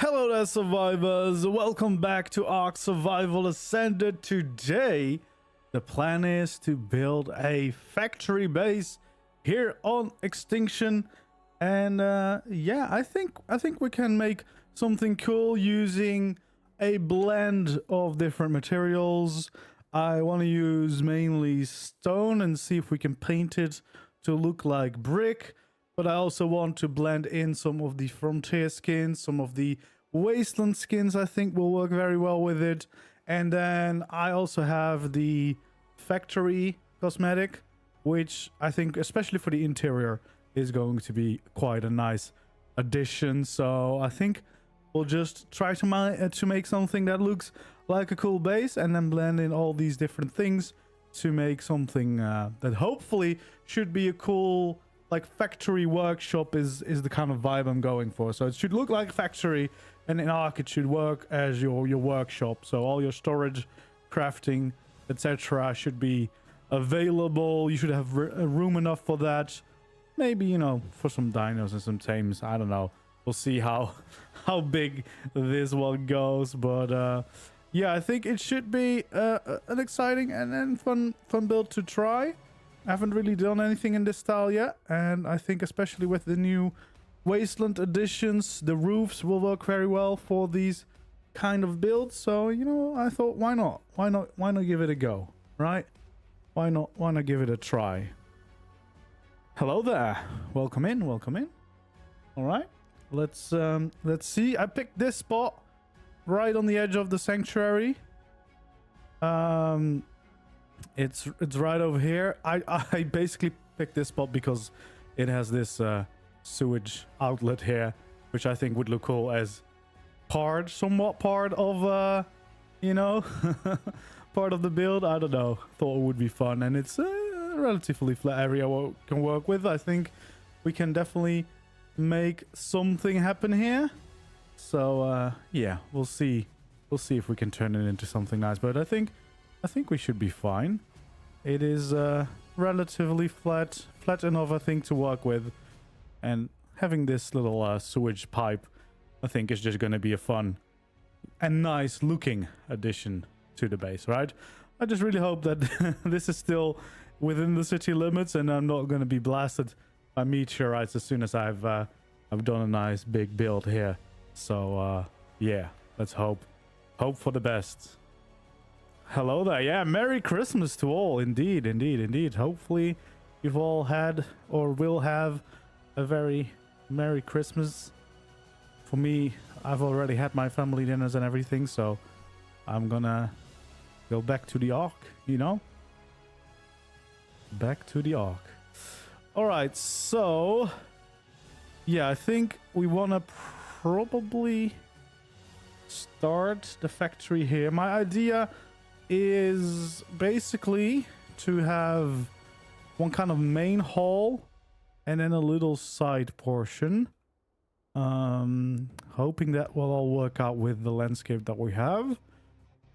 Hello there, survivors. Welcome back to ARK Survival Ascended. Today, the plan is to build a factory base here on Extinction. And yeah, I think we can make something cool using a blend of different materials. I want to use mainly stone and see if we can paint it to look like brick. But I also want to blend in some of the frontier skins, some of the wasteland skins I think will work very well with it. And then I also have the factory cosmetic, which I think, especially for the interior, is going to be quite a nice addition. So I think we'll just try to make something that looks like a cool base and then blend in all these different things to make something that hopefully should be a cool, like, factory workshop is the kind of vibe I'm going for. So it should look like factory, and in ARK it should work as your workshop. So all your storage, crafting, etc. should be available. You should have room enough for that. Maybe, you know, for some dinos and some tames. I don't know. We'll see how big this one goes. But yeah, I think it should be an exciting and fun build to try. I haven't really done anything in this style yet, and I think especially with the new wasteland additions, the roofs will work very well for these kind of builds. So, you know, I thought, why not give it a go, right? Why not give it a try? Hello there, welcome in. All right, let's see. I picked this spot right on the edge of the sanctuary. It's right over here. I basically picked this spot because it has this sewage outlet here, which I think would look cool as somewhat part of you know, part of the build. I don't know, thought it would be fun, and it's a relatively flat area we can work with. I think we can definitely make something happen here. So yeah, we'll see if we can turn it into something nice, but I think we should be fine. It is relatively flat enough, I think, to work with. And having this little sewage pipe, I think, is just going to be a fun and nice looking addition to the base, right? I just really hope that this is still within the city limits and I'm not going to be blasted by meteorites as soon as I've done a nice big build here. So yeah, let's hope for the best. Hello there. Yeah, Merry Christmas to all. Indeed. Hopefully you've all had or will have a very Merry Christmas. For me, I've already had my family dinners and everything, so I'm gonna go back to the ARK, you know? Back to the ARK. Alright, so yeah, I think we wanna probably start the factory here. My idea is basically to have one kind of main hall and then a little side portion. Hoping that will all work out with the landscape that we have.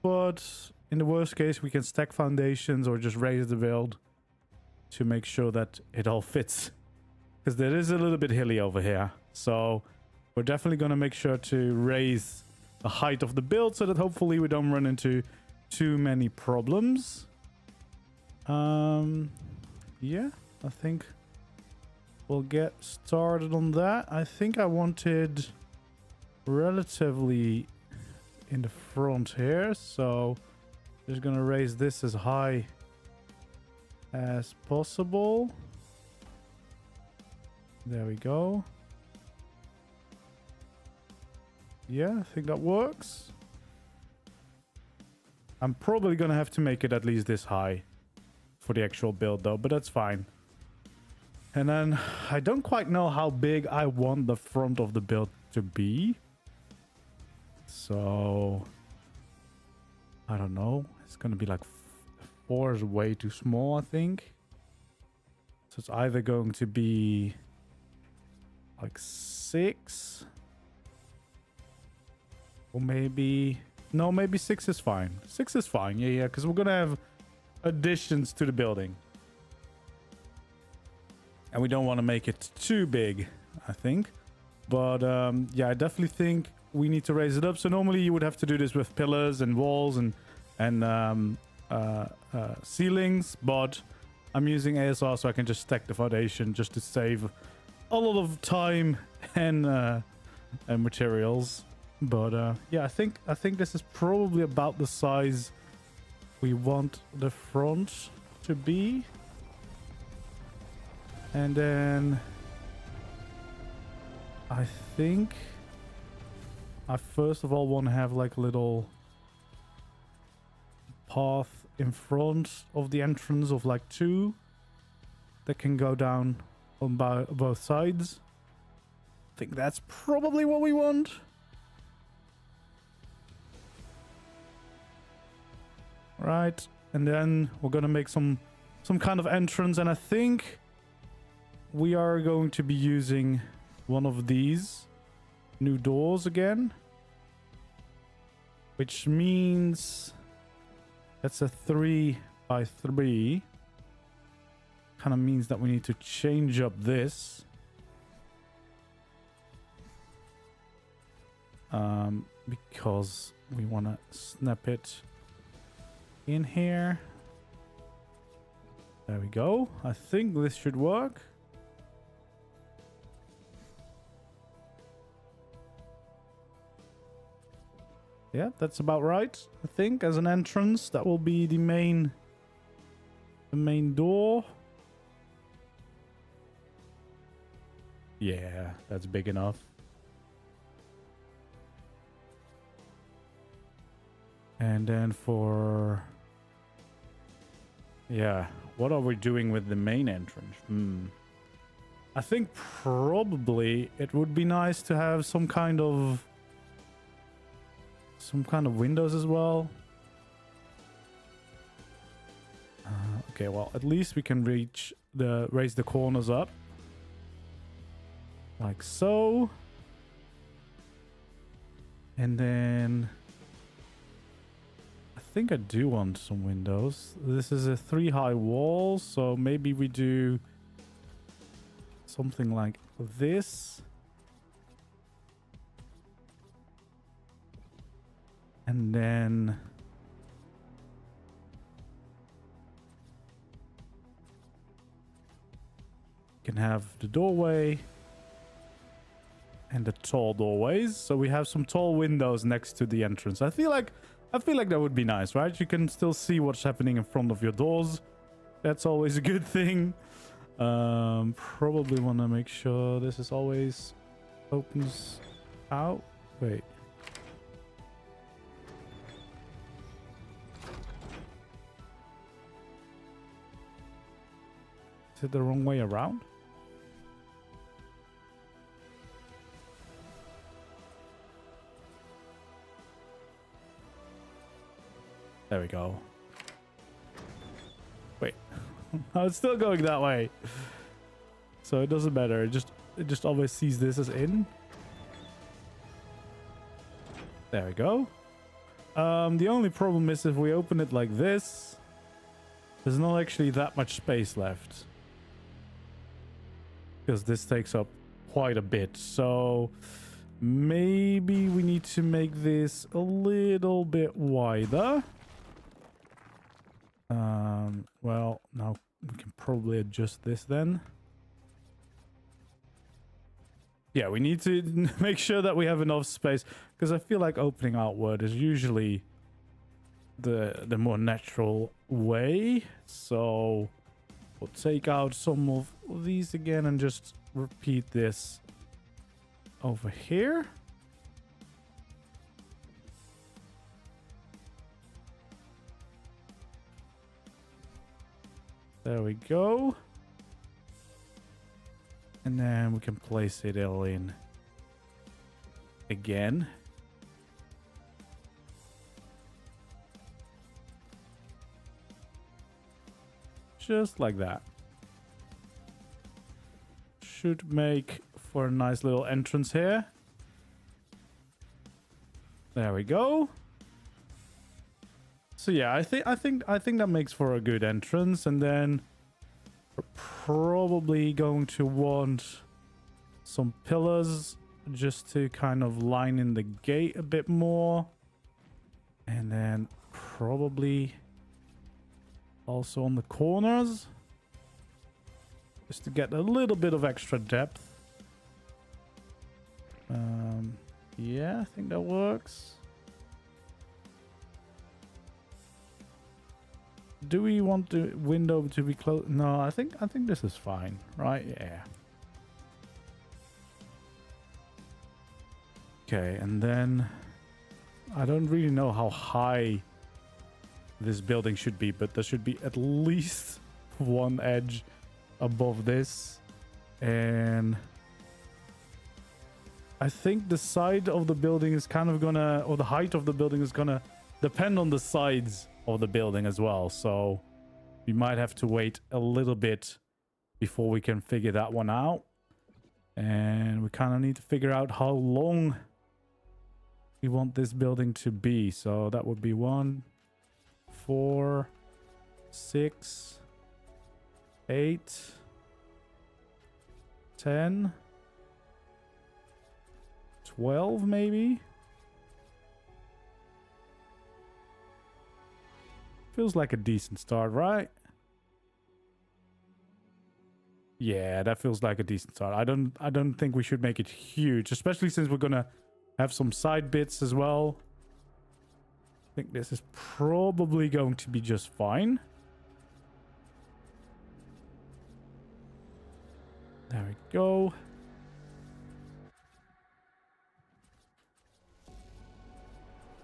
But in the worst case, we can stack foundations or just raise the build to make sure that it all fits. Because there is a little bit hilly over here. So we're definitely going to make sure to raise the height of the build so that hopefully we don't run into too many problems. Yeah, I think we'll get started on that. I think I wanted relatively in the front here, so just gonna raise this as high as possible. There we go. Yeah, I think that works. I'm probably gonna have to make it at least this high for the actual build though, but that's fine. And then I don't quite know how big I want the front of the build to be. So I don't know. It's gonna be like 4 is way too small, I think. So it's either going to be like 6 or maybe... No, maybe 6 is fine. 6 is fine. Yeah, because we're going to have additions to the building. And we don't want to make it too big, I think. But yeah, I definitely think we need to raise it up. So normally you would have to do this with pillars and walls and ceilings, but I'm using ASR so I can just stack the foundation just to save a lot of time and materials. But yeah, I think this is probably about the size we want the front to be. And then I think I first of all want to have like a little path in front of the entrance of like 2 that can go down on both sides. I think that's probably what we want. Right, and then we're gonna make some kind of entrance, and I think we are going to be using one of these new doors again, which means that's a 3 by 3. Kind of means that we need to change up this. Because we want to snap it in here. There we go. I think this should work. Yeah, that's about right. I think as an entrance, that will be the main door. Yeah, that's big enough. And then for... yeah, what are we doing with the main entrance? I think probably it would be nice to have some kind of windows as well. Okay, well, at least we can raise the corners up. Like so. And then I think I do want some windows. This is a 3 high wall, so maybe we do something like this. And then you can have the doorway and the tall doorways. So we have some tall windows next to the entrance. I feel like that would be nice, right? You can still see what's happening in front of your doors. That's always a good thing. Probably want to make sure this is always opens out. Wait. Is it the wrong way around? There we go. Wait. No, it's still going that way. So it doesn't matter. It just always sees this as in. There we go. The only problem is if we open it like this, there's not actually that much space left. Because this takes up quite a bit. So maybe we need to make this a little bit wider. Well, now we can probably adjust this then. Yeah, we need to make sure that we have enough space, because I feel like opening outward is usually the more natural way. So we'll take out some of these again and just repeat this over here. There we go. And then we can place it all in again. Just like that. Should make for a nice little entrance here. There we go. So yeah, I think that makes for a good entrance, and then we're probably going to want some pillars just to kind of line in the gate a bit more. And then probably also on the corners, just to get a little bit of extra depth. Yeah, I think that works. Do we want the window to be closed? No, I think this is fine, right? Yeah. Okay, and then I don't really know how high this building should be, but there should be at least one edge above this. And I think the side of the building is kind of gonna, or the height of the building is gonna depend on the sides of the building as well. So we might have to wait a little bit before we can figure that one out. And we kind of need to figure out how long we want this building to be. So that would be 1, 4, 6, 8, 10, 12 maybe. Feels like a decent start, right? Yeah, that feels like a decent start. I don't think we should make it huge, especially since we're gonna have some side bits as well. I think this is probably going to be just fine. There we go.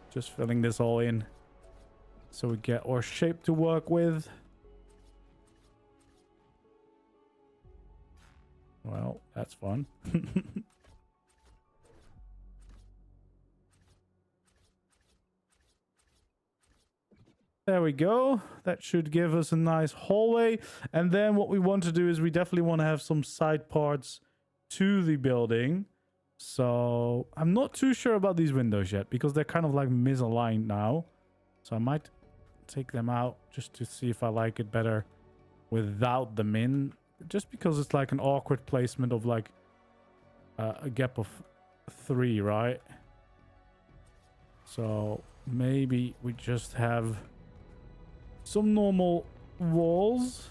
Just filling this all in so we get our shape to work with. Well, that's fun. There we go. That should give us a nice hallway. And then what we want to do is we definitely want to have some side parts to the building. So I'm not too sure about these windows yet because they're kind of like misaligned now. So I might take them out just to see if I like it better without them in. Just because it's like an awkward placement of like a gap of 3, right? So maybe we just have some normal walls.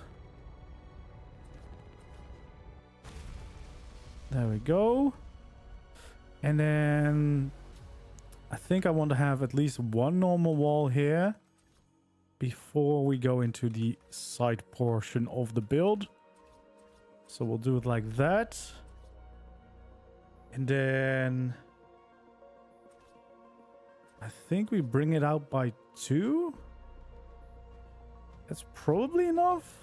There we go. And then I think I want to have at least one normal wall here before we go into the side portion of the build. So we'll do it like that. And then I think we bring it out by 2. That's probably enough.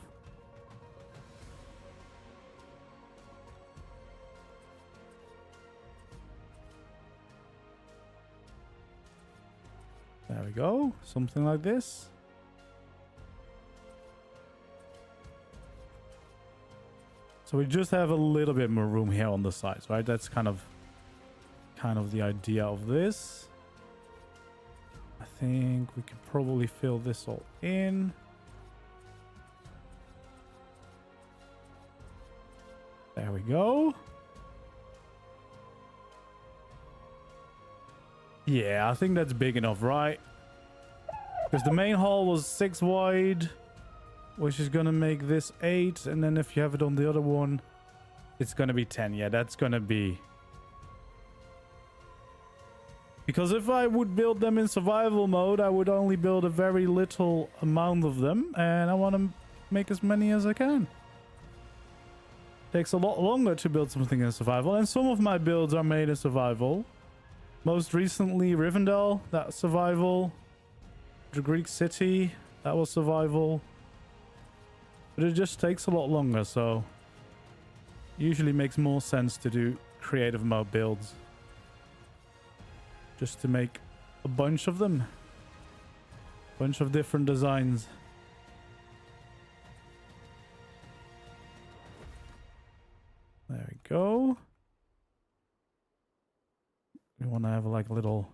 There we go. Something like this. So we just have a little bit more room here on the sides, right? That's kind of the idea of this. I think we can probably fill this all in. There we go. Yeah, I think that's big enough, right? Because the main hall was 6 wide, which is gonna make this 8, and then if you have it on the other one, it's gonna be 10. Yeah, that's gonna be... Because if I would build them in survival mode, I would only build a very little amount of them, and I want to make as many as I can. Takes a lot longer to build something in survival, and some of my builds are made in survival. Most recently, Rivendell, that's survival. The Greek city, that was survival. But it just takes a lot longer, so usually makes more sense to do creative mode builds. Just to make a bunch of them. Bunch of different designs. There we go. We want to have like a little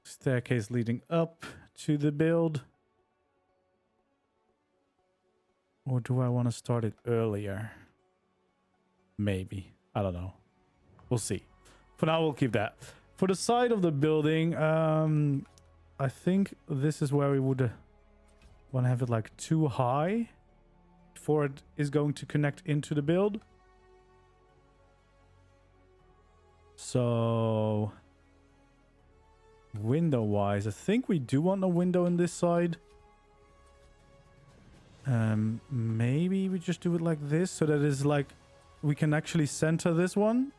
staircase leading up to the build. Or do I want to start it earlier? Maybe. I don't know. We'll see. For now, we'll keep that. For the side of the building, I think this is where we would want to have it like too high before it is going to connect into the build. So window wise, I think we do want a window on this side. Maybe we just do it like this so that it's like we can actually center this one.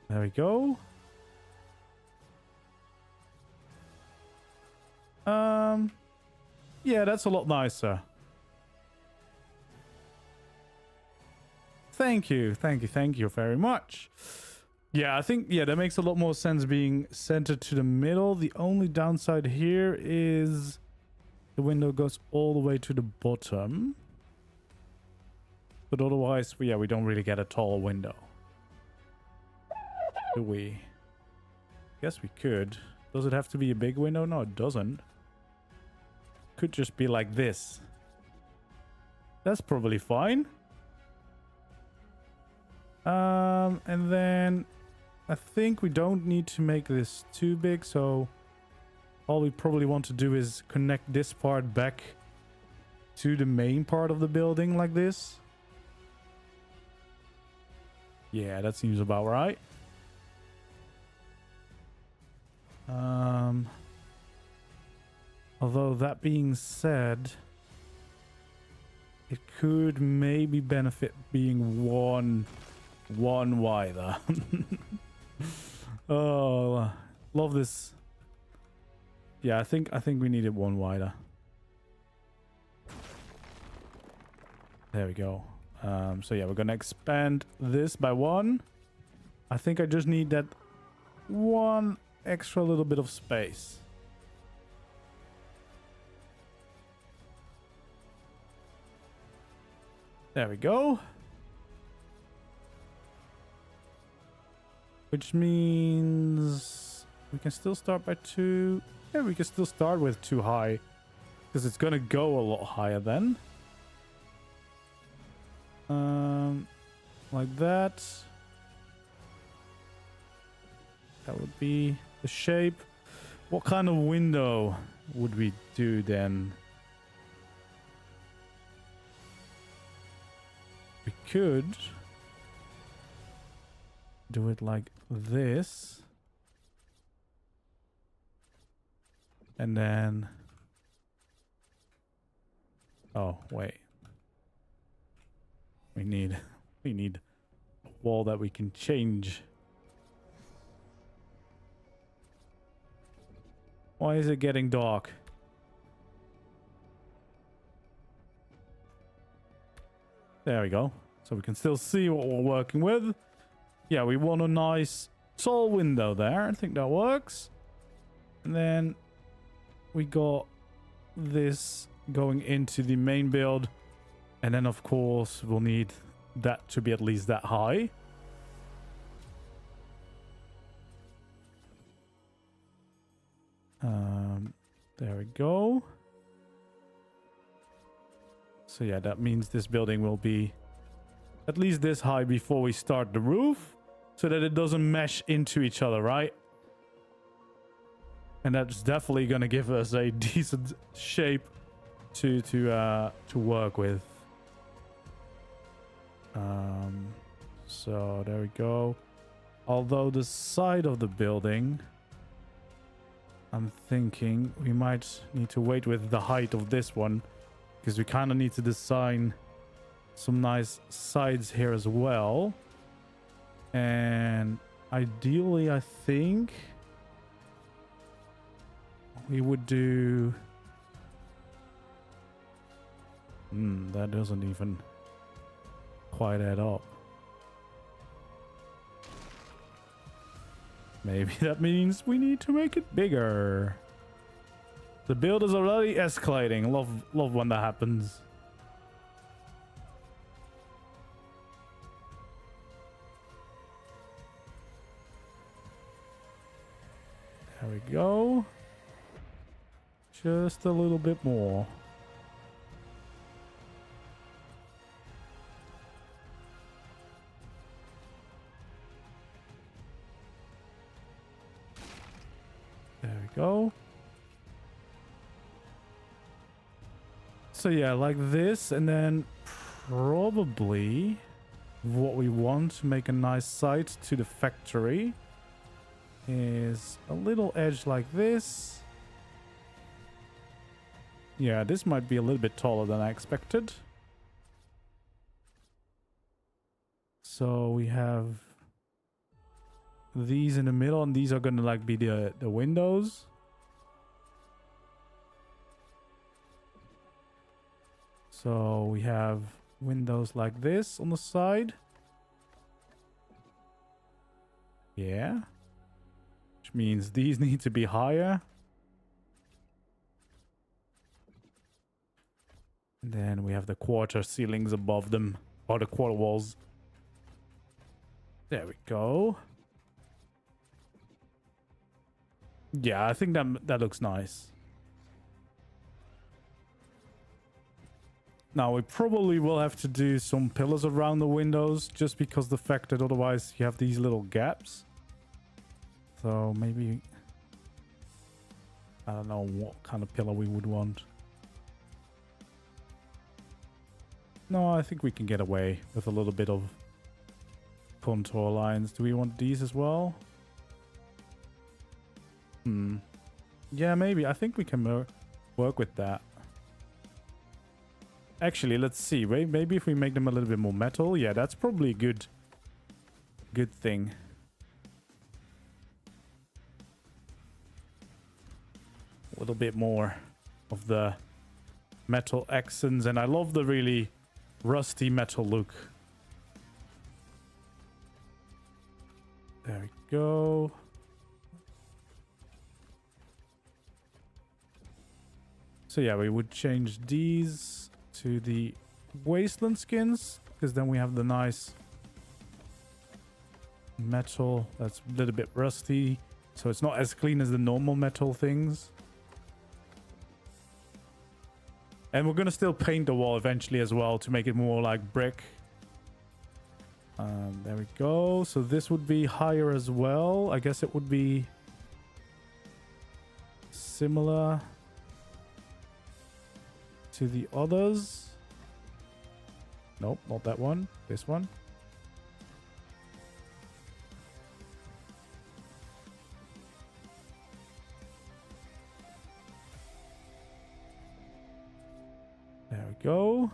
There we go. Yeah, that's a lot nicer. Thank you very much. Yeah, I think, yeah, that makes a lot more sense being centered to the middle. The only downside here is the window goes all the way to the bottom. But otherwise, yeah, we don't really get a tall window. Do we? Guess we could. Does it have to be a big window? No, it doesn't. Could just be like this. That's probably fine. And then I think we don't need to make this too big, so all we probably want to do is connect this part back to the main part of the building like this. Yeah, that seems about right. Although that being said, it could maybe benefit being one wider. Oh, love this. Yeah, I think we need it one wider. There we go. So yeah, we're gonna expand this by one. I think I just need that one extra little bit of space. There we go. Which means we can still start by 2. Yeah, we can still start with 2 high, because it's gonna go a lot higher then. Like that. That would be the shape. What kind of window would we do then? We could do it like this. And then... oh, wait. We need a wall that we can change. Why is it getting dark? There we go. So we can still see what we're working with. Yeah, we want a nice tall window there. I think that works. And then we got this going into the main build. And then, of course, we'll need that to be at least that high. There we go. So yeah, that means this building will be at least this high before we start the roof, so that it doesn't mesh into each other, right? And that's definitely going to give us a decent shape to work with. So there we go. Although the side of the building, I'm thinking we might need to wait with the height of this one, because we kind of need to design some nice sides here as well. And ideally, I think we would do... that doesn't even quite add up. Maybe that means we need to make it bigger. The build is already escalating. Love when that happens. There we go. Just a little bit more. go. So yeah, like this, and then probably what we want to make a nice side to the factory is a little edge like this. Yeah, this might be a little bit taller than I expected. So we have these in the middle, and these are gonna like be the windows. So we have windows like this on the side. Yeah. Which means these need to be higher. And then we have the quarter ceilings above them, or the quarter walls. There we go. Yeah, I think that looks nice. Now we probably will have to do some pillars around the windows, just because the fact that otherwise you have these little gaps. So maybe, I don't know what kind of pillar we would want. No, I think we can get away with a little bit of contour lines. Do we want these as well? Yeah, maybe. I think we can work with that. Actually, let's see. Maybe if we make them a little bit more metal. Yeah, that's probably a good thing. A little bit more of the metal accents. And I love the really rusty metal look. There we go. So yeah, we would change these to the wasteland skins, because then we have the nice metal that's a little bit rusty, so it's not as clean as the normal metal things. And we're gonna still paint the wall eventually as well to make it more like brick. There we go. So this would be higher as well. I guess it would be similar to the others. Nope, not that one. This one. There we go.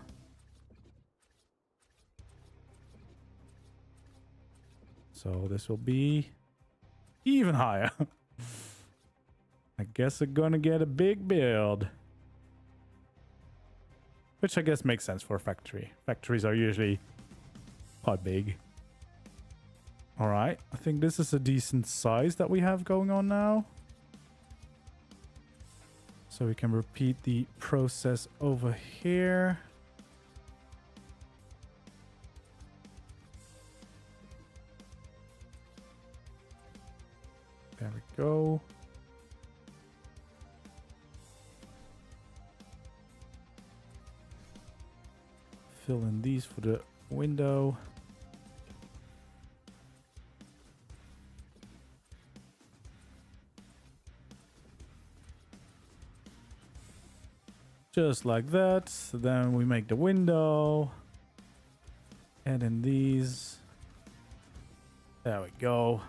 So this will be even higher. I guess we're gonna get a big build. Which I guess makes sense for a factory. Factories are usually quite big. Alright, I think this is a decent size that we have going on now. So we can repeat the process over here. There we go. Fill in these for the window. Just like that. So then we make the window. Add in these. There we go.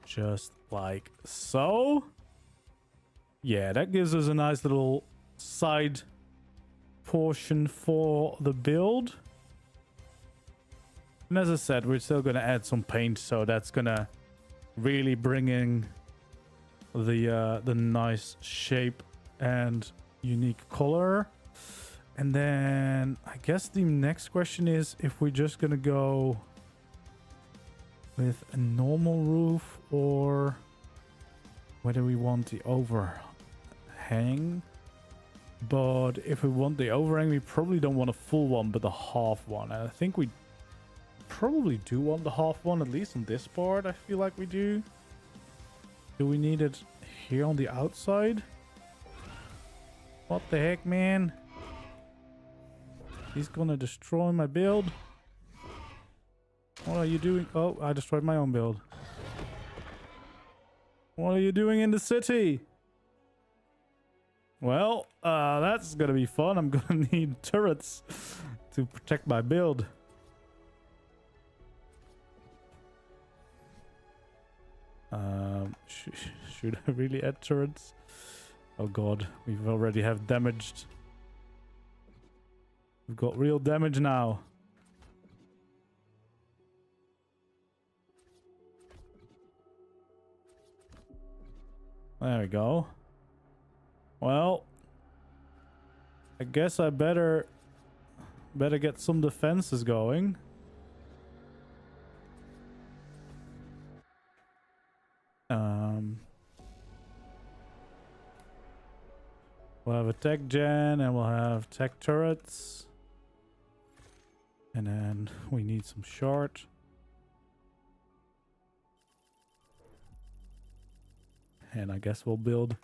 Just like so. Yeah, that gives us a nice little side portion for the build. And as I said, we're still going to add some paint, so that's going to really bring in the nice shape and unique color. And then I guess the next question is if we're just going to go with a normal roof or whether we want the overhang. But if we want the overhang, we probably don't want a full one, but a half one. And I think we probably do want the half one, at least on this part. I feel like we do. Do we need it here on the outside? What the heck, man? He's gonna destroy my build. What are you doing? Oh, I destroyed my own build. What are you doing in the city? Well, that's gonna be fun. I'm gonna need turrets to protect my build. Should I really add turrets? Oh god, we've already have damaged. We've got real damage now. There we go. Well, I guess I better get some defenses going. We'll have a tech gen and we'll have tech turrets. And then we need some short. And I guess we'll build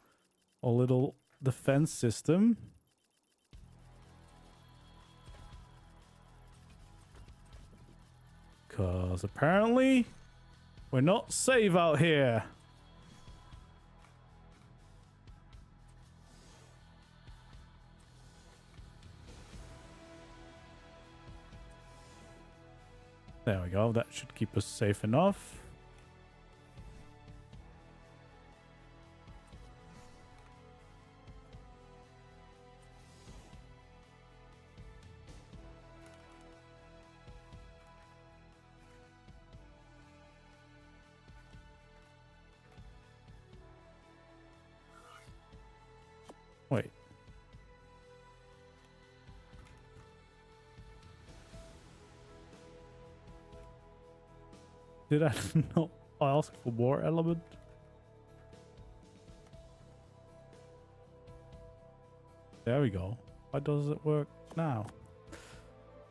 a little defense system. Because apparently we're not safe out here. There we go. That should keep us safe enough. Wait. Did I not ask for more element? There we go. Why does it work now?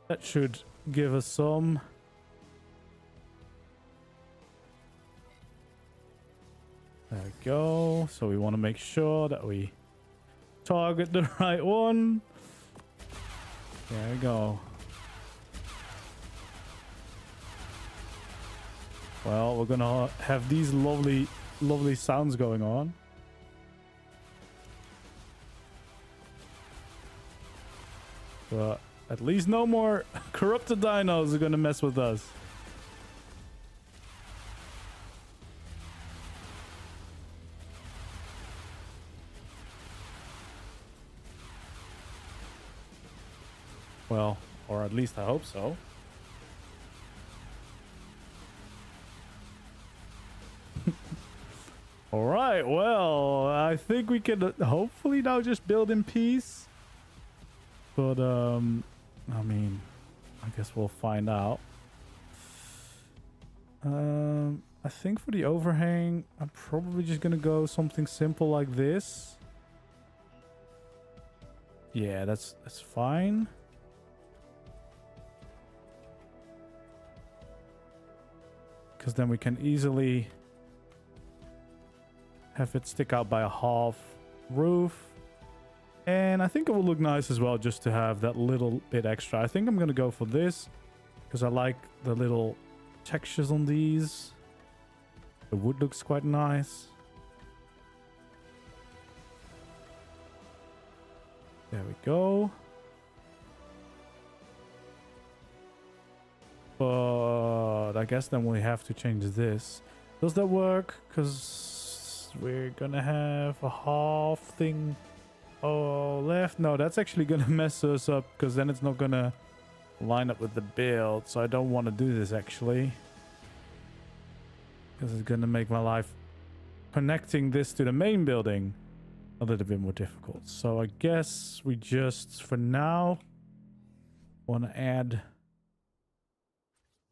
That should give us some. There we go. So we want to make sure that we target the right one. There we go. Well, we're gonna have these lovely sounds going on. But at least no more corrupted dinos are gonna mess with us. Well, or at least I hope so. All right, well, I think we can hopefully now just build in peace. But, I mean, I guess we'll find out. I think for the overhang, I'm probably just gonna go something simple like this. Yeah, that's fine. Because then we can easily have it stick out by a half roof. And I think it will look nice as well just to have that little bit extra. I think I'm going to go for this because I like the little textures on these. The wood looks quite nice. There we go. But I guess then we have to change this. Does that work? Because we're gonna have a half thing left. No, that's actually gonna mess us up because then it's not gonna line up with the build. So I don't want to do this actually, because it's gonna make my life connecting this to the main building a little bit more difficult. So I guess we just for now want to add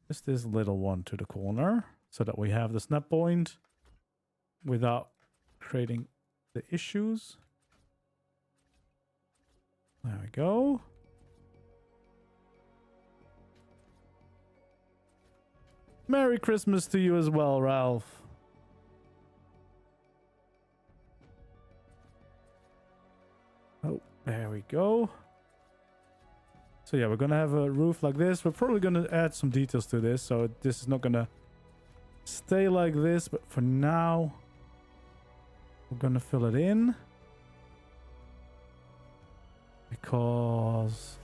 just this little one to the corner so that we have the snap point without creating the issues. There we go. Merry Christmas to you as well, Ralph. Oh, there we go. So yeah, we're gonna have a roof like this. We're probably gonna add some details to this, so this is not gonna stay like this, but for now We're gonna fill it in. Because,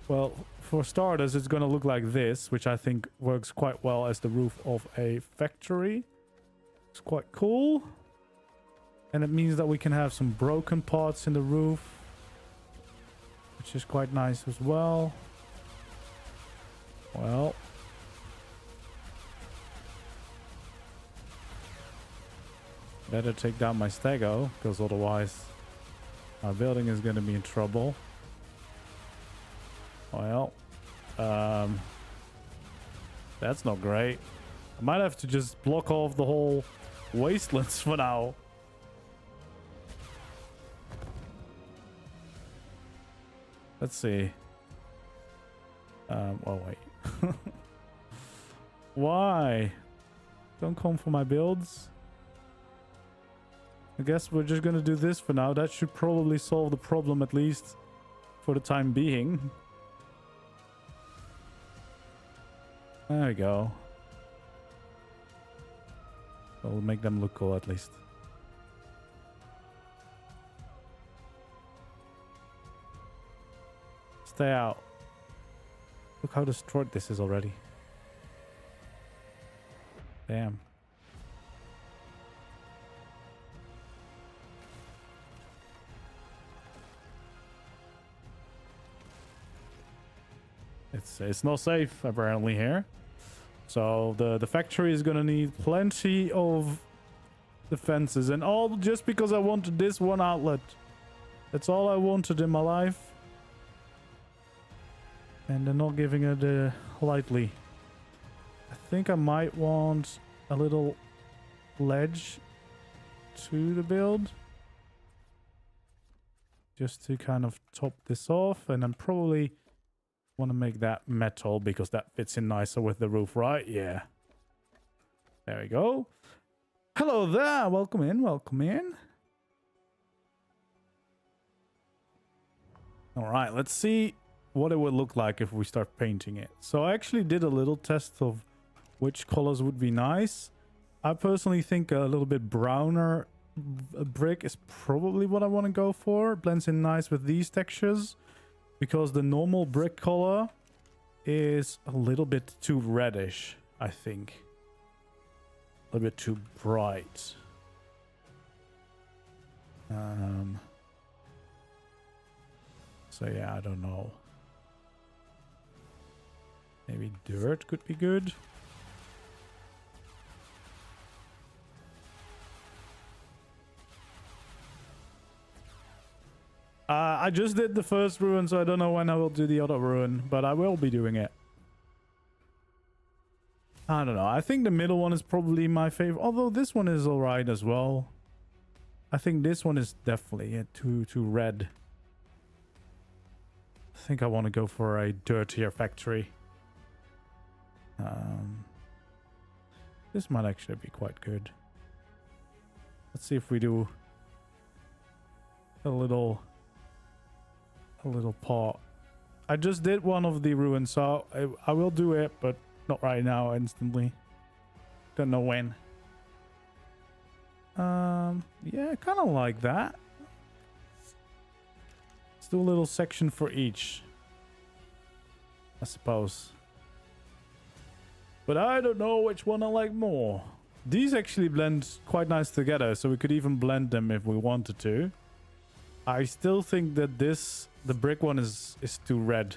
well, for starters, it's gonna look like this, which I think works quite well as the roof of a factory. It's quite cool. And it means that we can have some broken parts in the roof, which is quite nice as well. Well, better take down my stego, because otherwise my building is going to be in trouble. Well, that's not great. I might have to just block off the whole wastelands for now. Let's see. Oh wait. Why? Don't come for my builds. I guess we're just gonna do this for now. That should probably solve the problem, at least for the time being. There we go. We'll make them look cool at least. Stay out. Look how destroyed this is already. Damn. It's not safe apparently here. So the factory is gonna need plenty of defenses, and all just because I wanted this one outlet. That's all I wanted in my life. And they're not giving it lightly. I think I might want a little ledge to the build. Just to kind of top this off, and then probably want to make that metal because that fits in nicer with the roof, right? Yeah. There we go. Hello there. Welcome in. Welcome in. All right. Let's see what it would look like if we start painting it. So I actually did a little test of which colors would be nice. I personally think a little bit browner brick is probably what I want to go for. Blends in nice with these textures. Because the normal brick color is a little bit too reddish, I think. A little bit too bright. So yeah, I don't know. Maybe dirt could be good. I just did the first ruin, so I don't know when I will do the other ruin, but I will be doing it. I don't know. I think the middle one is probably my favorite, although this one is alright as well. I think this one is definitely too red. I think I want to go for a dirtier factory. This might actually be quite good. Let's see if we do a little part. I just did one of the ruins, so I will do it, but not right now, instantly. Don't know when. Yeah, kind of like that. Let's do a little section for each, I suppose. But I don't know which one I like more. These actually blend quite nice together, so we could even blend them if we wanted to. I still think that the brick one is too red.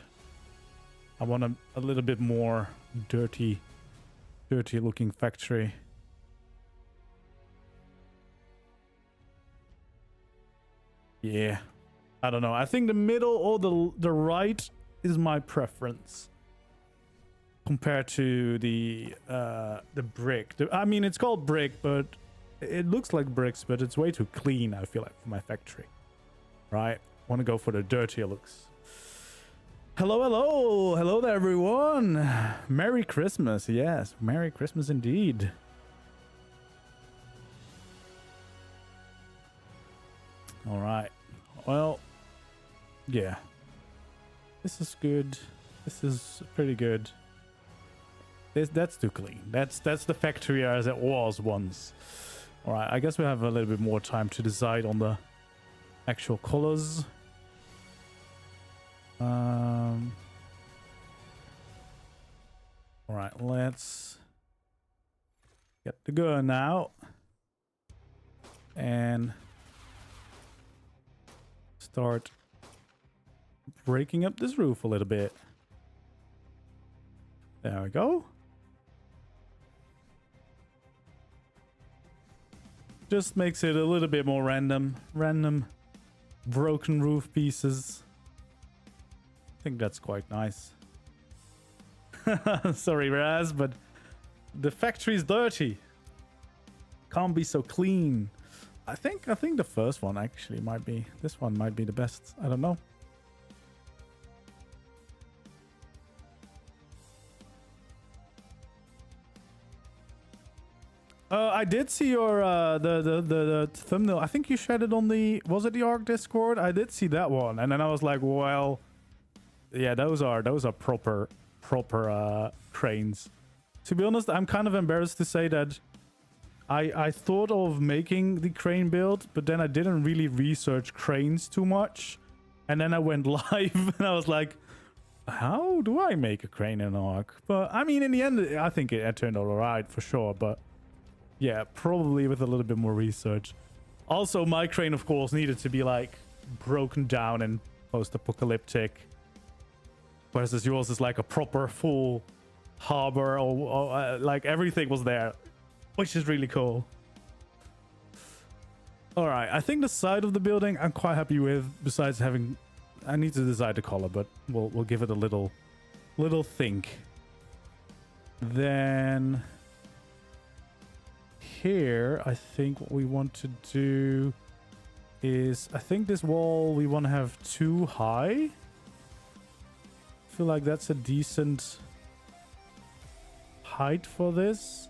I want a little bit more dirty looking factory. Yeah, I don't know. I think the middle or the right is my preference compared to the brick. I mean, it's called brick, but it looks like bricks, but it's way too clean, I feel like, for my factory. Right? Want to go for the dirtier looks. Hello there, everyone. Merry Christmas. Yes, Merry Christmas indeed. All right. Well, yeah. This is good. This is pretty good. That's too clean. That's the factory as it was once. All right, I guess we have a little bit more time to decide on the actual colors. All right, let's get the gun out and start breaking up this roof a little bit. There we go. Just makes it a little bit more random. Random broken roof pieces. I think that's quite nice. Sorry, Raz, but the factory's dirty. Can't be so clean. I think the first one actually might be, this one might be the best. I don't know. I did see your the thumbnail. I think you shared it on the, was it the ARK Discord? I did see that one, and then I was like, well, yeah, those are proper cranes. To be honest, I'm kind of embarrassed to say that I thought of making the crane build, but then I didn't really research cranes too much, and then I went live and I was like, how do I make a crane in ARK? But I mean, in the end, I think it turned out alright for sure, but yeah, probably with a little bit more research. Also, my crane, of course, needed to be like broken down and post-apocalyptic, whereas yours is like a proper full harbor, or like everything was there, which is really cool. All right, I think the side of the building I'm quite happy with. Besides having, I need to decide the color, but we'll give it a little think. Then here, I think what we want to do is, I think this wall we want to have too high. I feel like that's a decent height for this,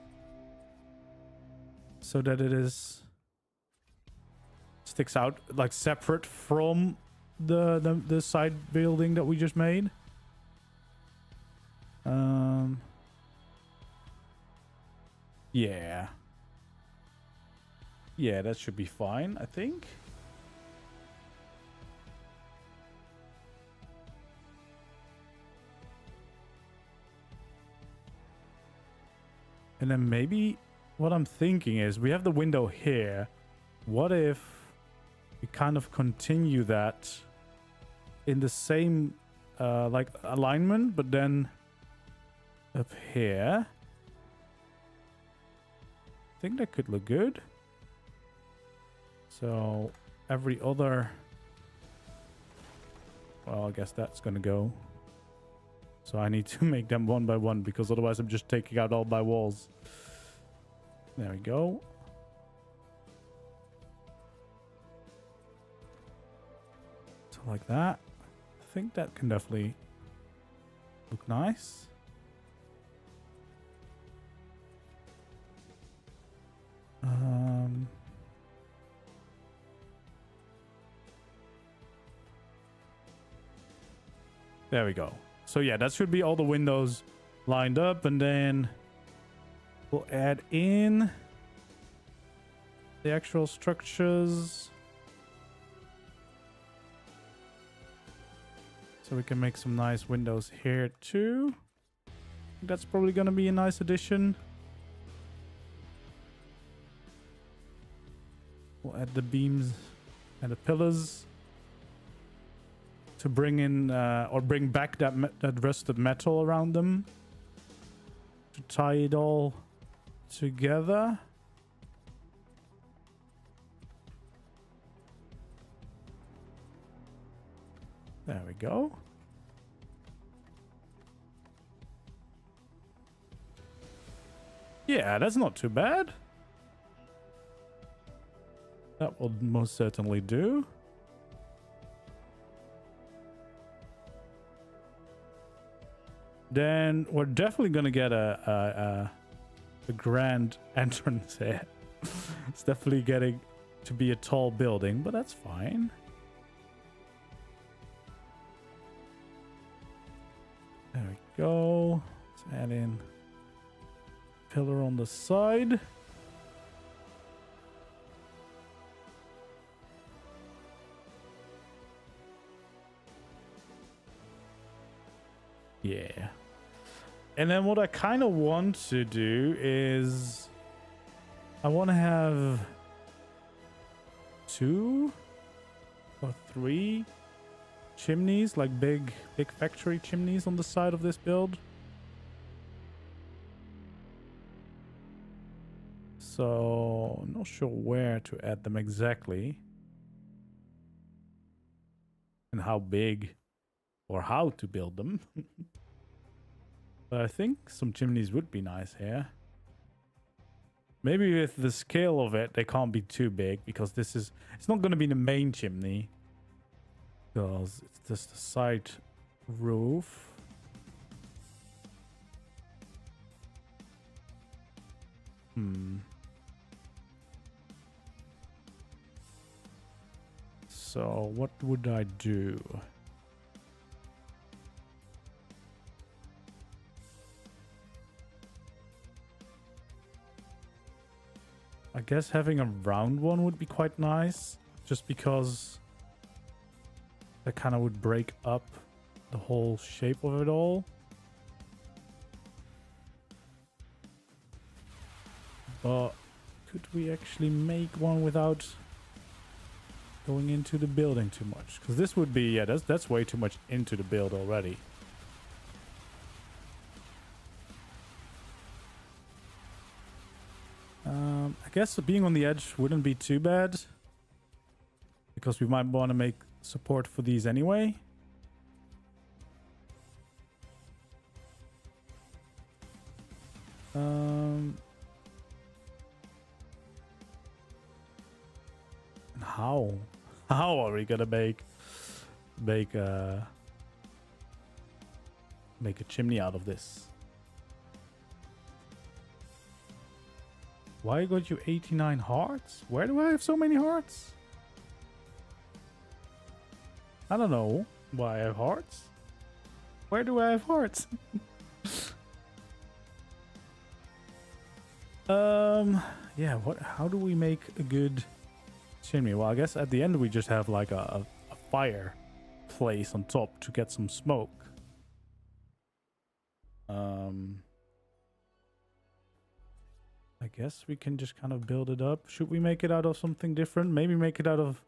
so that it is sticks out like separate from the side building that we just made. Yeah, that should be fine, I think. And then maybe what I'm thinking is, we have the window here. What if we kind of continue that in the same like alignment, but then up here? I think that could look good. So every other, well, I guess that's gonna go. So I need to make them one by one, because otherwise I'm just taking out all my walls. There we go. So like that. I think that can definitely look nice. There we go. So yeah, that should be all the windows lined up, and then we'll add in the actual structures. So we can make some nice windows here too. That's probably going to be a nice addition. We'll add the beams and the pillars to bring in or bring back that rusted metal around them, to tie it all together. There we go. Yeah, that's not too bad. That will most certainly do. Then we're definitely gonna get a grand entrance here. It's definitely getting to be a tall building, but that's fine. There we go. Let's add in pillar on the side. Yeah. And then what I kind of want to do is I want to have 2 or 3 chimneys, like big factory chimneys on the side of this build. So I'm not sure where to add them exactly and how big or how to build them. But I think some chimneys would be nice here. Maybe with the scale of it, they can't be too big because it's not going to be the main chimney. Because it's just the side roof. So what would I do? I guess having a round one would be quite nice, just because that kind of would break up the whole shape of it all. But could we actually make one without going into the building too much? Because this would be, yeah, that's way too much into the build already. I guess being on the edge wouldn't be too bad, because we might want to make support for these anyway. And how are we gonna make a chimney out of this? Why got you 89 hearts? Where do I have so many hearts? I don't know why I have hearts. Where do I have hearts? Yeah, how do we make a good chimney? Well, I guess at the end we just have like a fire place on top to get some smoke. I guess we can just kind of build it up. Should we make it out of something different? Maybe make it out of...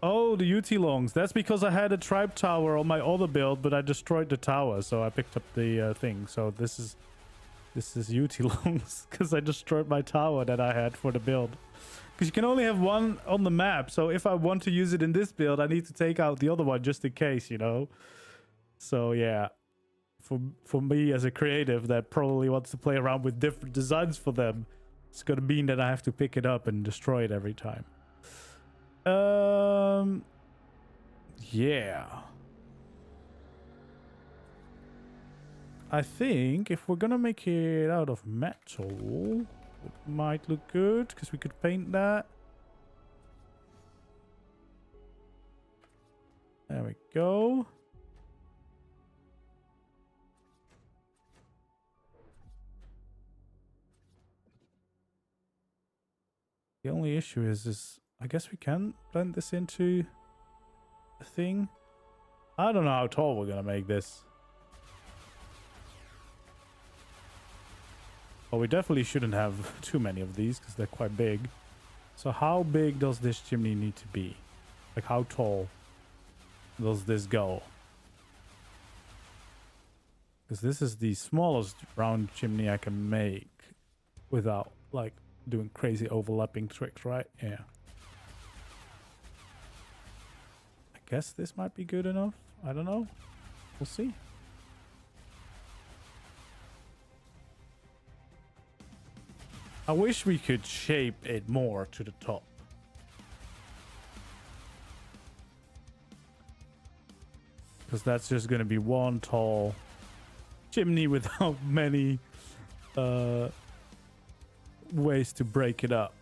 Oh, the UT longs. That's because I had a tribe tower on my other build, but I destroyed the tower, so I picked up the thing. So this is UT longs because I destroyed my tower that I had for the build. Because you can only have one on the map, so if I want to use it in this build, I need to take out the other one just in case, you know. So yeah, for me as a creative that probably wants to play around with different designs for them, it's gonna mean that I have to pick it up and destroy it every time. Yeah. I think if we're gonna make it out of metal, it might look good because we could paint that. There we go. The only issue is I guess we can blend this into a thing. I don't know how tall we're gonna make this. Well, we definitely shouldn't have too many of these because they're quite big. So how big does this chimney need to be? Like how tall does this go? Because this is the smallest round chimney I can make without like doing crazy overlapping tricks, right? Yeah. I guess this might be good enough. I don't know. We'll see. I wish we could shape it more to the top. Because that's just going to be one tall chimney without many ways to break it up.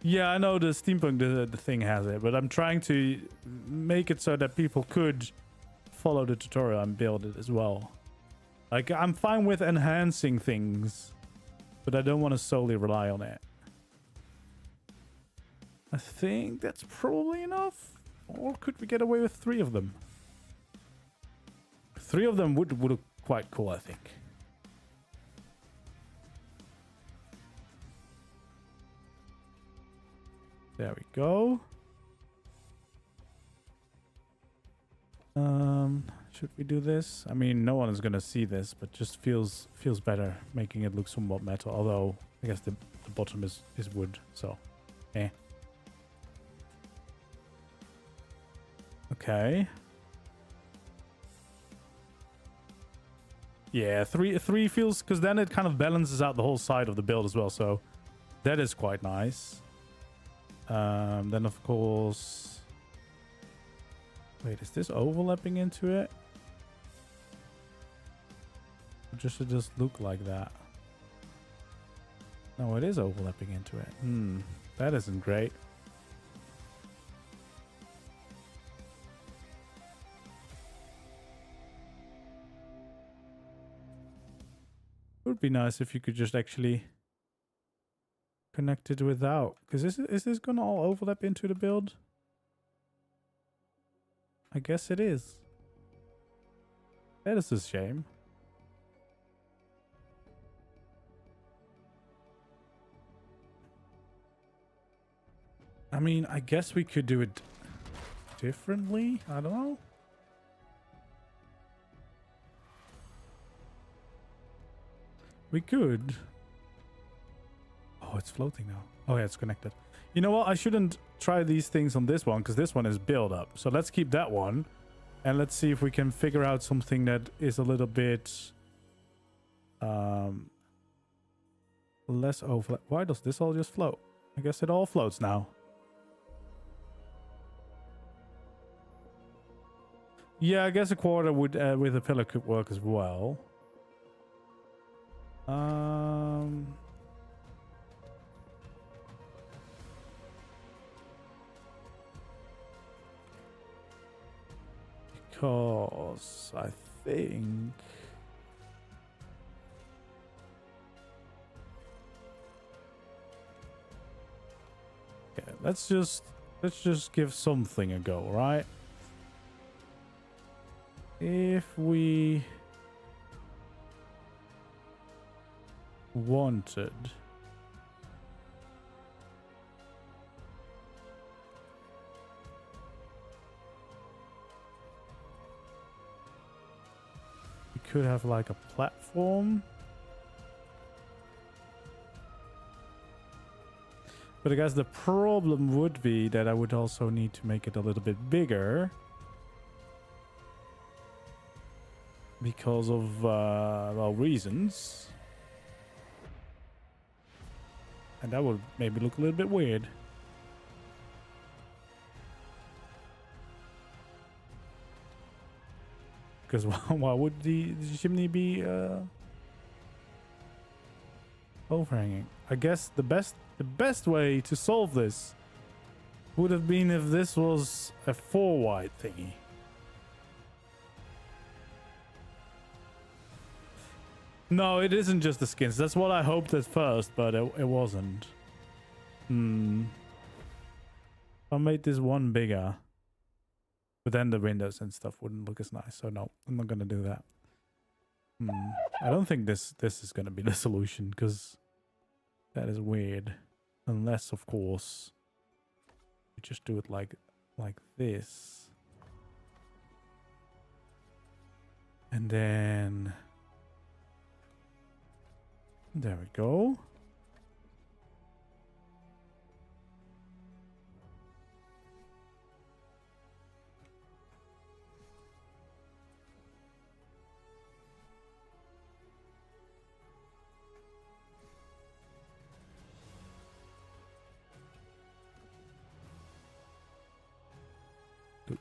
Yeah, I know the steampunk the thing has it, but I'm trying to make it so that people could follow the tutorial and build it as well. Like, I'm fine with enhancing things, but I don't want to solely rely on it. I think that's probably enough. Or could we get away with 3 of them? 3 of them would look quite cool, I think. There we go. Should we do this? I mean, no one is gonna see this, but just feels better making it look somewhat metal. Although I guess the bottom is wood, so eh. Okay. Yeah, three feels, because then it kind of balances out the whole side of the build as well. So that is quite nice. Then of course, wait, is this overlapping into it? Or just it just look like that? No, it is overlapping into it. That isn't great. It would be nice if you could just actually connect it without, because is this gonna all overlap into the build? I guess it is. That is a shame. I mean, I guess we could do it differently. I don't know. We could. Oh, it's floating now. Oh yeah, it's connected. You know what? I shouldn't try these things on this one, because this one is build up. So let's keep that one. And let's see if we can figure out something that is a little bit less overlap. Why does this all just float? I guess it all floats now. Yeah, I guess a quarter would with a pillar could work as well. Because I think okay, let's just give something a go, right? If we wanted we could have like a platform, but I guess the problem would be that I would also need to make it a little bit bigger because of well, reasons. And that would maybe look a little bit weird. Because why would the chimney be overhanging? I guess the best way to solve this would have been if this was a 4 wide thingy. No, it isn't just the skins. That's what I hoped at first, but it wasn't. If I made this one bigger, but then the windows and stuff wouldn't look as nice. So no, I'm not gonna do that. I don't think this is gonna be the solution, because that is weird. Unless, of course, you just do it like this, and then. There we go.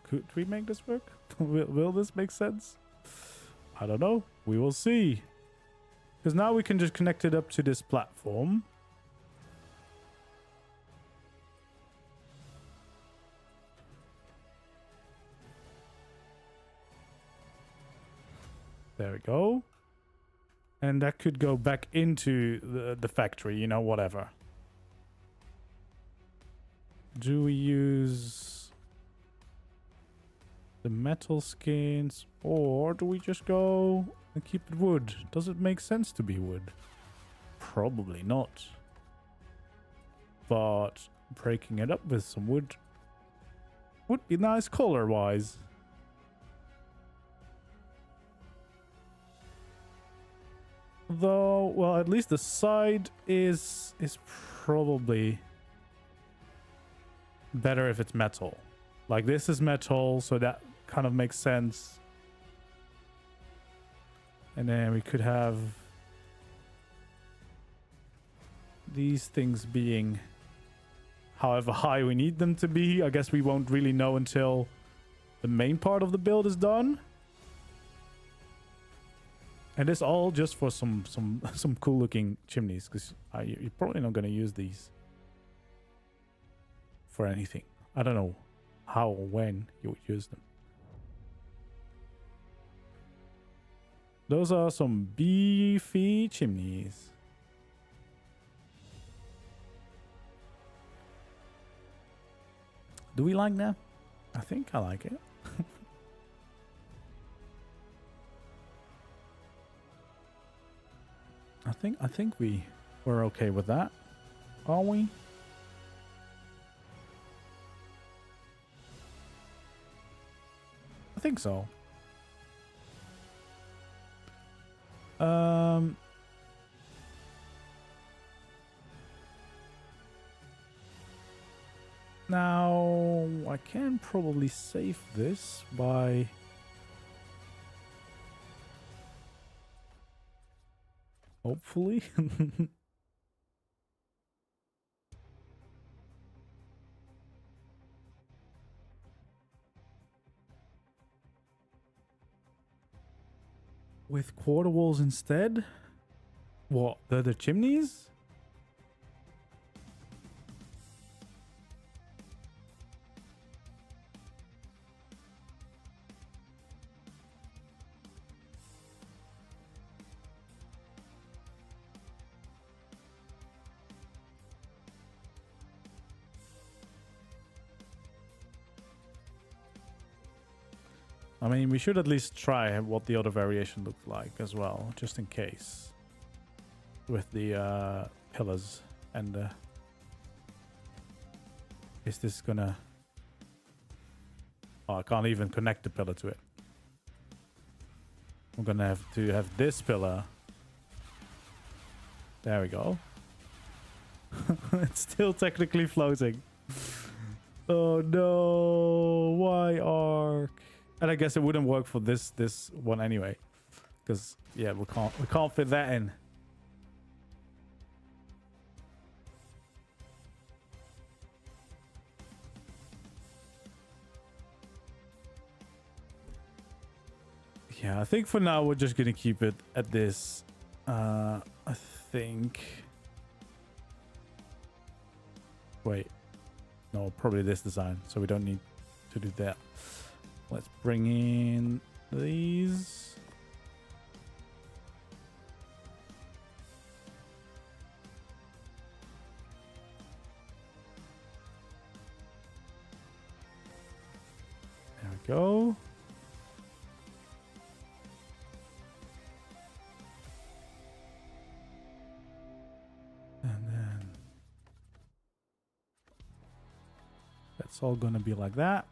Could we make this work? Will this make sense? I don't know. We will see. Because now we can just connect it up to this platform. There we go. And that could go back into the factory, you know, whatever. do we use the metal skins, or do we just go and keep it wood? Does it make sense to be wood? Probably not. But breaking it up with some wood would be nice color-wise. Though, well, at least the side is probably better if it's metal. Like, this is metal, so that kind of makes sense. And then we could have these things being however high we need them to be. I guess we won't really know until the main part of the build is done. And it's all just for some cool looking chimneys, because you're probably not going to use these for anything. I don't know how or when you would use them. Those are some beefy chimneys. Do we like that? I think I like it. I think we're okay with that. Are we? I think so. Now I can probably save this by hopefully. With quarter walls instead? What, the chimneys? I mean, we should at least try what the other variation looked like as well, just in case. With the pillars and is this gonna... Oh, I can't even connect the pillar to it. I'm gonna have to have this pillar. There we go. It's still technically floating. Oh no, why ARK? And I guess it wouldn't work for this one anyway, because yeah, we can't fit that in. Yeah, I think for now we're just gonna keep it at this. I think. Wait, no, probably this design, so we don't need to do that. Let's bring in these. There we go. And then that's all gonna be like that.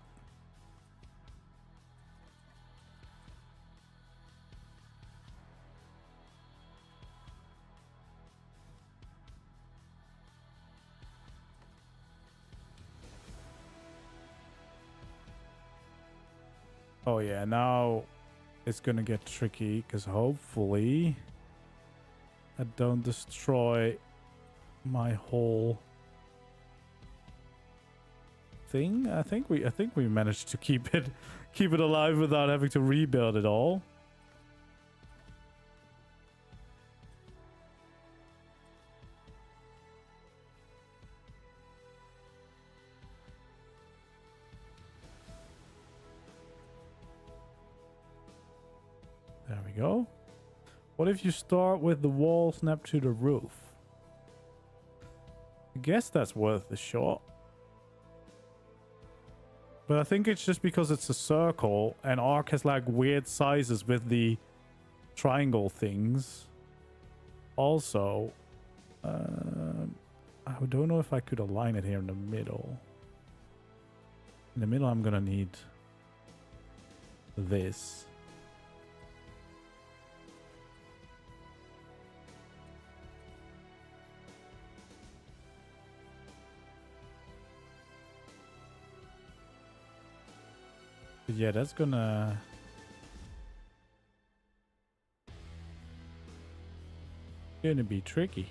Oh yeah, now it's gonna get tricky because hopefully I don't destroy my whole thing. I think we managed to keep it alive without having to rebuild it all. There we go. What if you start with the wall snap to the roof? I guess that's worth the shot. But I think it's just because it's a circle and ARK has like weird sizes with the triangle things. Also, I don't know if I could align it here in the middle. In the middle, I'm gonna need this. Yeah, that's gonna be tricky.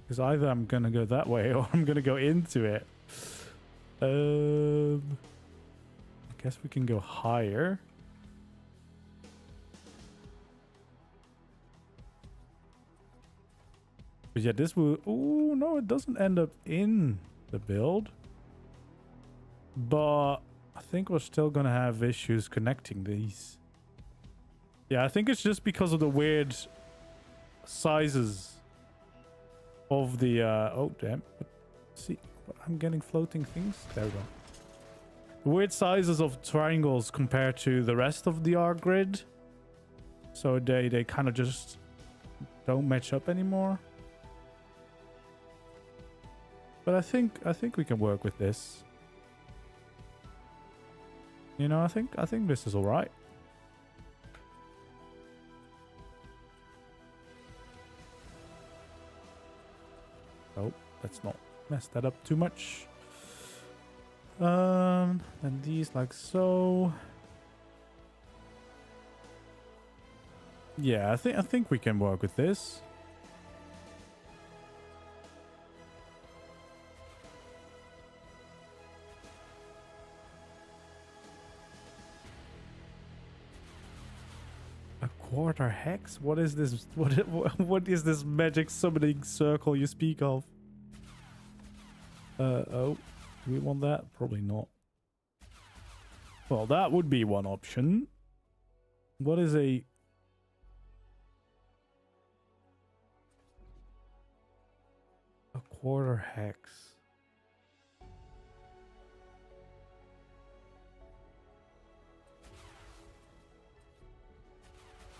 Because either I'm gonna go that way or I'm gonna go into it. I guess we can go higher. But yeah, this will... Oh, no, it doesn't end up in the build. But I think we're still gonna have issues connecting these. Yeah, I think it's just because of the weird sizes of the... oh, damn. See, I'm getting floating things. There we go. The weird sizes of triangles compared to the rest of the ARK grid. So they kind of just don't match up anymore. But I think we can work with this. You know, I think this is all right. Oh, let's not mess that up too much. And these like so. Yeah, I think we can work with this. Quarter hex? What is this? What is this magic summoning circle you speak of? Oh, do we want that? Probably not. Well, that would be one option. What is a quarter hex?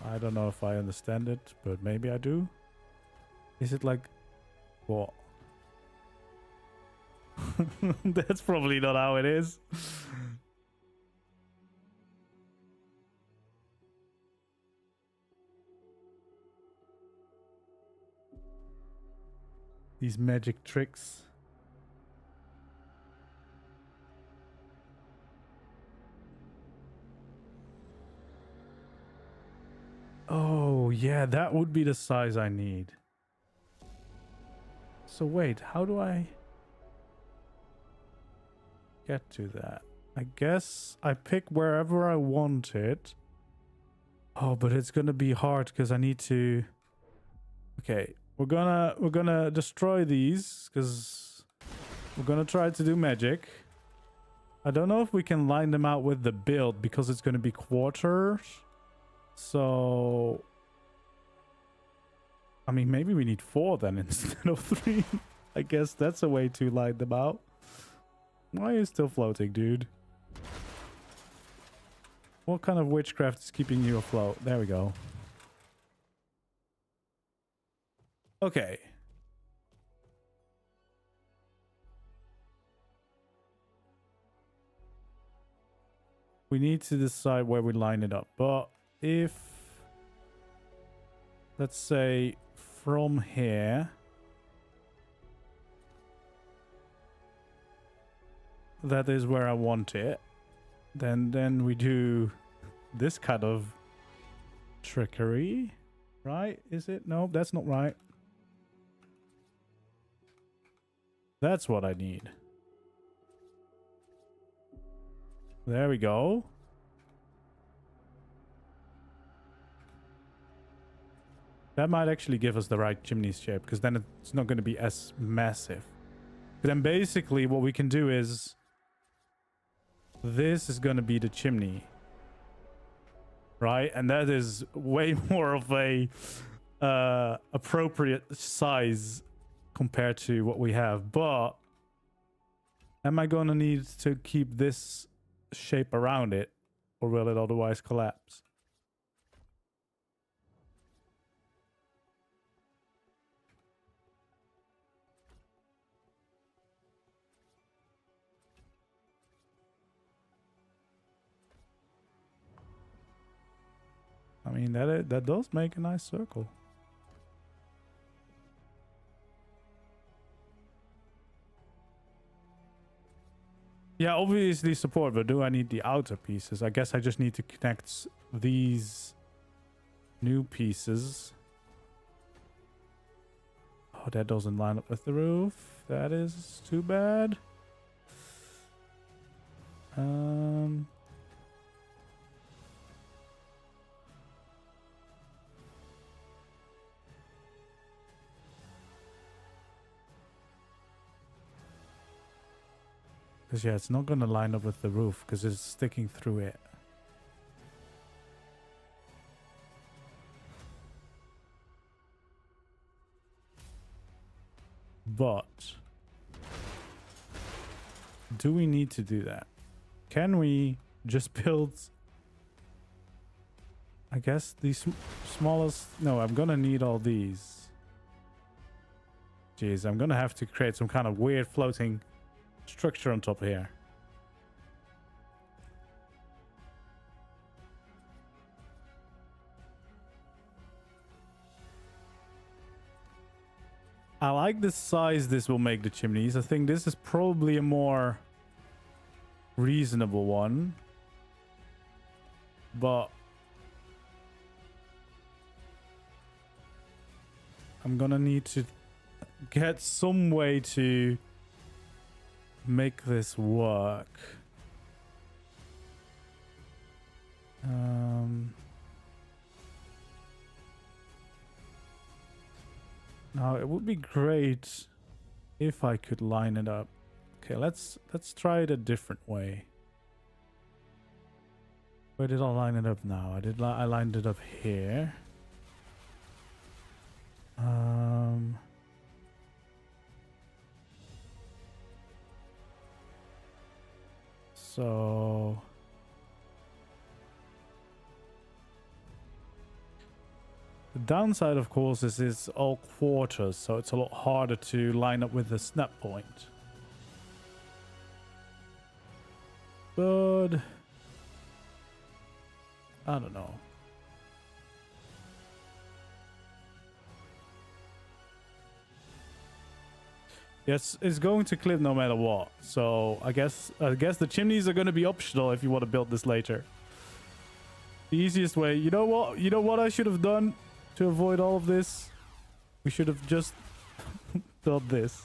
I don't know if I understand it, but maybe I do. Is it like what? That's probably not how it is. These magic tricks. Oh, yeah, that would be the size I need. So wait, how do I get to that? I guess I pick wherever I want it. Oh, but it's gonna be hard because I need to... Okay, we're gonna destroy these because we're gonna try to do magic. I don't know if we can line them out with the build because it's gonna be quarters. So, I mean, maybe we need 4 then instead of 3. I guess that's a way to line them out. Why are you still floating, dude? What kind of witchcraft is keeping you afloat? There we go. Okay. We need to decide where we line it up, but if, let's say, from here, that is where I want it, then we do this kind of trickery, right? Is it? No, that's not right. That's what I need. There we go. That might actually give us the right chimney shape, because then it's not going to be as massive. But then basically what we can do is... This is going to be the chimney. Right? And that is way more of a appropriate size compared to what we have. But Am I gonna need to keep this shape around it, or will it otherwise collapse? I mean, that does make a nice circle. Yeah, obviously support, but do I need the outer pieces? I guess I just need to connect these new pieces. Oh, that doesn't line up with the roof. That is too bad. Because, yeah, it's not going to line up with the roof because it's sticking through it. But do we need to do that? Can we just build, I guess, the smallest? No, I'm going to need all these. Jeez, I'm going to have to create some kind of weird floating structure on top here. I like the size this will make the chimneys. I think this is probably a more reasonable one. But I'm gonna need to get some way to make this work. Now it would be great if I could line it up. Okay, let's try it a different way. Where did I line it up now? I lined it up here. So the downside, of course, is it's all quarters, so it's a lot harder to line up with the snap point. But I don't know. Yes, it's going to clip no matter what. So I guess the chimneys are going to be optional if you want to build this later. The easiest way, you know what I should have done to avoid all of this? We should have just done this.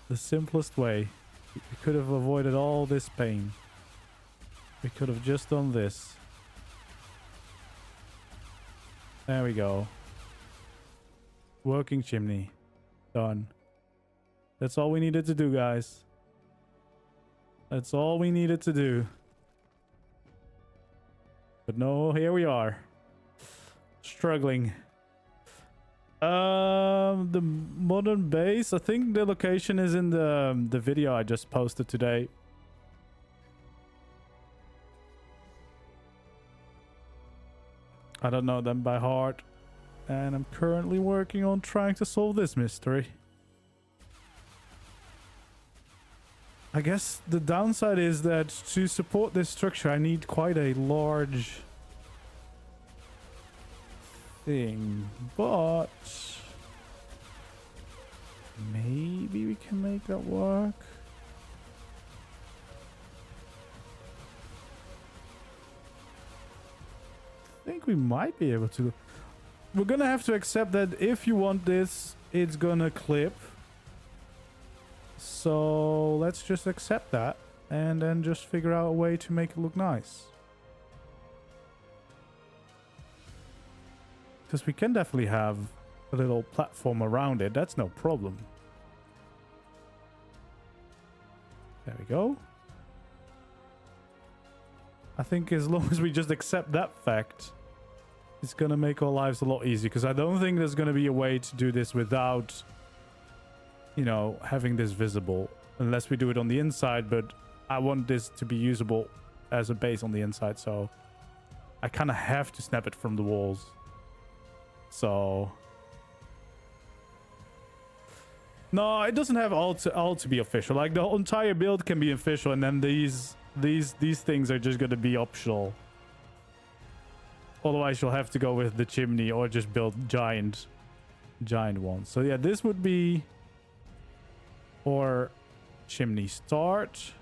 The simplest way. We could have avoided all this pain. We could have just done this. There we go. Working chimney. Done. That's all we needed to do, guys. That's all we needed to do. But no, here we are. Struggling. The modern base, I think the location is in the video I just posted today. I don't know them by heart, and I'm currently working on trying to solve this mystery. I guess the downside is that to support this structure I need quite a large thing, but maybe we can make that work. I think we might be able to. We're gonna have to accept that if you want this, it's gonna clip. So let's just accept that and then just figure out a way to make it look nice. Because we can definitely have a little platform around it. That's no problem. There we go. I think as long as we just accept that fact, it's going to make our lives a lot easier. Because I don't think there's going to be a way to do this without, you know, having this visible. unless we do it on the inside, but I want this to be usable as a base on the inside, so I kind of have to snap it from the walls. So no, it doesn't have all to be official. Like, the entire build can be official, and then these things are just going to be optional. Otherwise, you'll have to go with the chimney or just build giant ones. So yeah, this would be our chimney start.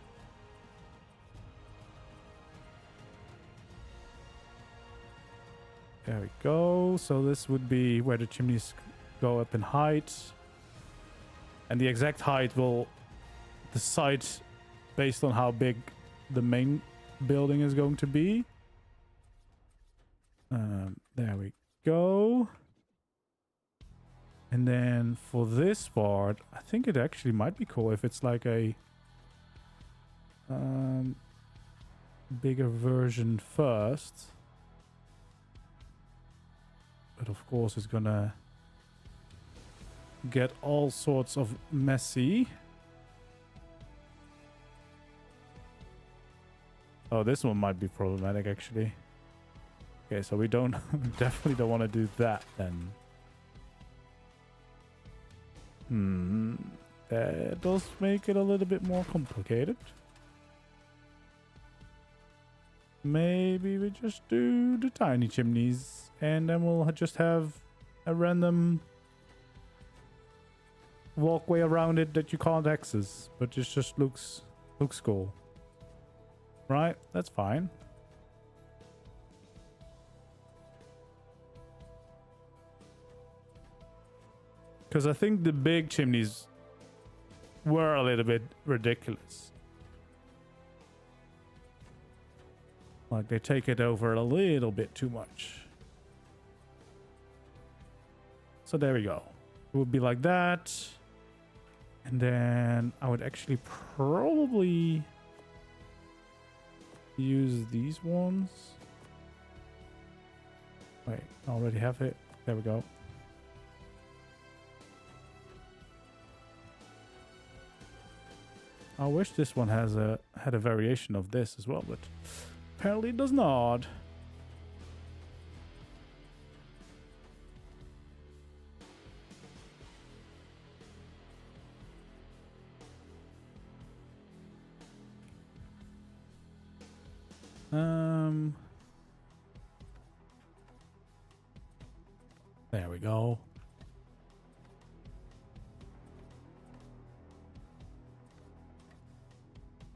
There we go. So this would be where the chimneys go up in height. And the exact height will decide based on how big the main building is going to be. There we go. And then for this part, I think it actually might be cool if it's like a bigger version first. But of course it's gonna get all sorts of messy. Oh, this one might be problematic actually. Okay, so we don't definitely don't want to do that then. That does make it a little bit more complicated. Maybe we just do the tiny chimneys and then we'll just have a random walkway around it that you can't access, but it just looks cool. Right? That's fine. Because I think the big chimneys were a little bit ridiculous. Like, they take it over a little bit too much. So there we go. It would be like that. And then I would actually probably use these ones. Wait, I already have it. There we go. I wish this one had a variation of this as well, but apparently it does not. There we go.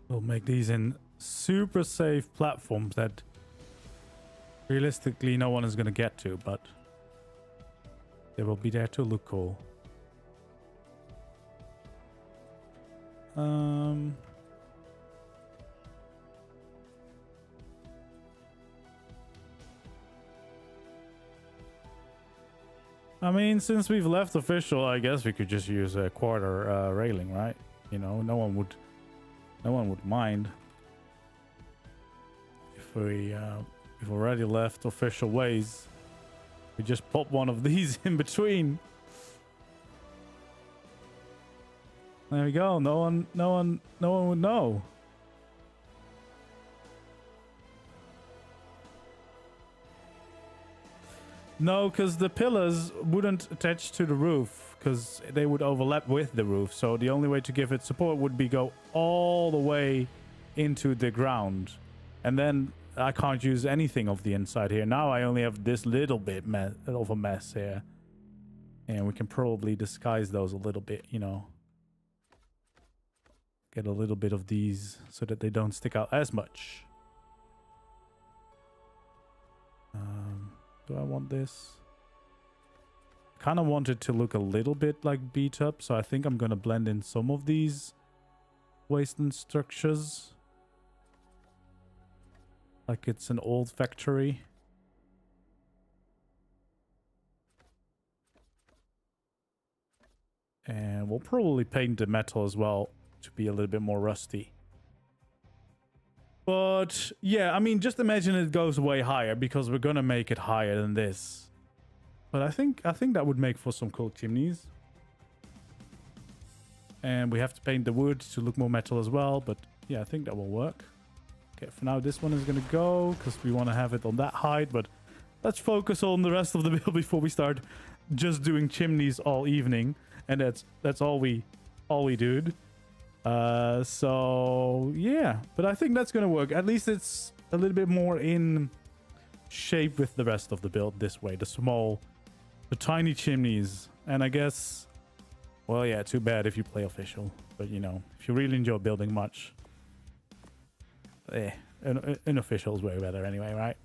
We'll make these in super safe platforms that realistically no one is going to get to, but they will be there to look cool. I mean, since we've left official, I guess we could just use a quarter railing, right? You know, no one would mind if we've already left official ways. We just pop one of these in between. There we go. No one would know. No, because the pillars wouldn't attach to the roof, because they would overlap with the roof. So the only way to give it support would be go all the way into the ground. And then I can't use anything of the inside here. Now I only have this little bit of a mess here. And we can probably disguise those a little bit, you know. Get a little bit of these so that they don't stick out as much. Do I want this? Kind of want it to look a little bit like beat up, so I think I'm going to blend in some of these wasteland structures. Like it's an old factory. And we'll probably paint the metal as well to be a little bit more rusty. But yeah, I mean, just imagine it goes way higher because we're gonna make it higher than this. But I think that would make for some cool chimneys. And we have to paint the wood to look more metal as well. But yeah, I think that will work. Okay, for now this one is going to go because we want to have it on that height. But let's focus on the rest of the build before we start just doing chimneys all evening. And that's all we do. So yeah, but I think that's going to work. At least it's a little bit more in shape with the rest of the build this way. The tiny chimneys. And I guess, well, yeah, too bad if you play official. But, you know, if you really enjoy building much, an official is way better anyway, right?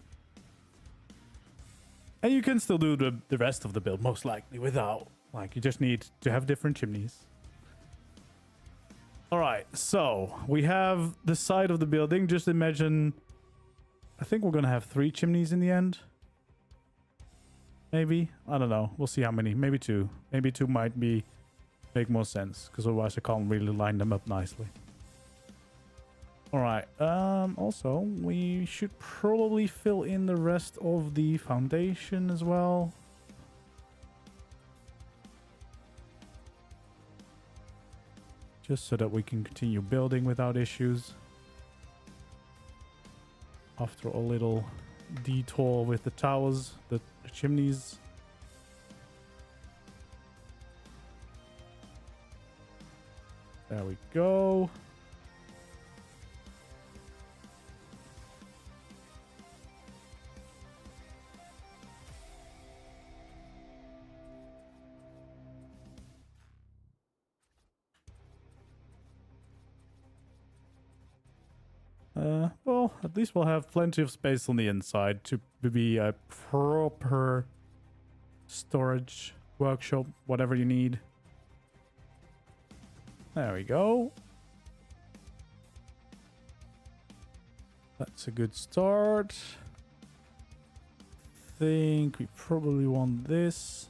And you can still do the rest of the build, most likely, without. Like, you just need to have different chimneys. All right, so we have the side of the building. Just imagine, I think we're going to have 3 chimneys in the end. Maybe. I don't know. We'll see how many. Maybe 2. Maybe 2 might make more sense, because otherwise I can't really line them up nicely. All right. Also, we should probably fill in the rest of the foundation as well. Just so that we can continue building without issues. After a little detour with the towers, the chimneys. There we go. Well, at least we'll have plenty of space on the inside to be a proper storage workshop, whatever you need. There we go. That's a good start. Think we probably want this.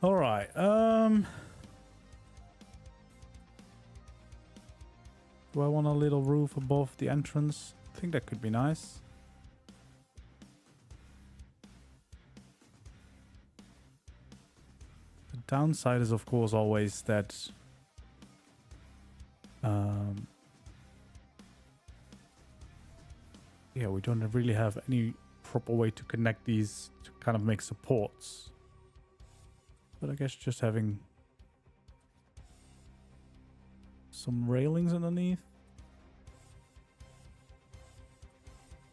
All right. Do I want a little roof above the entrance? I think that could be nice. The downside is, of course, always that yeah, we don't really have any proper way to connect these to kind of make supports. But I guess just having some railings underneath.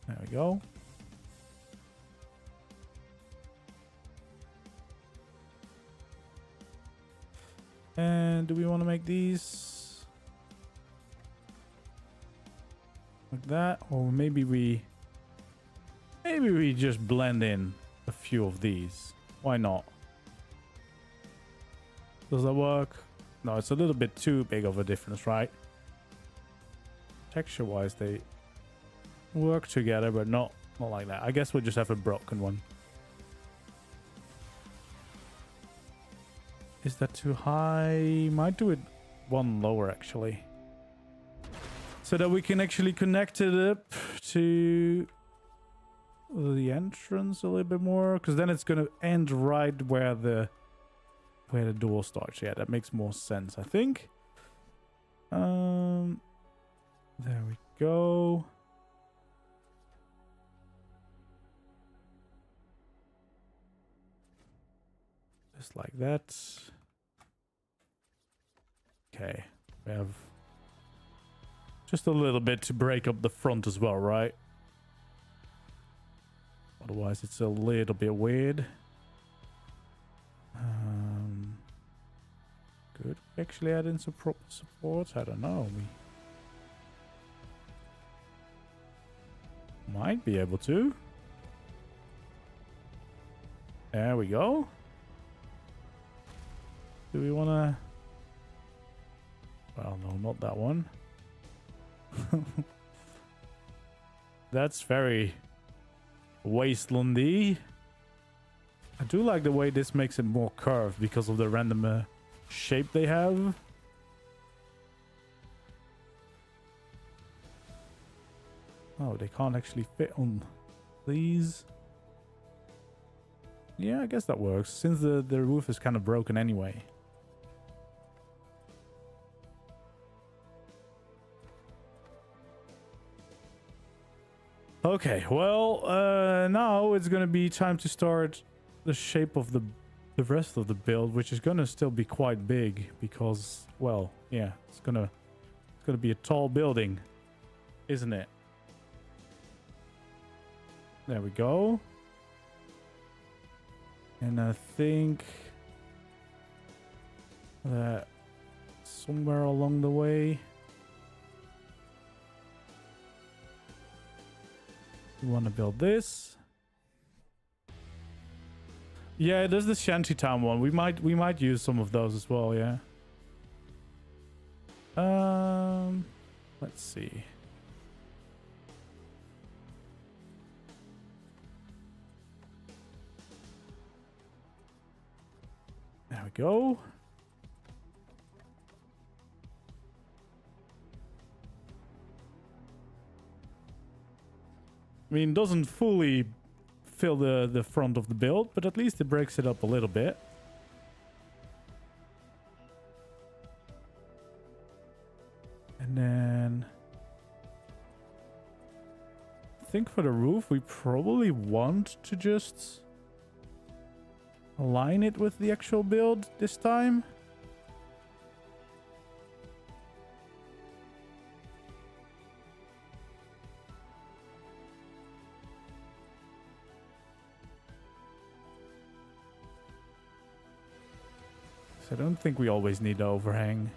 There we go. And do we want to make these like that? Or maybe we just blend in a few of these. Why not? Does that work? No, it's a little bit too big of a difference, right? Texture-wise, they work together, but not like that. I guess we'll just have a broken one. Is that too high? Might do it one lower, actually. So that we can actually connect it up to the entrance a little bit more. Because then it's going to end right where the door starts. Yeah, that makes more sense, I think. There we go. Just like that. Okay, we have just a little bit to break up the front as well, right? Otherwise it's a little bit weird. Could we actually add in some proper support? I don't know. We might be able to. There we go. Do we want to... Well, no, not that one. That's very wastelandy. I do like the way this makes it more curved because of the random shape they have. Oh, they can't actually fit on these. Yeah, I guess that works, since the roof is kind of broken anyway. Okay, well, now it's gonna be time to start the shape of the rest of the build, which is gonna still be quite big because, well, yeah, it's gonna be a tall building, isn't it? There we go. And I think that somewhere along the way we want to build this. Yeah, there's the shantytown one. We might use some of those as well, yeah. Let's see. There we go. I mean, it doesn't fully fill the front of the build, but at least it breaks it up a little bit. And then I think for the roof, we probably want to just align it with the actual build this time. So I don't think we always need the overhang.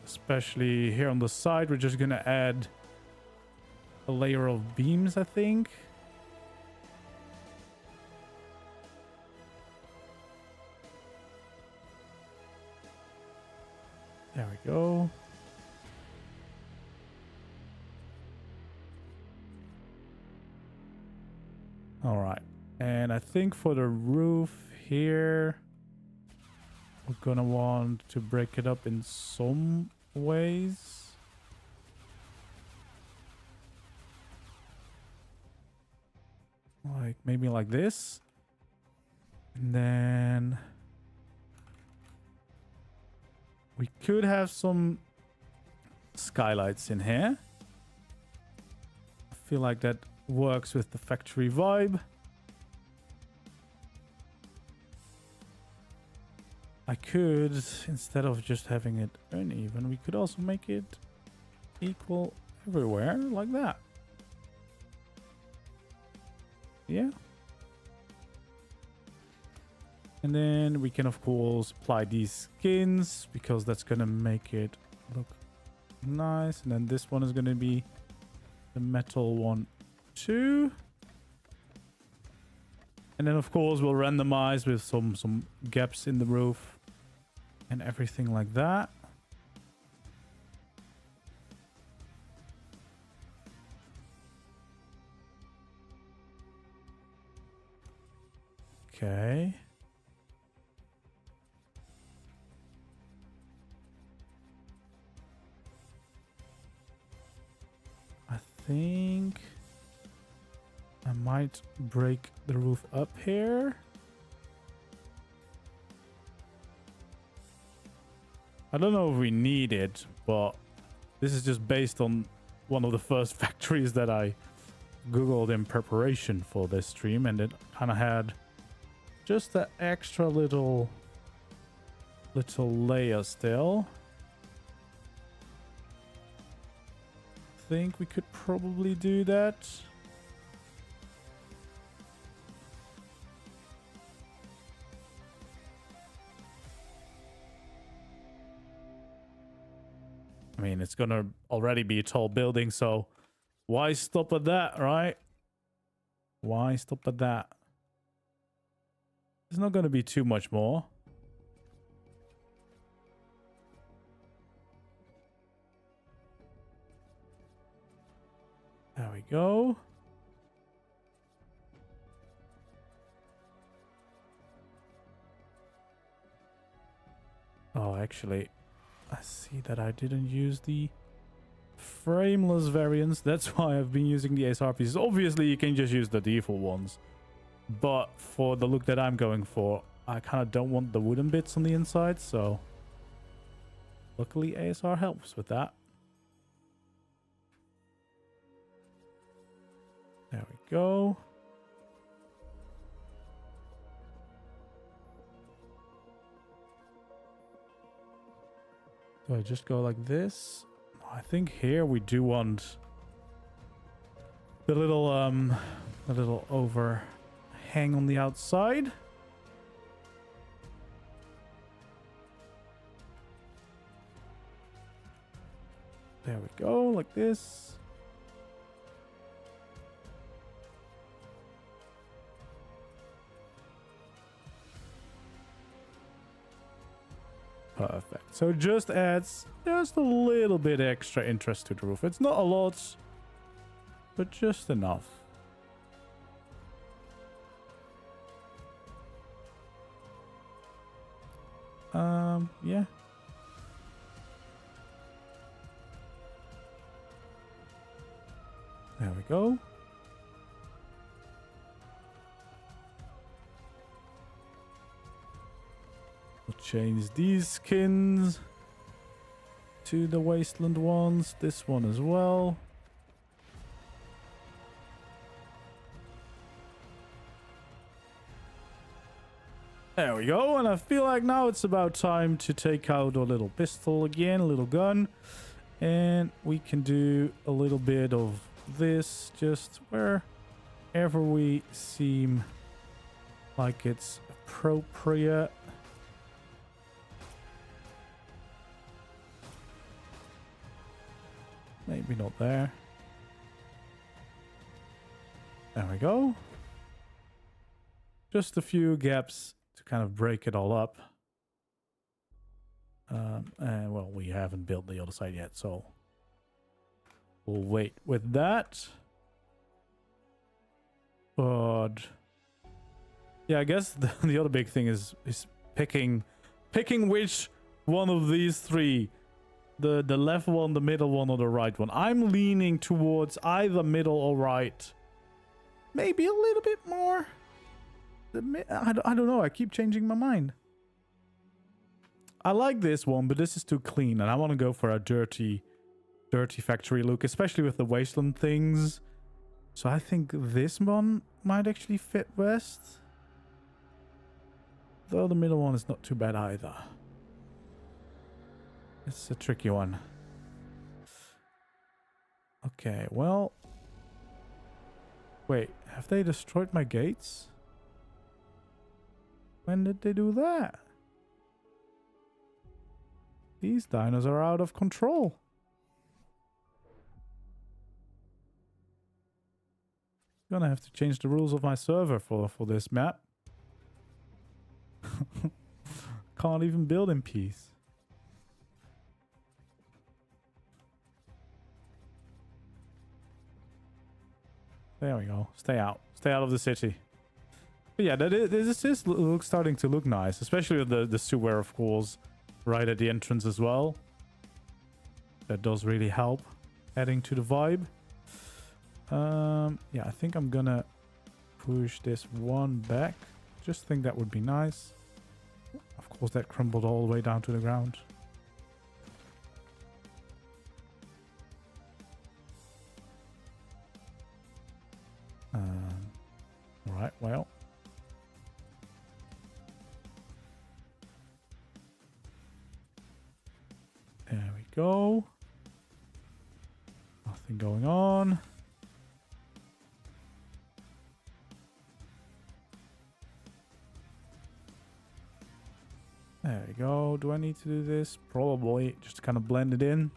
Especially here on the side, we're just gonna add a layer of beams, I think. There we go. All right. And I think for the roof here, we're gonna want to break it up in some ways. Like maybe like this. And then we could have some skylights in here. I feel like that works with the factory vibe. I could, instead of just having it uneven, we could also make it equal everywhere like that. Yeah. And then we can of course apply these skins because that's gonna make it look nice. And then this one is gonna be the metal one too. And then of course we'll randomize with some gaps in the roof and everything like that. Okay. I think I might break the roof up here. I don't know if we need it, but this is just based on one of the first factories that I Googled in preparation for this stream, and it kind of had just an extra little layer still. I think we could probably do that. I mean, it's gonna already be a tall building, so why stop at that, right? Why stop at that? There's not gonna be too much more. There we go. Oh, actually, I see that I didn't use the frameless variants. That's why I've been using the ASR pieces. Obviously, you can just use the default ones. But for the look that I'm going for, I kind of don't want the wooden bits on the inside, so luckily ASR helps with that. There we go. Do I just go like this? I think here we do want the little overhang on the outside. There we go, like this. Perfect. So it just adds just a little bit extra interest to the roof. It's not a lot, but just enough. Yeah. There we go. We'll change these skins to the wasteland ones. This one as well. There we go. And I feel like now it's about time to take out a little pistol again, a little gun. And we can do a little bit of this just wherever we seem like it's appropriate. Maybe not there. There we go. Just a few gaps to kind of break it all up. And well, we haven't built the other side yet, so we'll wait with that. But yeah, I guess the other big thing is picking which one of these three. The left one, the middle one, or the right one. I'm leaning towards either middle or right. Maybe a little bit more. I don't know. I keep changing my mind. I like this one, but this is too clean. And I want to go for a dirty factory look, especially with the wasteland things. So I think this one might actually fit best. Though the middle one is not too bad either. It's a tricky one. Okay, well... Wait, have they destroyed my gates? When did they do that? These dinos are out of control. Gonna have to change the rules of my server for this map. Can't even build in peace. There we go. Stay out. Stay out of the city. But yeah, this is starting to look nice, especially with the sewer, of course, right at the entrance as well. That does really help adding to the vibe. Yeah, I think I'm gonna push this one back. Just think that would be nice. Of course, that crumbled all the way down to the ground. Alright, well. There we go. Nothing going on. There we go. Do I need to do this? Probably. Just to kind of blend it in.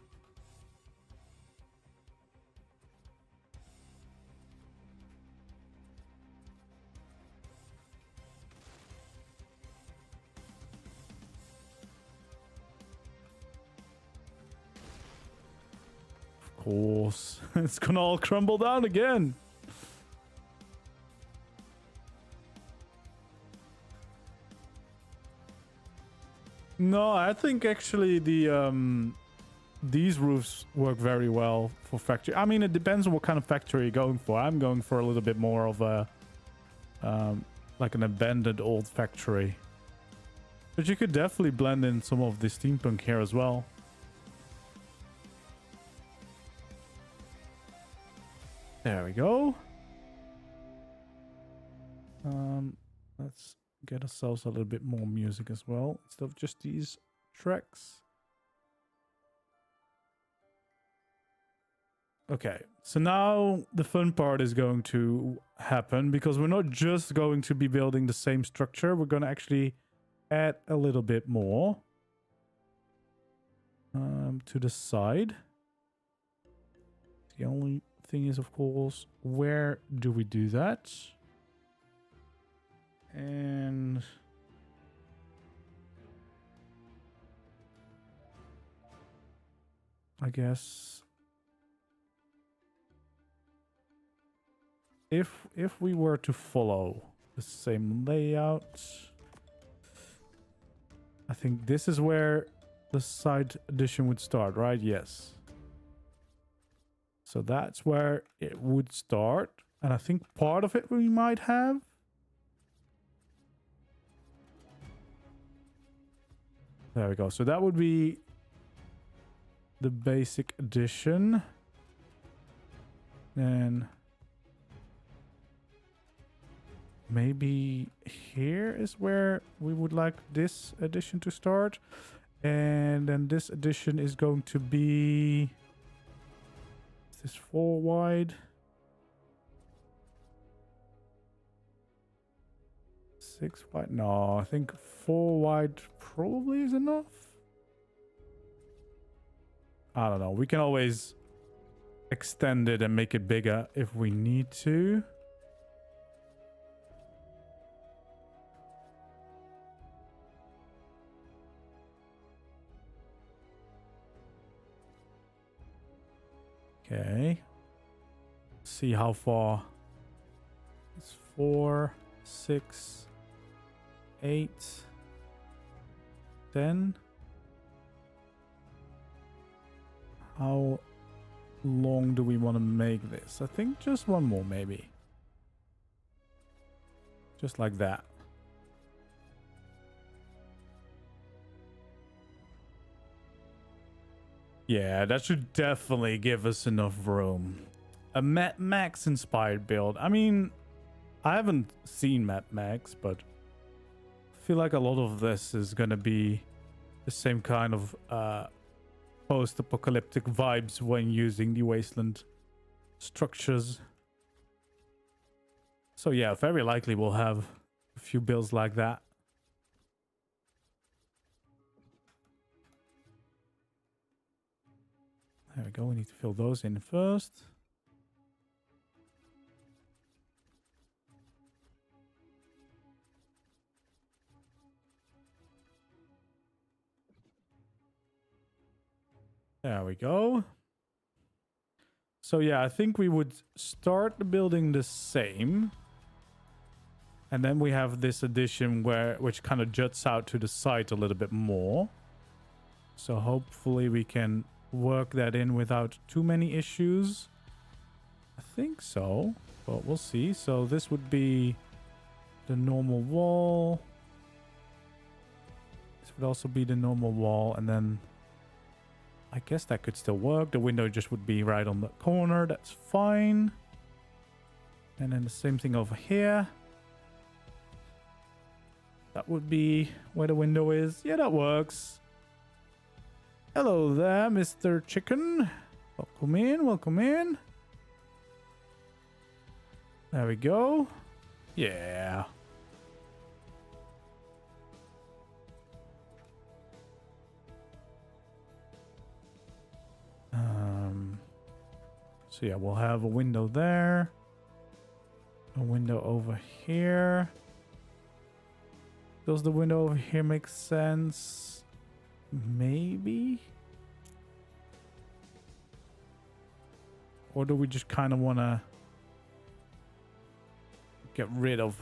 Of course. It's gonna all crumble down again. No, I think actually these roofs work very well for factory. I mean, it depends on what kind of factory you're going for. I'm going for a little bit more of a like an abandoned old factory. But you could definitely blend in some of the steampunk here as well. There we go. Let's get ourselves a little bit more music as well, instead of just these tracks. Okay, so now the fun part is going to happen, because we're not just going to be building the same structure. We're going to actually add a little bit more to the side. The only thing is, of course, where do we do that? And I guess if we were to follow the same layout, I think this is where the side addition would start, right? Yes. So that's where it would start. And I think part of it we might have. There we go. So that would be the basic addition. And maybe here is where we would like this addition to start. And then this addition is going to be... Is this 4 wide? 6 wide? No, I think 4 wide probably is enough. I don't know. We can always extend it and make it bigger if we need to. Okay. See how far. It's 4, 6, 8, 10. How long do we want to make this? I think just one more, maybe. Just like that. Yeah, that should definitely give us enough room. A Mad Max inspired build. I mean, I haven't seen Mad Max, but I feel like a lot of this is gonna be the same kind of post-apocalyptic vibes when using the wasteland structures. So yeah, very likely we'll have a few builds like that. There we go. We need to fill those in first. There we go. So yeah, I think we would start the building the same. And then we have this addition which kind of juts out to the side a little bit more. So hopefully we can work that in without too many issues. I think so, but we'll see. So this would be the normal wall. This would also be the normal wall, and then I guess that could still work. The window just would be right on the corner. That's fine. And then the same thing over here. That would be where the window is. Yeah, that works. Hello there, Mr. Chicken. Welcome in, welcome in. There we go. Yeah. So yeah, we'll have a window there. A window over here. Does the window over here make sense? Maybe? Or do we just kind of want to get rid of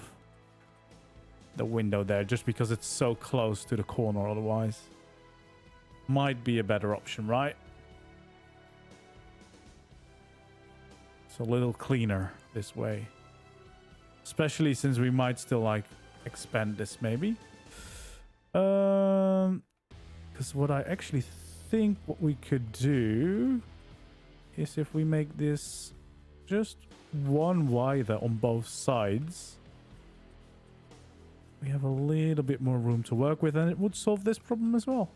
the window there just because it's so close to the corner otherwise. Might be a better option, right? It's a little cleaner this way. Especially since we might still like expand this maybe. Because what I actually think what we could do is if we make this just one wider on both sides, we have a little bit more room to work with, and it would solve this problem as well.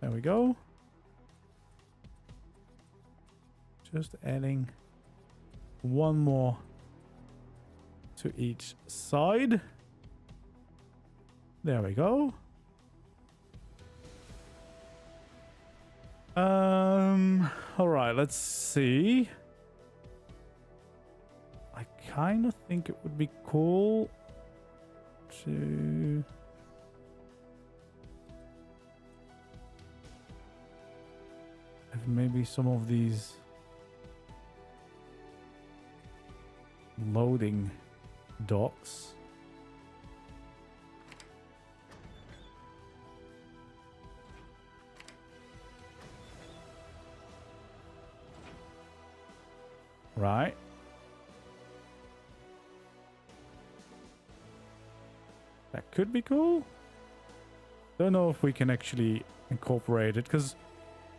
There we go. Just adding one more to each side. There we go. All right, let's see. I kind of think it would be cool to have maybe some of these loading docks. Right. That could be cool. Don't know if we can actually incorporate it, because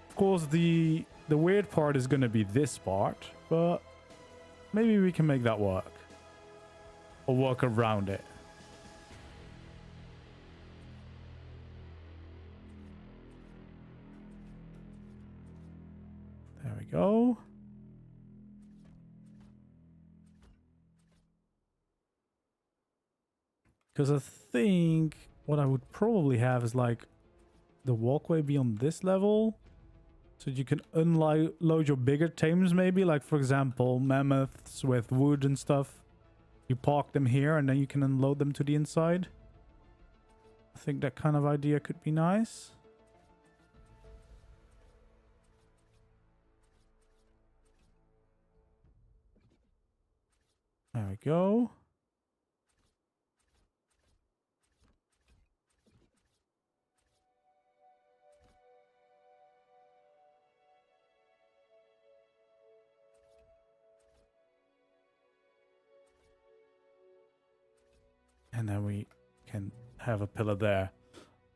of course the weird part is going to be this part, but maybe we can make that work or work around it. There we go. Because I think what I would probably have is like the walkway be on this level, so you can unload your bigger tames maybe, like for example mammoths with wood and stuff. You park them here and then you can unload them to the inside. I think that kind of idea could be nice. There we go. And then we can have a pillar there.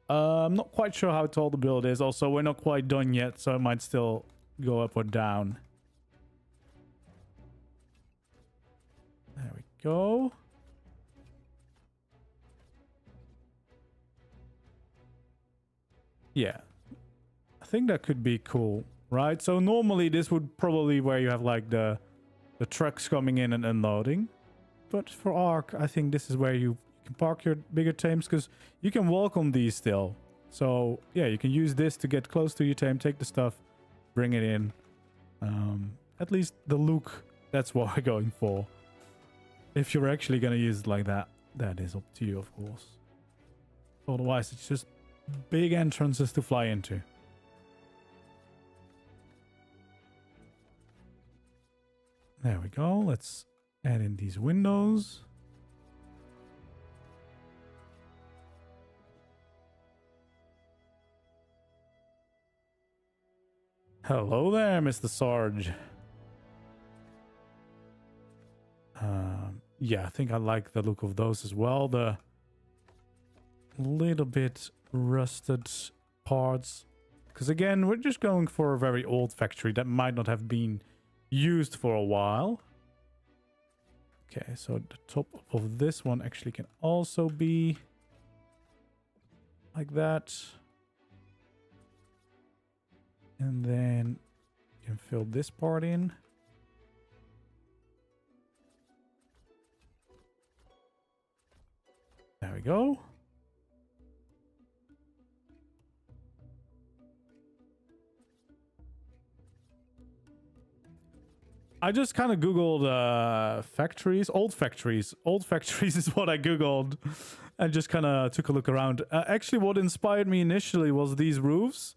I'm not quite sure how tall the build is. Also, we're not quite done yet, so it might still go up or down. There we go. Yeah. I think that could be cool, right? So normally this would probably where you have like the trucks coming in and unloading. But for ARK, I think this is where you can park your bigger tames, because you can walk on these still. So yeah, you can use this to get close to your tame, take the stuff, bring it in. At least the look, that's what we're going for. If you're actually going to use it like that, that is up to you, of course. Otherwise, it's just big entrances to fly into. There we go. Let's add in these windows. Hello there, Mr. Sarge. Yeah, I think I like the look of those as well. The little bit rusted parts. Because again, we're just going for a very old factory that might not have been used for a while. Okay, so the top of this one actually can also be like that. And then you can fill this part in. There we go. I just kind of Googled factories, old factories. Old factories is what I Googled and just kind of took a look around. Actually, what inspired me initially was these roofs.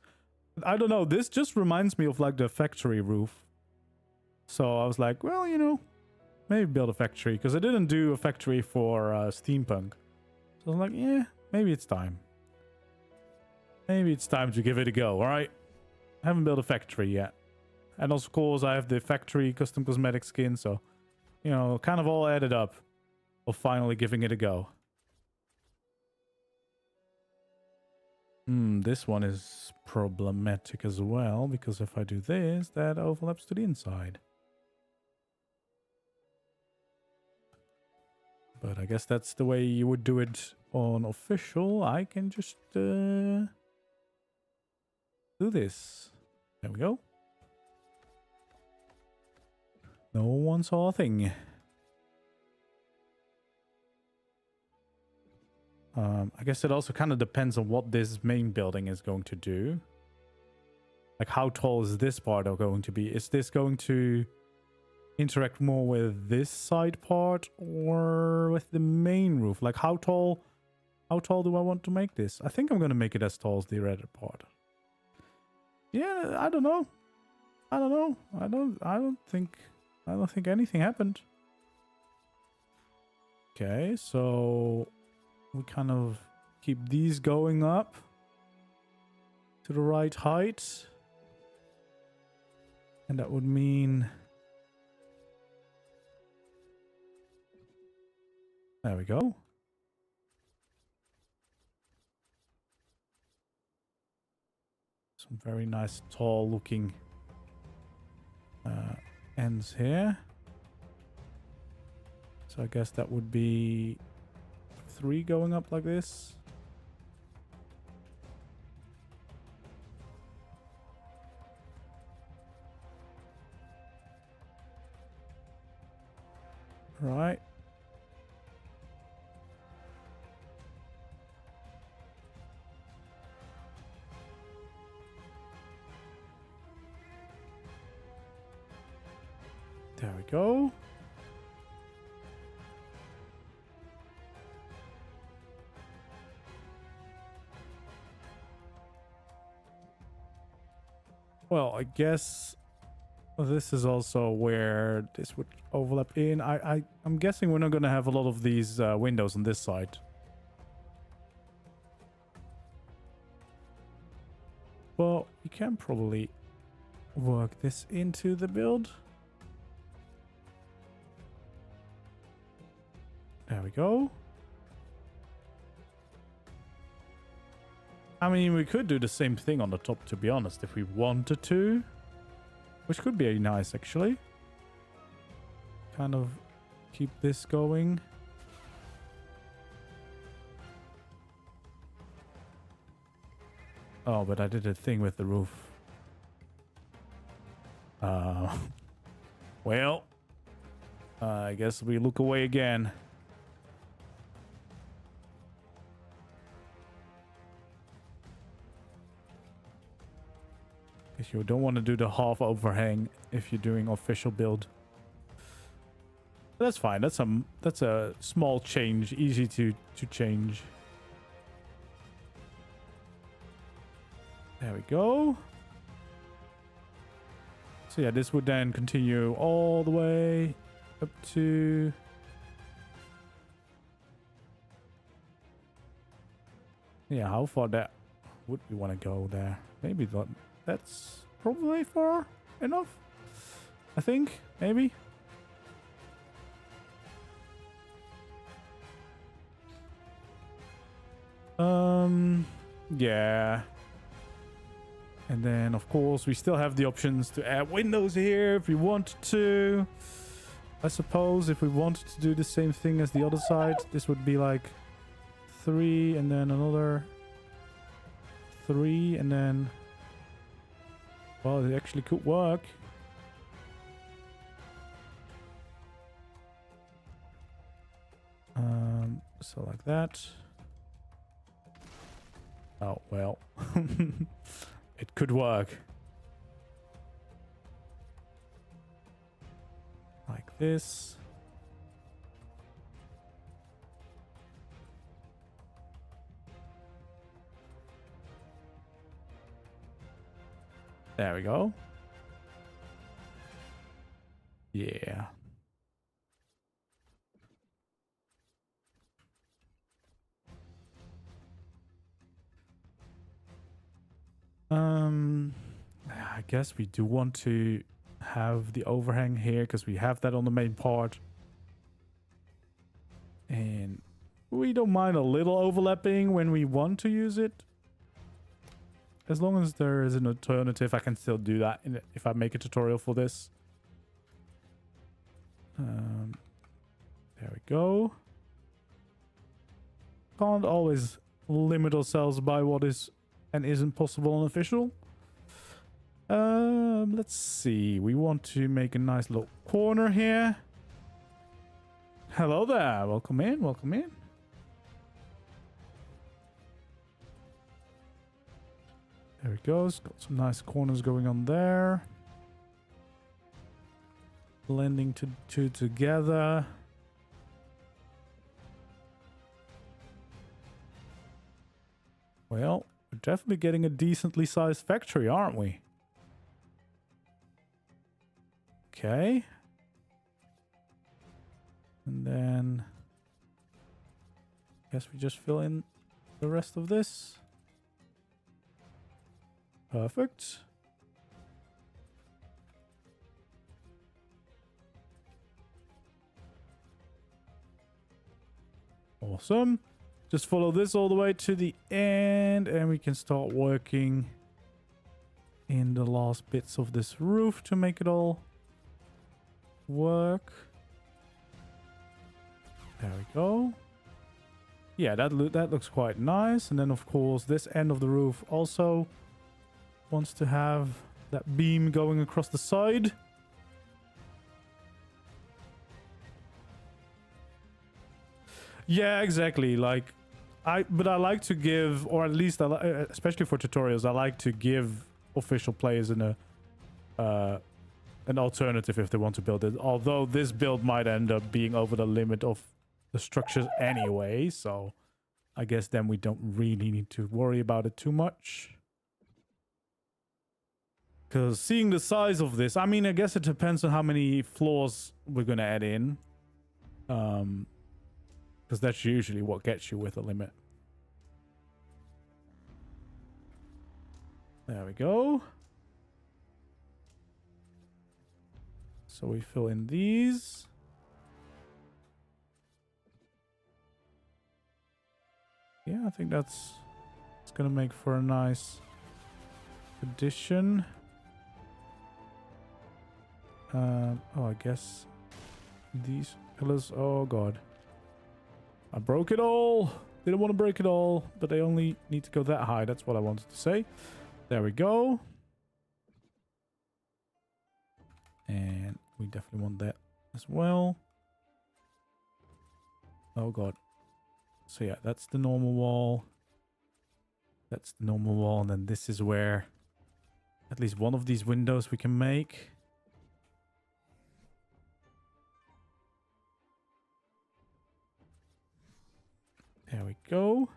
I don't know, this just reminds me of like the factory roof. So I was like, well, you know, maybe build a factory, because I didn't do a factory for steampunk. So I'm like, yeah, maybe it's time. Maybe it's time to give it a go, alright? I haven't built a factory yet. And also, of course, I have the factory custom cosmetic skin, so, you know, kind of all added up of finally giving it a go. This one is problematic as well, because if I do this, that overlaps to the inside. But I guess that's the way you would do it on official. I can just do this. There we go. No one saw a thing. I guess it also kind of depends on what this main building is going to do. Like, how tall is this part going to be? Is this going to interact more with this side part or with the main roof? Like, how tall do I want to make this? I think I'm going to make it as tall as the red part. Yeah, I don't know. I don't think anything happened. Okay, so we kind of keep these going up to the right height. And that would mean... There we go. Some very nice tall looking ends here. So I guess that would be 3 going up like this. Right. There we go. Well, I guess this is also where this would overlap in. I'm guessing we're not going to have a lot of these windows on this side. Well, you can probably work this into the build. There we go. I mean, we could do the same thing on the top, to be honest, if we wanted to. Which could be nice, actually. Kind of keep this going. Oh, but I did a thing with the roof. Well, I guess we look away again. Because you don't want to do the half overhang if you're doing official build. But that's fine. That's a small change, easy to change. There we go. So yeah, this would then continue all the way up to... Yeah, how far that would we want to go there? Maybe that's probably far enough. I think, maybe. Yeah. And then, of course, we still have the options to add windows here if we wanted to. I suppose if we wanted to do the same thing as the other side, this would be like 3 and then another 3 and then... Well, it actually could work. So like that. Oh, well. It could work. Like this. There we go. Yeah. guess we do want to have the overhang here because we have that on the main part. And we don't mind a little overlapping when we want to use it. As long as there is an alternative, I can still do that if I make a tutorial for this. There we go. Can't always limit ourselves by what is and isn't possible and official. Let's see. We want to make a nice little corner here. Hello there. Welcome in. Welcome in. There it goes. Got some nice corners going on there. Blending two together. Well, we're definitely getting a decently sized factory, aren't we? Okay. And then I guess we just fill in the rest of this. Perfect. Awesome. Just follow this all the way to the end and we can start working in the last bits of this roof to make it all work. There we go. Yeah, that looks quite nice. And then of course this end of the roof also wants to have that beam going across the side. Yeah, exactly. Like I like to give, or at least especially for tutorials, I like to give official players an alternative if they want to build it. Although this build might end up being over the limit of the structures anyway, so I guess then we don't really need to worry about it too much. Because seeing the size of this, I mean, I guess it depends on how many floors we're going to add in. Because that's usually what gets you with a limit. There we go. So we fill in these. Yeah, I think it's going to make for a nice addition. Oh, I guess these pillars. Oh, God. I broke it all. Didn't want to break it all, but they only need to go that high. That's what I wanted to say. There we go. And we definitely want that as well. Oh, God. So, yeah, that's the normal wall. That's the normal wall. And then this is where at least one of these windows we can make. There we go.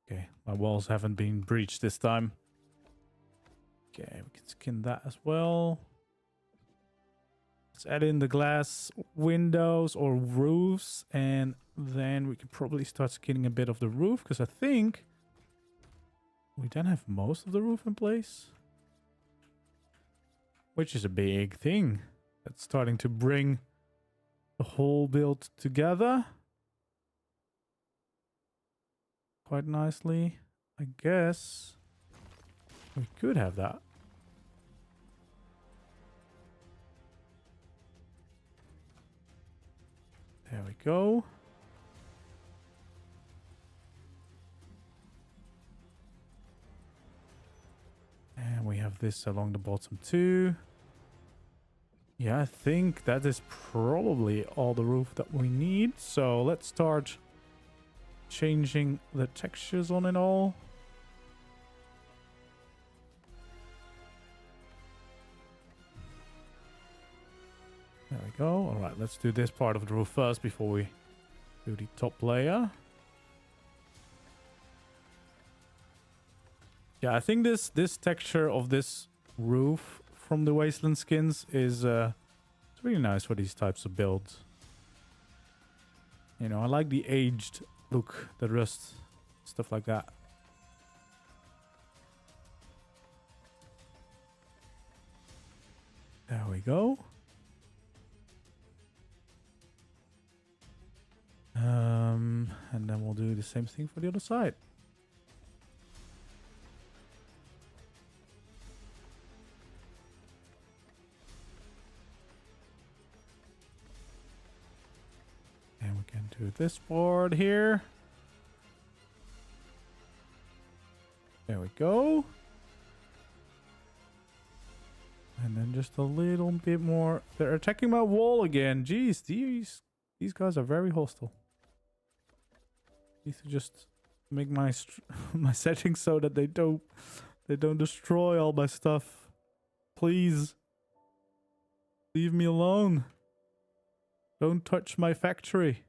Okay, my walls haven't been breached this time. Okay, we can skin that as well. Let's add in the glass windows or roofs, and then we can probably start skinning a bit of the roof, because I think we then have most of the roof in place. Which is a big thing. That's starting to bring the whole build together quite nicely. I guess we could have that. There we go. And we have this along the bottom too. Yeah, I think that is probably all the roof that we need. So let's start changing the textures on it all. There we go. All right, let's do this part of the roof first before we do the top layer. Yeah, I think this texture of this roof from the Wasteland skins is it's really nice for these types of builds. You know, I like the aged look that Rust stuff like that. There we go. And then we'll do the same thing for the other side. And we can do this board here. There we go. And then just a little bit more. They're attacking my wall again. Jeez, these guys are very hostile. Need to just make my my settings so that they don't destroy all my stuff. Please. Leave me alone. Don't touch my factory.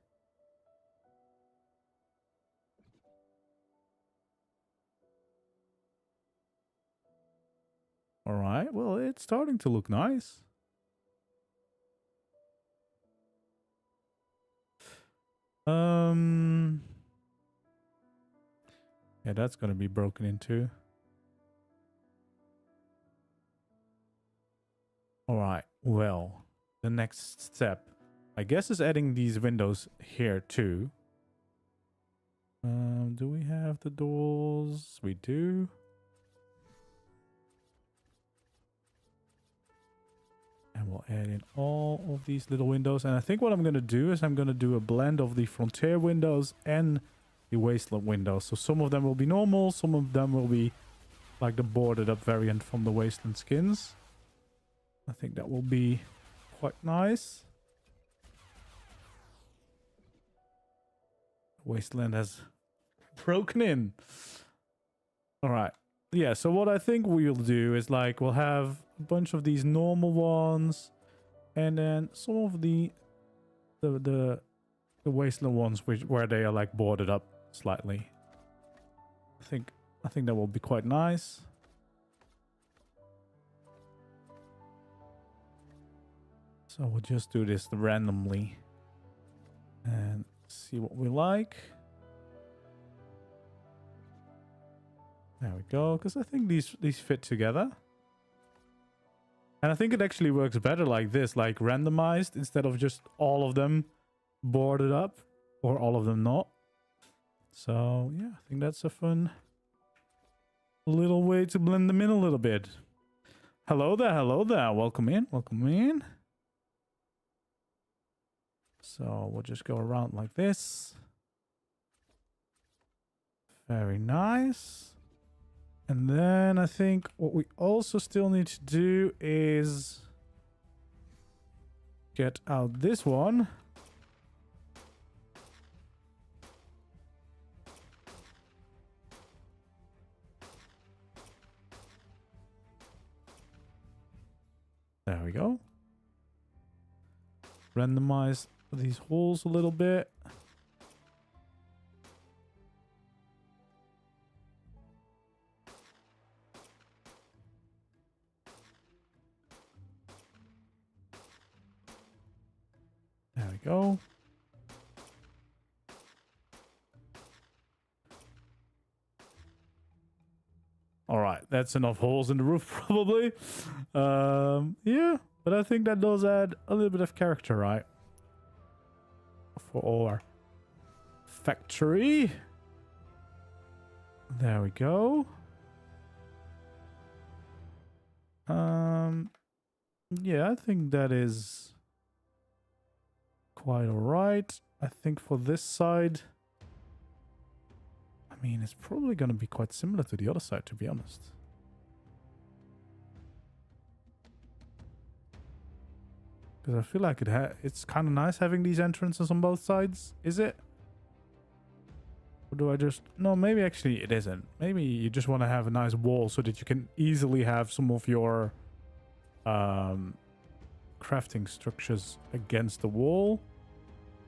All right. Well, it's starting to look nice. Yeah, that's gonna be broken into. All right. Well, the next step, I guess, is adding these windows here too. Do we have the doors? We do. And we'll add in all of these little windows. And I think what I'm going to do is I'm going to do a blend of the frontier windows and the wasteland windows. So some of them will be normal. Some of them will be like the boarded up variant from the wasteland skins. I think that will be quite nice. Wasteland has broken in. All right. Yeah, so what I think we'll do is like we'll have a bunch of these normal ones and then some of the wasteland ones where they are like boarded up slightly. I think that will be quite nice. So we'll just do this randomly and see what we like. There we go, because I think these fit together. And I think it actually works better like this, like randomized, instead of just all of them boarded up or all of them not. So yeah, I think that's a fun little way to blend them in a little bit. Hello there, welcome in, welcome in. So we'll just go around like this. Very nice. And then I think what we also still need to do is get out this one. There we go. Randomize these holes a little bit. There we go. All right, that's enough holes in the roof probably. Yeah, but I think that does add a little bit of character, right? For our factory. There we go. Yeah, I think that is quite all right. I think for this side, I mean, it's probably going to be quite similar to the other side, to be honest. Because I feel like it's kind of nice having these entrances on both sides. Is it? Or do I just... No, maybe actually it isn't. Maybe you just want to have a nice wall so that you can easily have some of your crafting structures against the wall.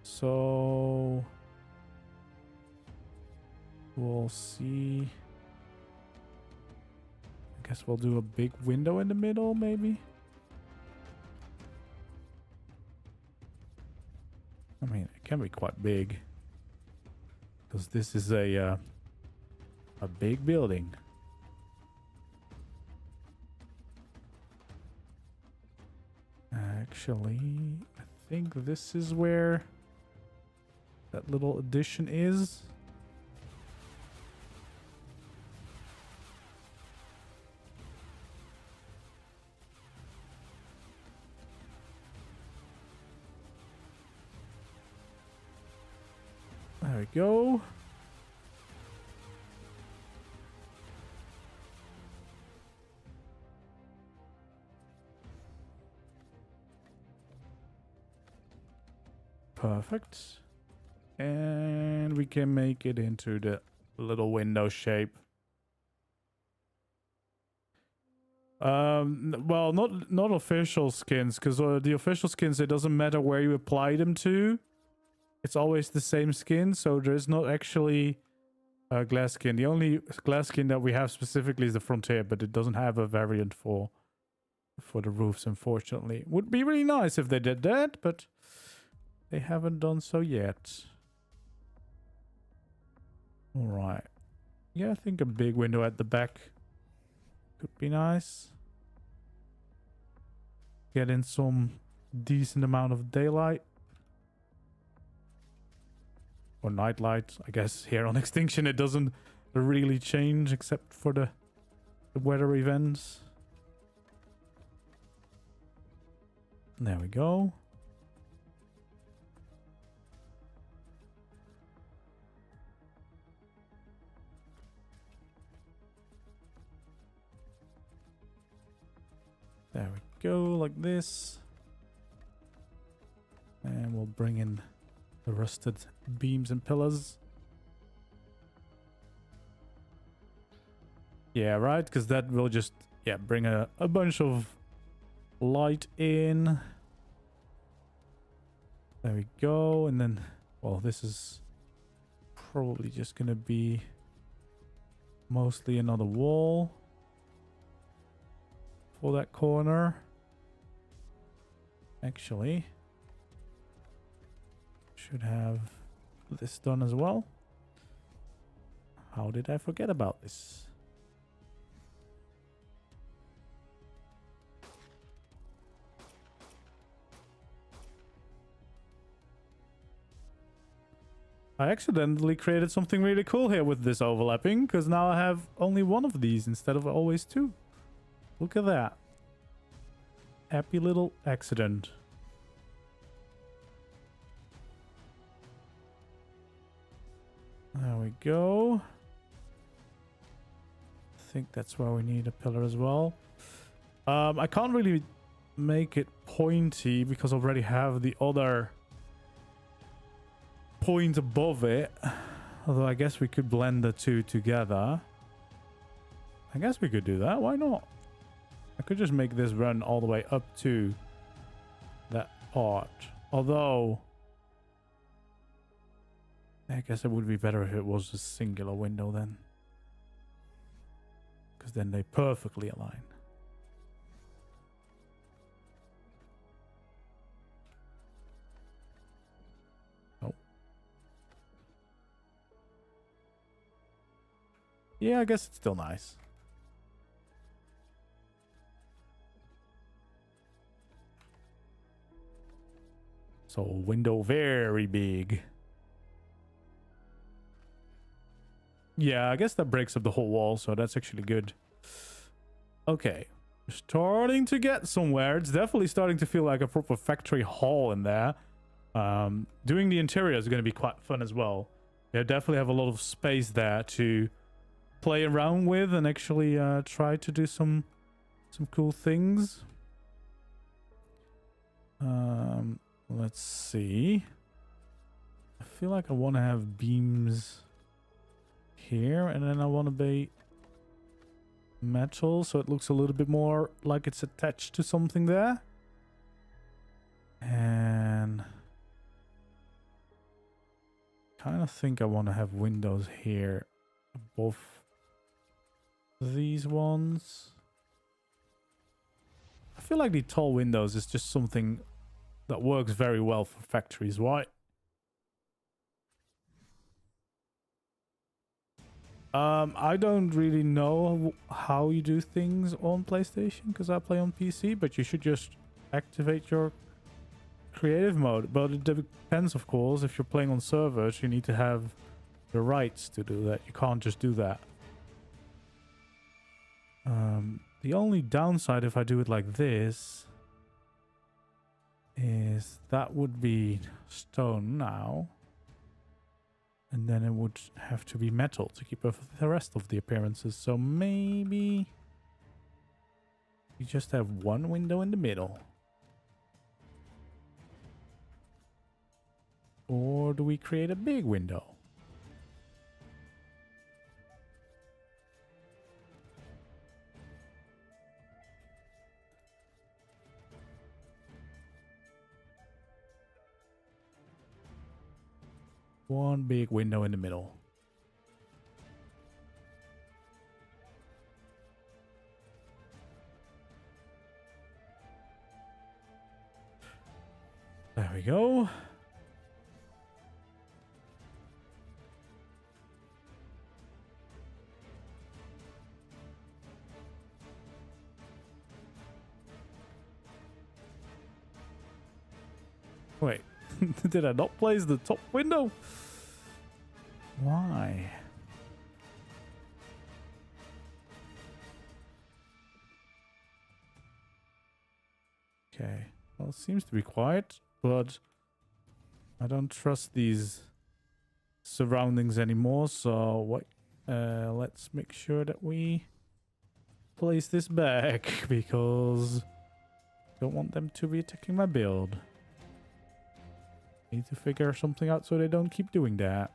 So... we'll see. I guess we'll do a big window in the middle, maybe. I mean, it can be quite big. Because this is a A big building. Actually, I think this is where that little addition is. There we go. Perfect. And we can make it into the little window shape. Well, not official skins, because the official skins, it doesn't matter where you apply them to. It's always the same skin, so there's not actually a glass skin. The only glass skin that we have specifically is the Frontier, but it doesn't have a variant for the roofs, unfortunately. Would be really nice if they did that, but they haven't done so yet. All right. Yeah, I think a big window at the back could be nice. Get in some decent amount of daylight. Or nightlight. I guess here on Extinction it doesn't really change except for the weather events. There we go. There we go, like this. And we'll bring in the rusted beams and pillars. Yeah, right, because that will just, yeah, bring a bunch of light in. There we go, and then, well, this is probably just gonna be mostly another wall for that corner. Actually, should have this done as well. How did I forget about this? I accidentally created something really cool here with this overlapping, because now I have only one of these instead of always two. Look at that. Happy little accident. There we go. I think that's where we need a pillar as well. I can't really make it pointy because I already have the other point above it. Although I guess we could blend the two together. I guess we could do that. Why not? I could just make this run all the way up to that part. Although, I guess it would be better if it was a singular window then. Because then they perfectly align. Oh. Yeah, I guess it's still nice. So window very big. Yeah, I guess that breaks up the whole wall, so that's actually good. Okay. Starting to get somewhere. It's definitely starting to feel like a proper factory hall in there. Doing the interior is going to be quite fun as well. They definitely have a lot of space there to play around with and actually try to do some cool things. Let's see. I feel like I want to have beams here, and then I want to be metal so it looks a little bit more like it's attached to something there. And kind of think I want to have windows here above these ones. I feel like the tall windows is just something that works very well for factories, right? I don't really know how you do things on PlayStation because I play on PC, but you should just activate your creative mode. But it depends, of course. If you're playing on servers, you need to have the rights to do that. You can't just do that. The only downside if I do it like this is that would be stone now. And then it would have to be metal to keep up with the rest of the appearances. So maybe you just have one window in the middle. Or do we create a big window? One big window in the middle. There we go. Wait, did I not place the top window? Why? Okay, well, it seems to be quiet, but I don't trust these surroundings anymore, so what? Let's make sure that we place this back because I don't want them to be attacking my build. Need to figure something out so they don't keep doing that.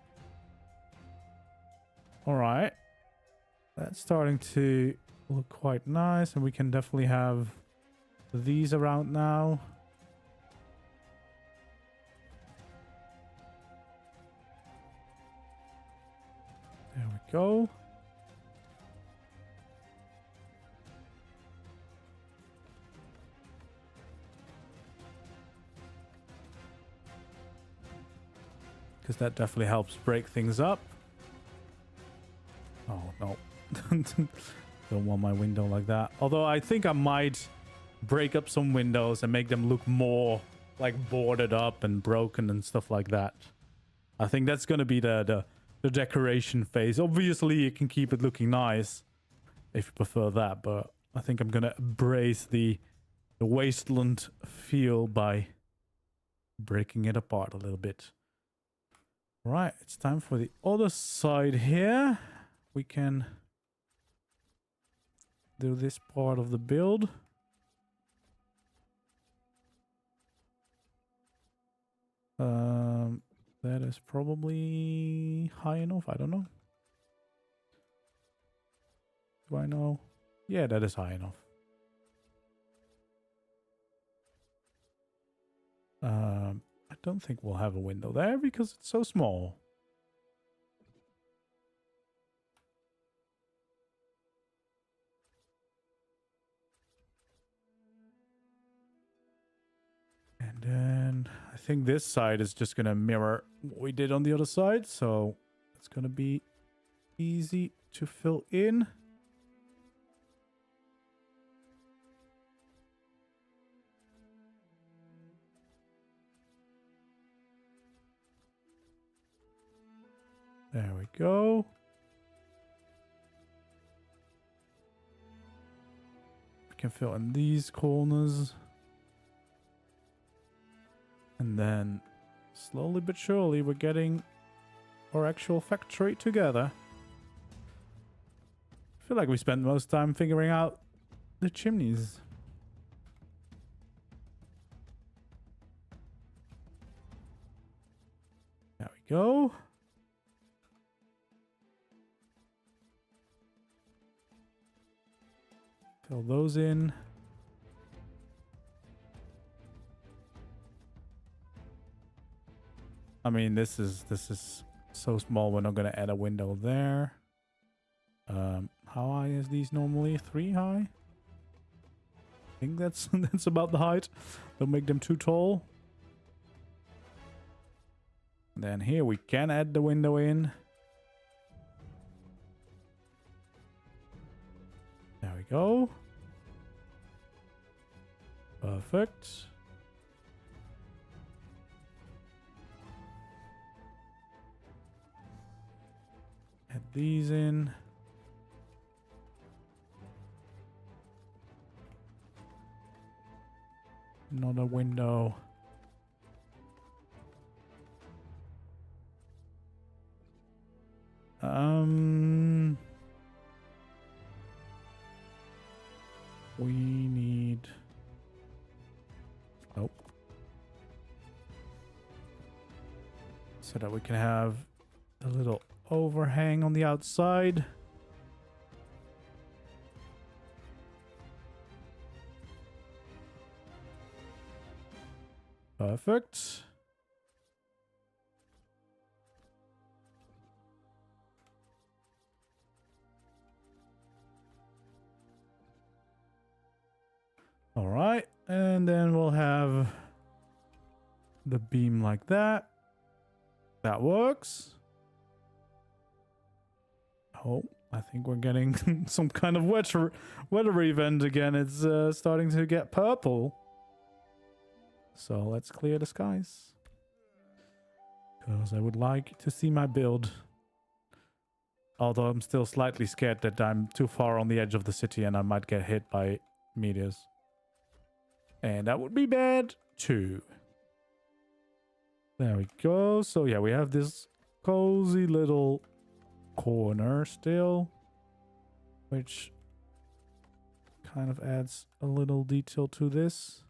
Alright. That's starting to look quite nice, and we can definitely have these around now. There we go. Because that definitely helps break things up. Oh, no. Don't want my window like that. Although I think I might break up some windows and make them look more like boarded up and broken and stuff like that. I think that's going to be the decoration phase. Obviously, you can keep it looking nice if you prefer that, but I think I'm going to embrace the wasteland feel by breaking it apart a little bit. Right, it's time for the other side here. We can do this part of the build. That is probably high enough. I don't know. Do I know? Yeah, that is high enough. I don't think we'll have a window there because it's so small. And then I think this side is just going to mirror what we did on the other side. So it's going to be easy to fill in. There we go. We can fill in these corners. And then slowly but surely we're getting our actual factory together. I feel like we spent most time figuring out the chimneys. There we go. Fill those in. I mean, this is so small. We're not gonna add a window there. How high is these normally? 3 high? I think that's that's about the height. Don't make them too tall. Then here we can add the window in. go. Perfect. Add these in. Another window. We need... Nope. So that we can have a little overhang on the outside. Perfect. All right, and then we'll have the beam like that. That works. Oh, I think we're getting some kind of weather event again. It's starting to get purple. So let's clear the skies. Because I would like to see my build. Although I'm still slightly scared that I'm too far on the edge of the city and I might get hit by meteors. And that would be bad too. There we go. So yeah, we have this cozy little corner still, which kind of adds a little detail to this.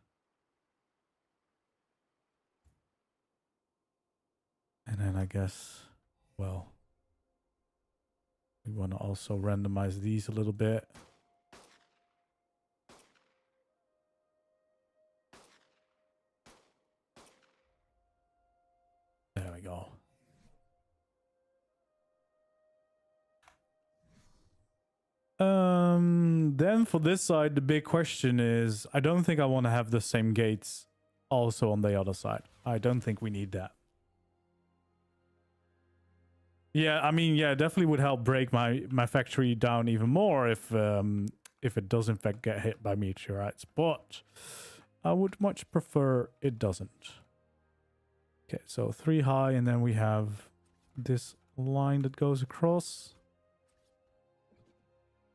And then I guess, well, we want to also randomize these a little bit. There we go. Then for this side, the big question is, I don't think I want to have the same gates also on the other side. I don't think we need that. Yeah, I mean, yeah, it definitely would help break my factory down even more if it does in fact get hit by meteorites, but I would much prefer it doesn't. Okay, so 3 high, and then we have this line that goes across.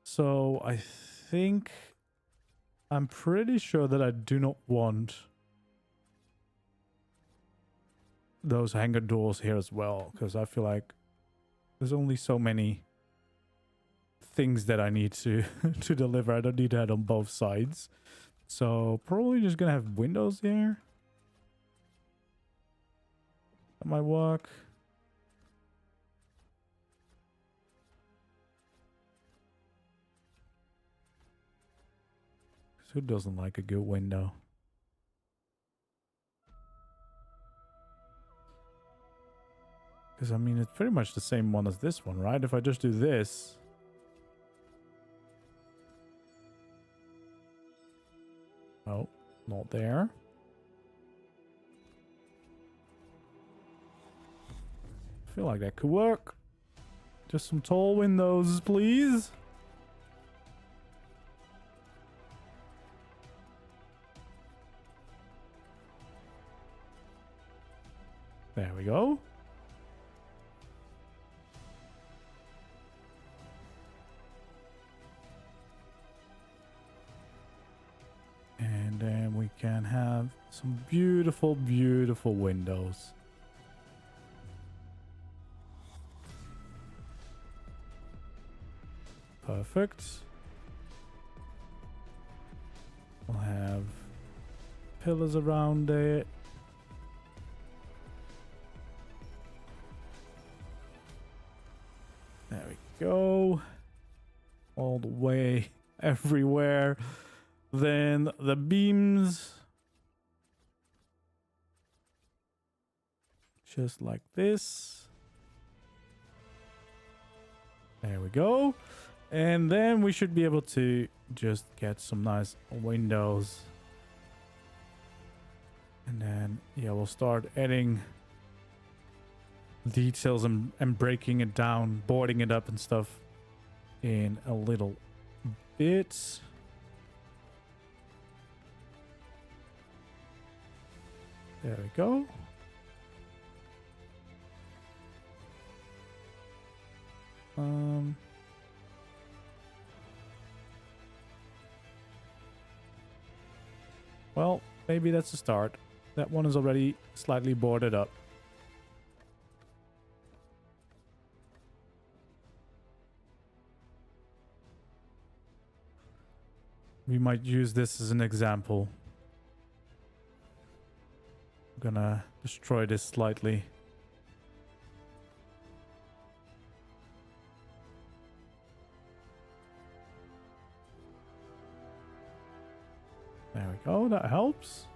So I think I'm pretty sure that I do not want those hangar doors here as well, because I feel like there's only so many things that I need to to deliver. I don't need that on both sides. So probably just gonna have windows here. That might work. Who doesn't like a good window? Because I mean, it's pretty much the same one as this one, right? If I just do this. Oh, not there. I feel like that could work. Just some tall windows, please. There we go. And then we can have some beautiful, beautiful windows. Perfect. We'll have pillars around it. There we go. All the way everywhere. Then the beams. Just like this. There we go. And then we should be able to just get some nice windows. And then, yeah, we'll start adding details and breaking it down, boarding it up and stuff in a little bit. There we go. Well, maybe that's a start. That one is already slightly boarded up. We might use this as an example. I'm gonna destroy this slightly. There we go, that helps.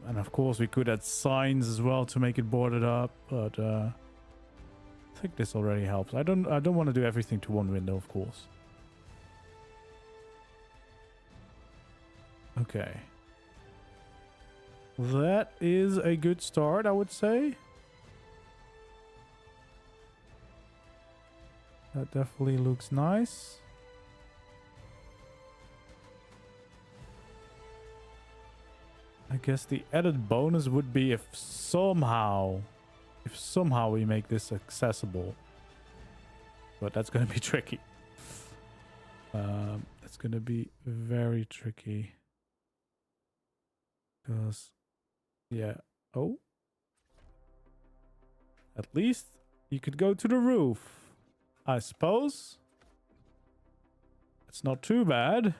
And of course we could add signs as well to make it boarded up, but I think this already helps. I don't want to do everything to one window, of course. Okay. That is a good start, I would say. That definitely looks nice. I guess the added bonus would be if somehow we make this accessible. But that's going to be tricky. That's going to be very tricky. Because, yeah. Oh. At least you could go to the roof, I suppose. It's not too bad. And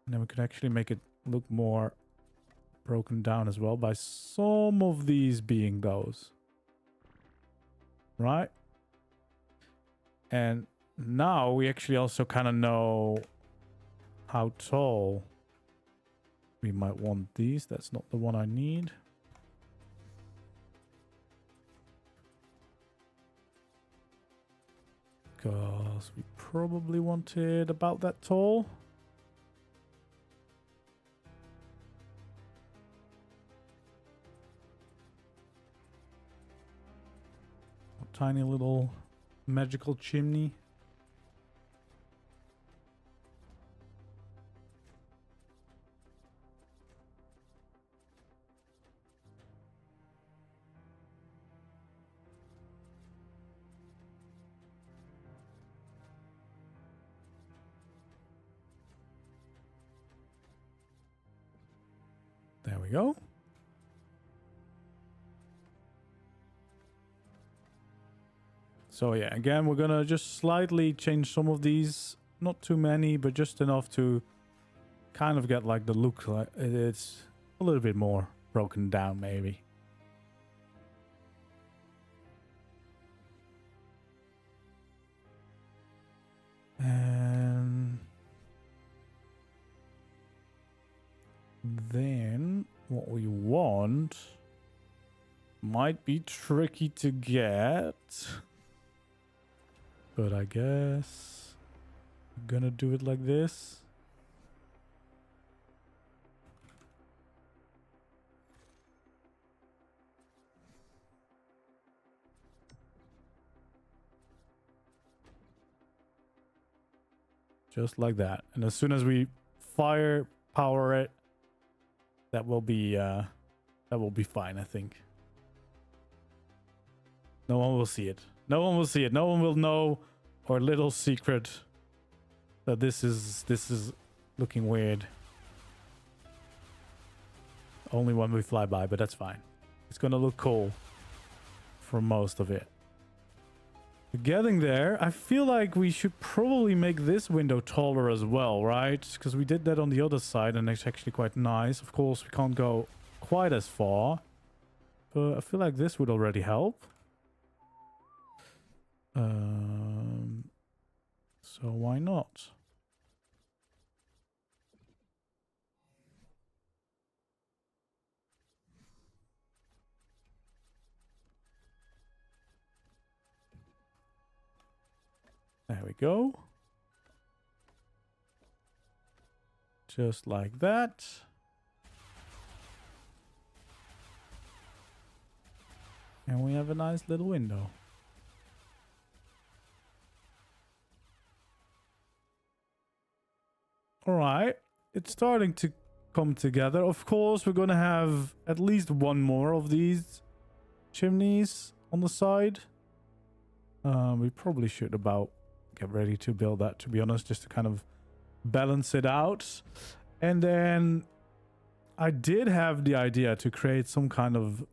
then we could actually make it look more broken down as well by some of these being those. Right? And now we actually also kind of know how tall we might want these. That's not the one I need. Because we probably want it about that tall. A tiny little magical chimney. There we go. So yeah, again, we're gonna just slightly change some of these. Not too many, but just enough to kind of get like the look like it's a little bit more broken down maybe. And then what we want might be tricky to get, but I guess I'm gonna do it like this. Just like that. And as soon as we power it, that will be fine, I think. No one will see it. No one will see it. No one will know our little secret that this is looking weird. Only when we fly by, but that's fine. It's gonna look cool for most of it. Getting there, I feel like we should probably make this window taller as well, right? Because we did that on the other side and it's actually quite nice. Of course, we can't go quite as far, but I feel like this would already help. So why not? There we go. Just like that. And we have a nice little window. All right. It's starting to come together. Of course, we're going to have at least one more of these chimneys on the side. We probably should about get ready to build that, to be honest, just to kind of balance it out. And then I did have the idea to create some kind of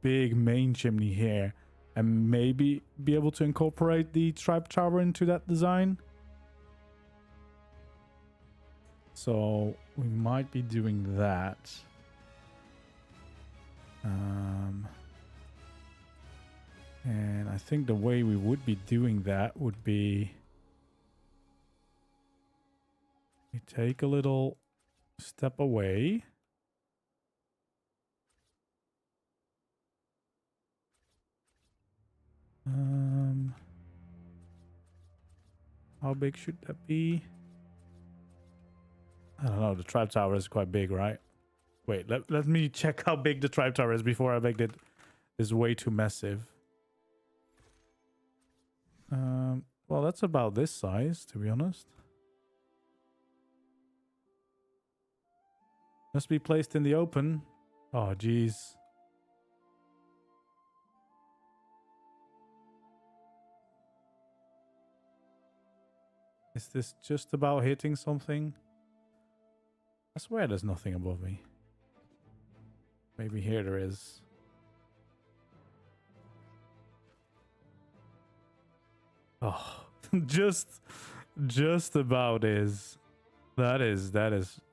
big main chimney here and maybe be able to incorporate the tribe tower into that design. So we might be doing that. And I think the way we would be doing that would be we take a little step away. How big should that be? I don't know. The tribe tower is quite big, right? Wait, let me check how big the tribe tower is before I make it. It's way too massive. Well, that's about this size, to be honest. Must be placed in the open. Oh, geez. Is this just about hitting something? I swear there's nothing above me. Maybe here there is. Oh, just about is. That is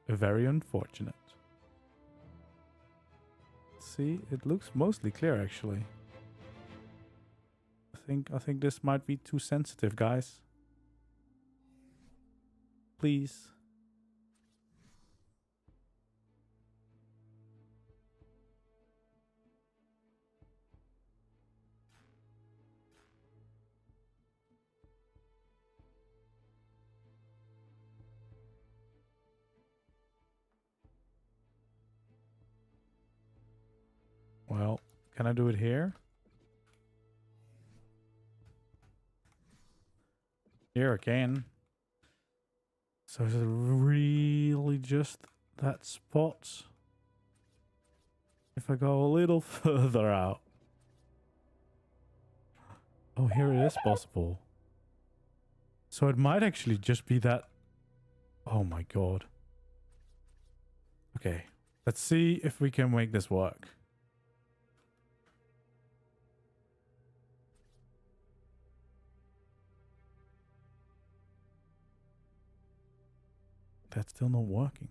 very unfortunate. See, it looks mostly clear actually. I think this might be too sensitive, guys. Please. Well, can I do it here? Here I can. So is it really just that spot? If I go a little further out. Oh, here it is possible. So it might actually just be that. Oh my god. Okay, let's see if we can make this work. That's still not working.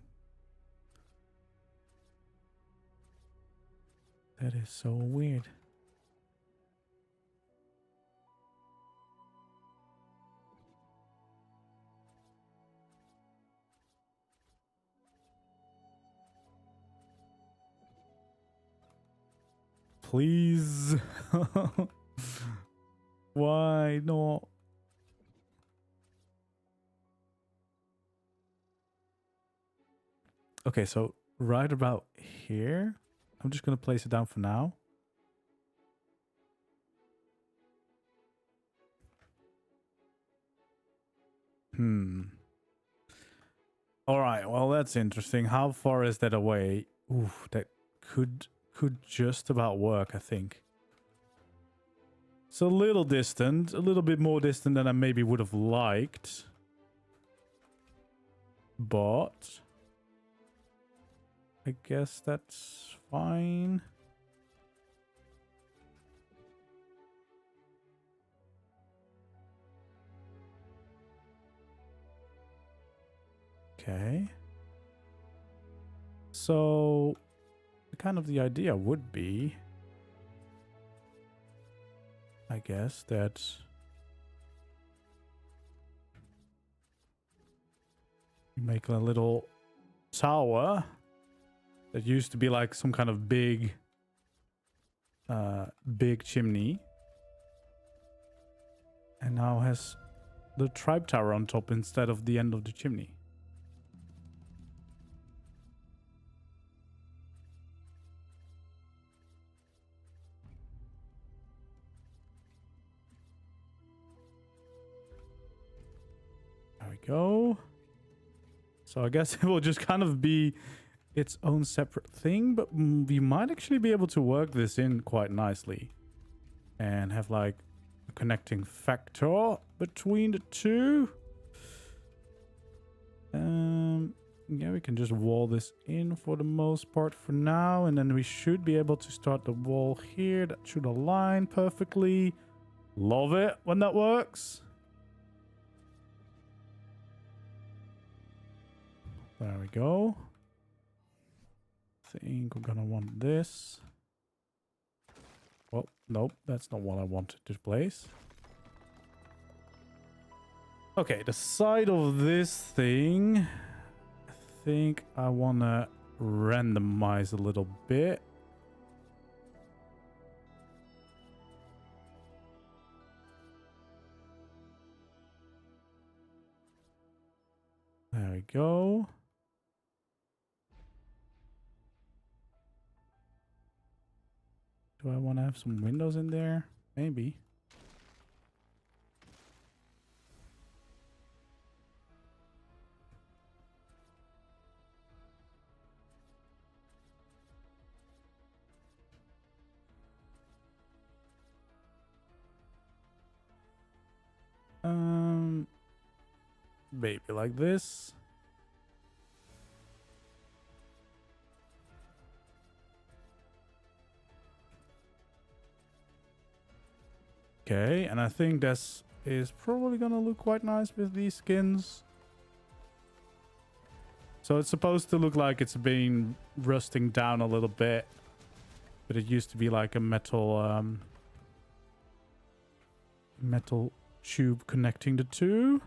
That is so weird. Please. Why not? Okay, so right about here, I'm just going to place it down for now. All right, well, that's interesting. How far is that away? Ooh, that could just about work, I think. It's a little distant, a little bit more distant than I maybe would have liked. But I guess that's fine. Okay. So kind of the idea would be, I guess, that you make a little tower that used to be like some kind of big chimney, and now has the tribe tower on top instead of the end of the chimney. go. So I guess it will just kind of be its own separate thing, but we might actually be able to work this in quite nicely and have like a connecting factor between the two. Yeah, we can just wall this in for the most part for now, and then we should be able to start the wall here. That should align perfectly. Love it when that works. There we go. Think we're gonna want this. Well, nope, that's not what I wanted to place. Okay, the side of this thing, I think I want to randomize a little bit. There we go. Do I want to have some windows in there? Maybe. Maybe like this. Okay, and I think this is probably gonna look quite nice with these skins. So it's supposed to look like it's been rusting down a little bit, but it used to be like a metal metal tube connecting the two.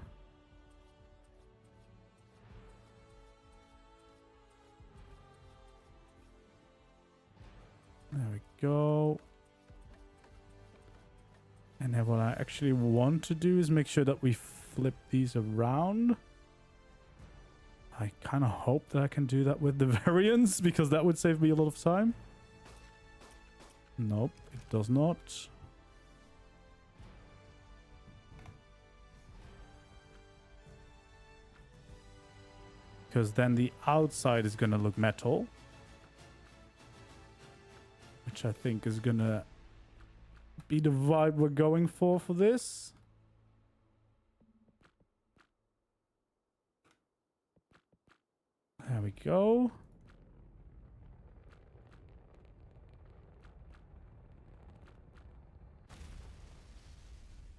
There we go. And then what I actually want to do is make sure that we flip these around. I kind of hope that I can do that with the variants, because that would save me a lot of time. Nope, it does not. Because then the outside is going to look metal, which I think is going to be the vibe we're going for this. There we go.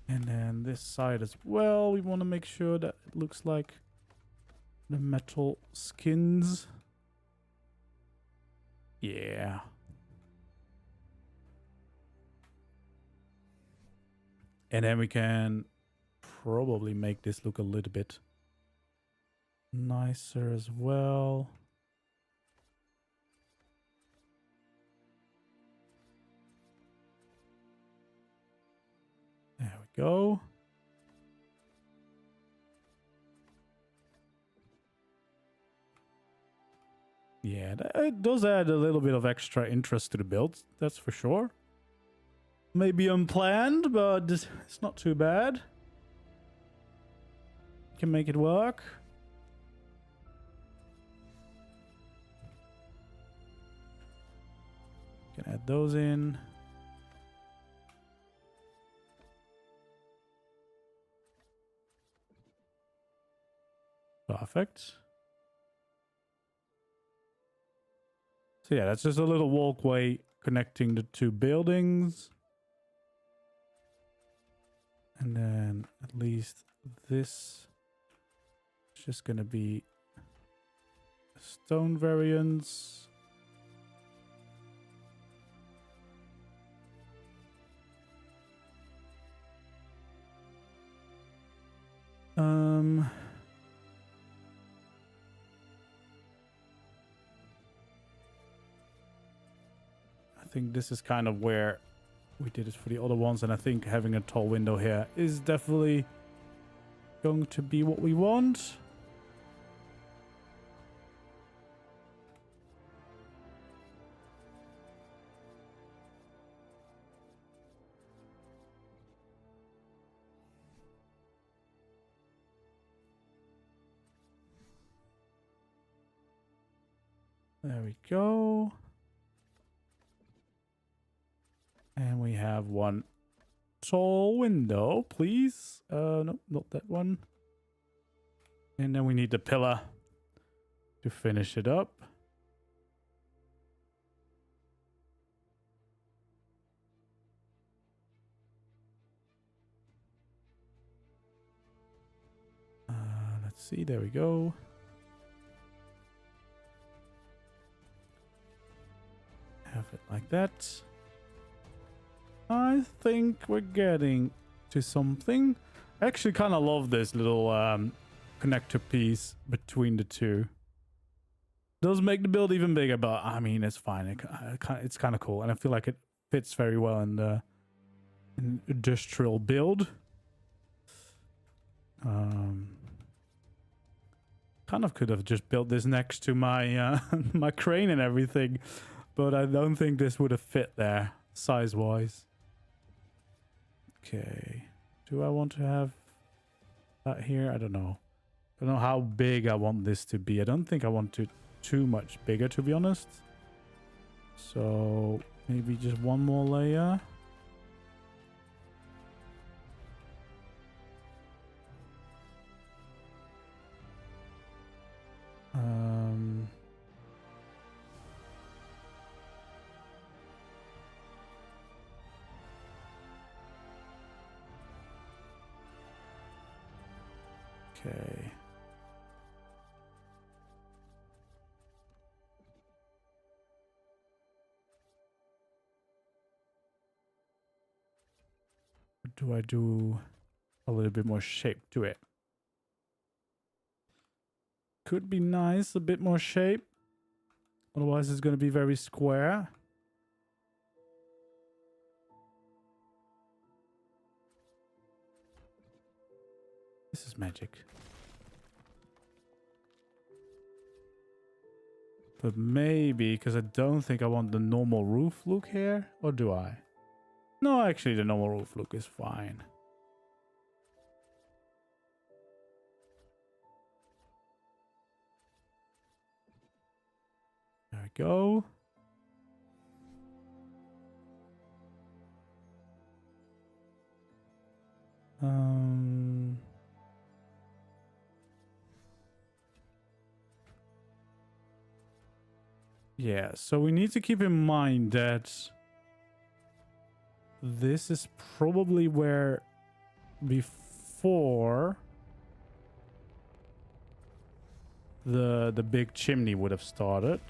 And then this side as well, we want to make sure that it looks like the metal skins. Yeah. And then we can probably make this look a little bit nicer as well. There we go. Yeah, it does add a little bit of extra interest to the build, that's for sure. Maybe unplanned, but it's not too bad. Can make it work. Can add those in. Perfect. So yeah, that's just a little walkway connecting the two buildings. And then at least this is just going to be stone variants. I think this is kind of where we did it for the other ones, and I think having a tall window here is definitely going to be what we want. There we go. And we have one tall window, please. No, not that one. And then we need the pillar to finish it up. Let's see, there we go. Have it like that. I think we're getting to something. I actually kind of love this little connector piece between the two. Does make the build even bigger, but I mean, it's fine. It's kind of cool, and I feel like it fits very well in the industrial build. Kind of could have just built this next to my my crane and everything, but I don't think this would have fit there size-wise. Okay, do I want to have that here? I don't know. I don't know how big I want this to be. I don't think I want it too much bigger, to be honest. So maybe just one more layer. Okay. Do I do a little bit more shape to it? Could be nice, a bit more shape. Otherwise, it's going to be very square. This is magic. But maybe, because I don't think I want the normal roof look here. Or do I? No, actually, the normal roof look is fine. There we go. Yeah, so we need to keep in mind that this is probably where before the big chimney would have started.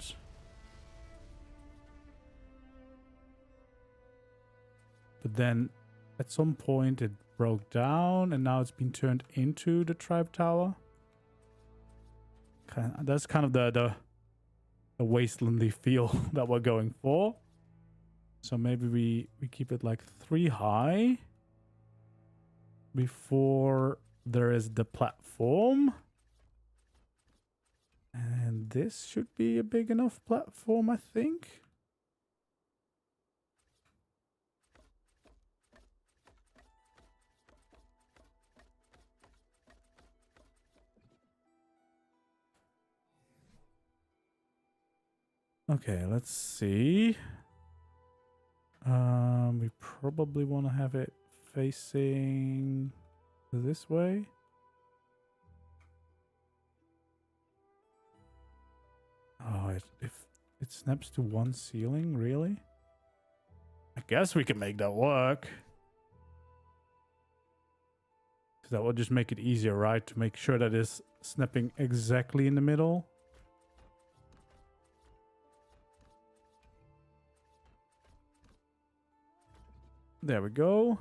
But then at some point it broke down and now it's been turned into the tribe tower. That's kind of the wastelandy feel that we're going for. So maybe we keep it like 3 high before there is the platform. And this should be a big enough platform, I think. Okay, let's see. We probably want to have it facing this way. Oh, if it snaps to one ceiling, really? I guess we can make that work. Because that will just make it easier, right? To make sure that it's snapping exactly in the middle. There we go.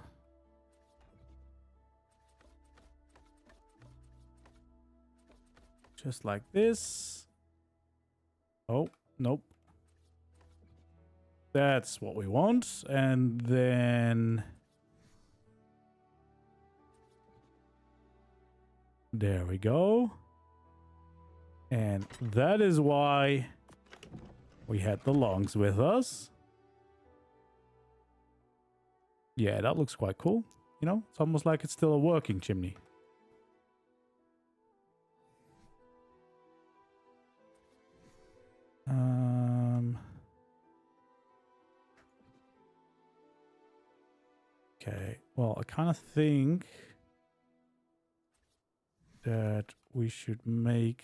Just like this. Oh, nope. That's what we want. And then... there we go. And that is why we had the longs with us. Yeah, that looks quite cool. You know, it's almost like it's still a working chimney. Okay, well, I kind of think that we should make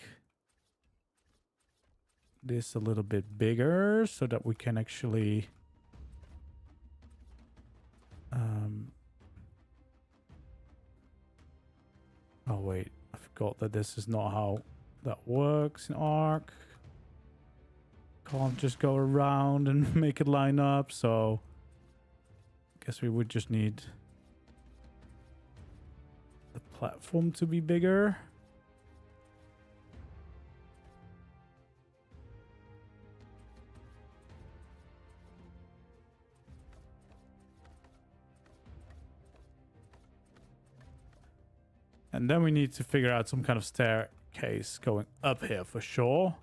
this a little bit bigger so that we can actually oh wait, I forgot that this is not how that works in ARK. Can't just go around and make it line up, so I guess we would just need the platform to be bigger. And then we need to figure out some kind of staircase going up here for sure.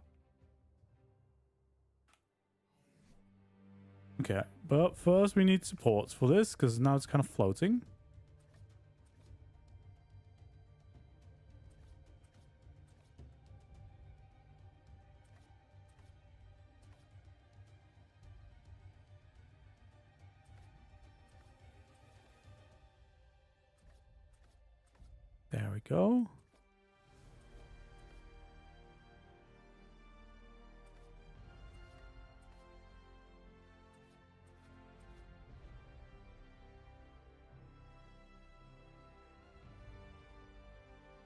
Okay, but first we need supports for this because now it's kind of floating. There we go.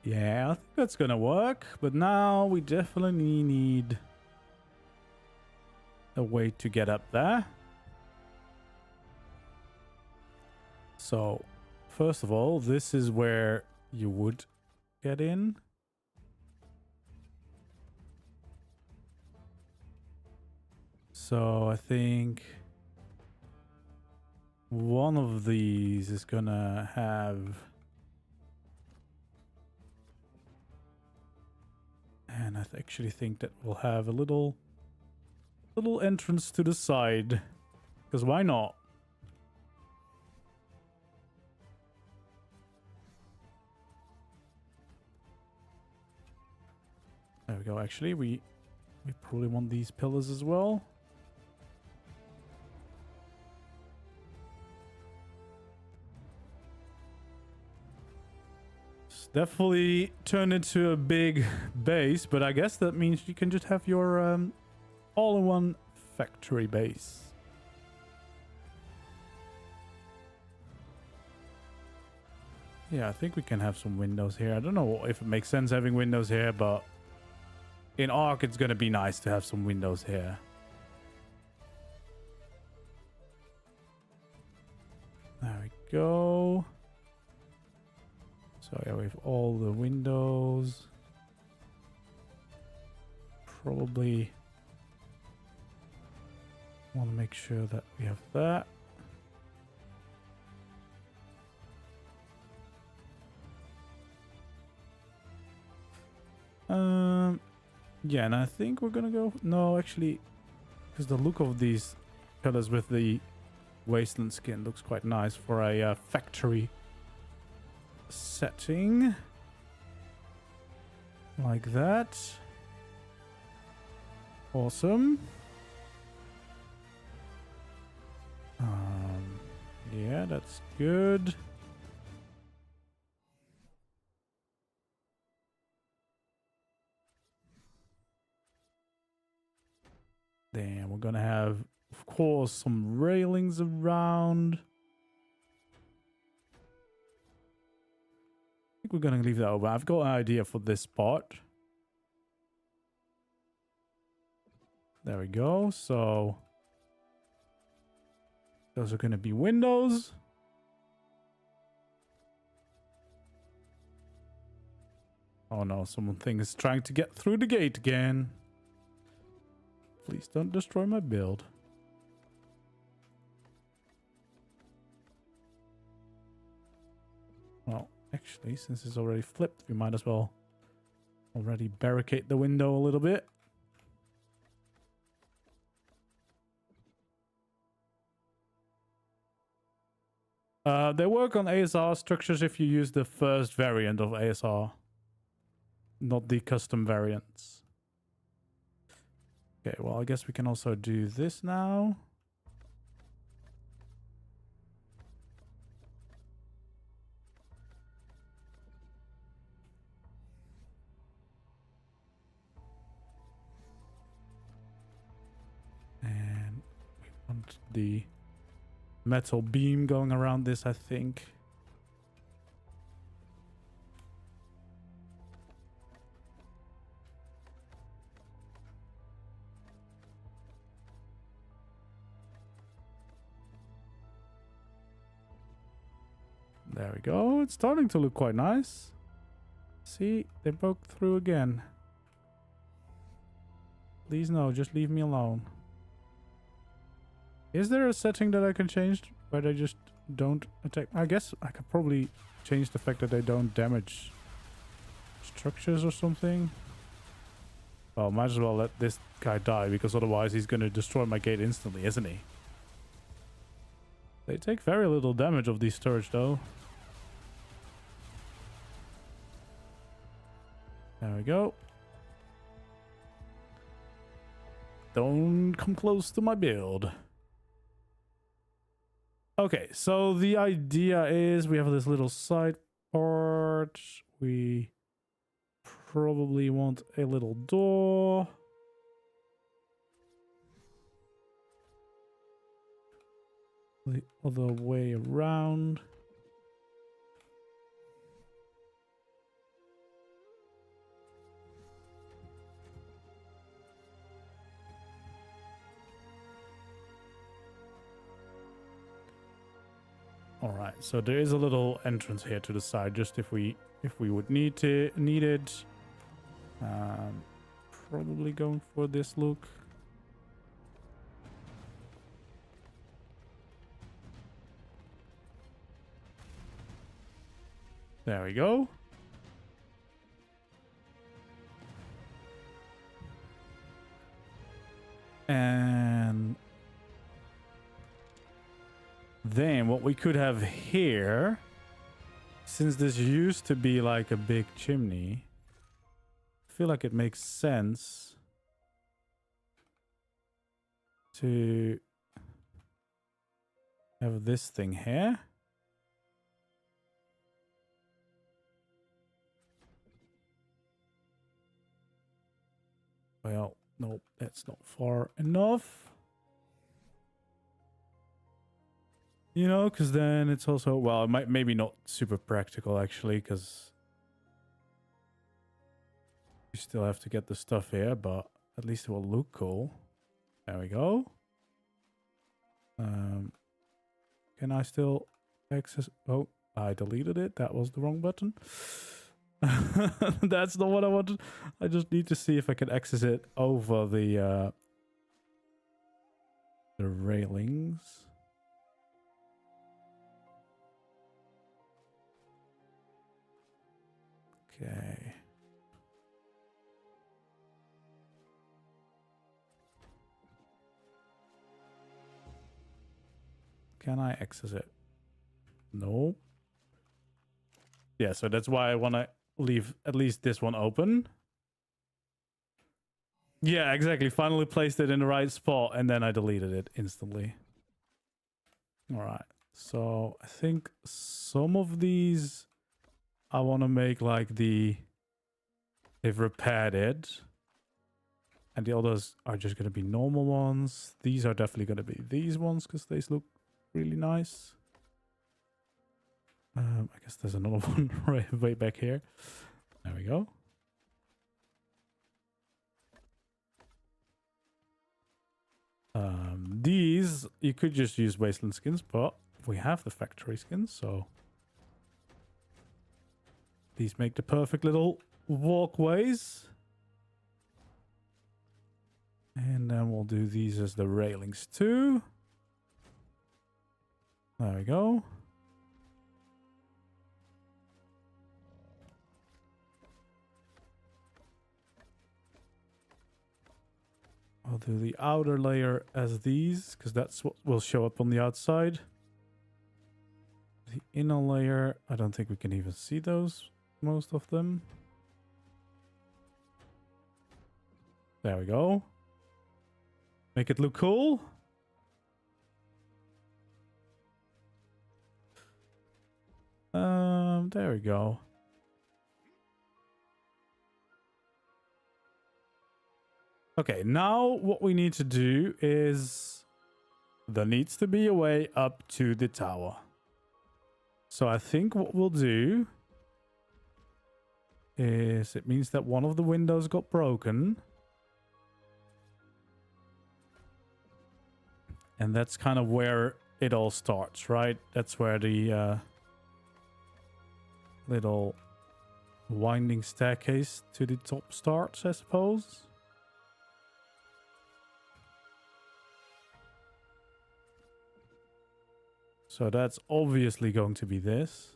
Yeah, I think that's gonna work, but now we definitely need a way to get up there. So, first of all, this is where you would get in. So I think one of these is gonna have, and I actually think that we'll have a little entrance to the side, because why not? There we go. Actually, we probably want these pillars as well. It's definitely turned into a big base, but I guess that means you can just have your all-in-one factory base. Yeah, I think we can have some windows here. I don't know if it makes sense having windows here, but in ARK, it's going to be nice to have some windows here. There we go. So yeah, we have all the windows. Probably want to make sure that we have that. Yeah, and I think we're gonna go. No, actually, because the look of these colors with the wasteland skin looks quite nice for a factory setting, like that. Awesome. Yeah, that's good. Then we're gonna have, of course, some railings around. I think we're gonna leave that over. I've got an idea for this spot. There we go. So those are gonna be windows. Oh no, something is trying to get through the gate again. Please don't destroy my build. Well, actually, since it's already flipped, we might as well already barricade the window a little bit. They work on ASR structures if you use the first variant of ASR, not the custom variants. Okay, well, I guess we can also do this now. And we want the metal beam going around this, I think. There we go. It's starting to look quite nice. See, they broke through again. Please no, just leave me alone. Is there a setting that I can change where they just don't attack? I guess I could probably change the fact that they don't damage structures or something. Well, might as well let this guy die, because otherwise he's going to destroy my gate instantly, isn't he? They take very little damage of these turrets, though. There we go. Don't come close to my build. Okay, so the idea is we have this little side part. We probably want a little door. The other way around. All right, so there is a little entrance here to the side, just if we would need it. Probably going for this look. There we go. And then what we could have here, since this used to be like a big chimney, I feel like it makes sense to have this thing here. Well, nope, that's not far enough. You know, because then it's also, well, it might maybe not super practical actually, because you still have to get the stuff here, but at least it will look cool. There we go. Can I still access? Oh, I deleted it. That was the wrong button. That's not what I wanted. I just need to see if I can access it over the railings. Okay. Can I access it? No. Yeah, so that's why I want to leave at least this one open. Yeah, exactly. Finally placed it in the right spot, and then I deleted it instantly. All right. So I think some of these I want to make like they've repaired it. And the others are just going to be normal ones. These are definitely going to be these ones because they look really nice. I guess there's another one right way back here. There we go. These, you could just use wasteland skins, but we have the factory skins, so these make the perfect little walkways. And then we'll do these as the railings too. There we go. I'll do the outer layer as these, because that's what will show up on the outside. The inner layer, I don't think we can even see those, most of them. There we go. Make it look cool. There we go. Okay, now what we need to do is there needs to be a way up to the tower. So I think what we'll do is it means that one of the windows got broken. And that's kind of where it all starts, right? That's where the little winding staircase to the top starts, I suppose. So that's obviously going to be this.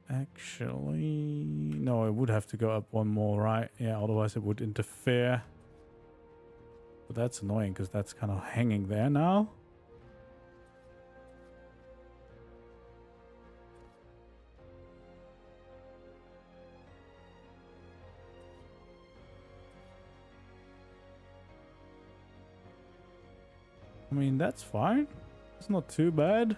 Actually, no, it would have to go up one more, right? Yeah, otherwise it would interfere. But that's annoying because that's kind of hanging there now. I mean, that's fine. It's not too bad.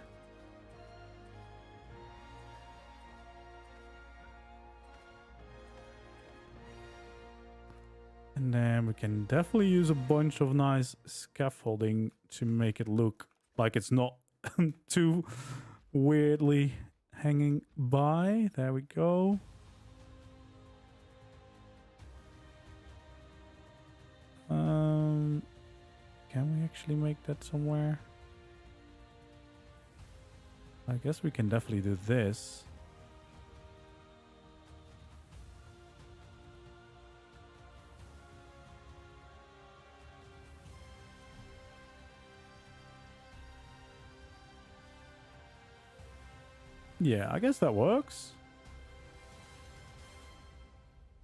And then we can definitely use a bunch of nice scaffolding to make it look like it's not too weirdly hanging by. There we go. Can we actually make that somewhere? I guess we can definitely do this. Yeah, I guess that works.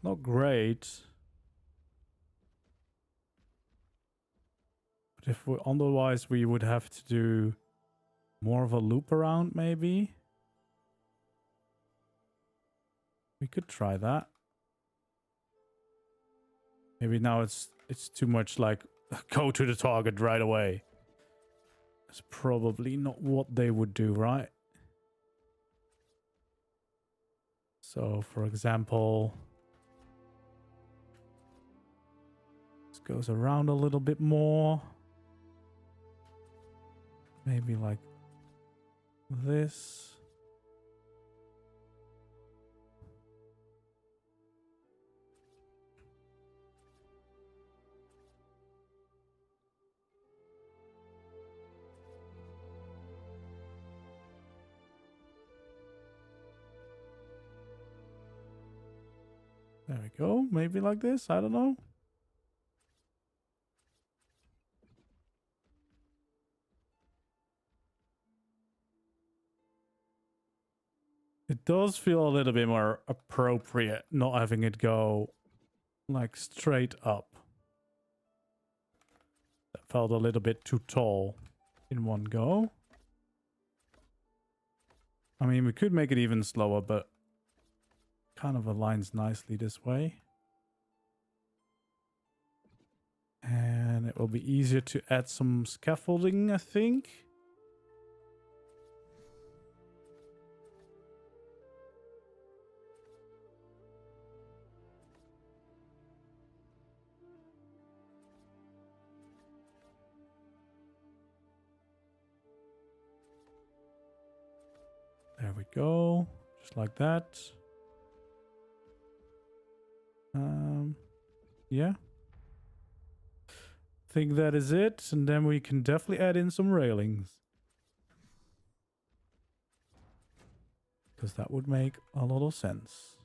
Not great. But if we, otherwise we would have to do more of a loop around maybe. We could try that. Maybe now it's too much like go to the target right away. That's probably not what they would do, right? So, for example, this goes around a little bit more. Maybe like this. There we go. Maybe like this. I don't know. It does feel a little bit more appropriate not having it go like straight up. That felt a little bit too tall in one go. I mean, we could make it even slower, but kind of aligns nicely this way. And it will be easier to add some scaffolding, I think. There we go. Just like that. Yeah. Think that is it. And then we can definitely add in some railings. Because that would make a lot of sense.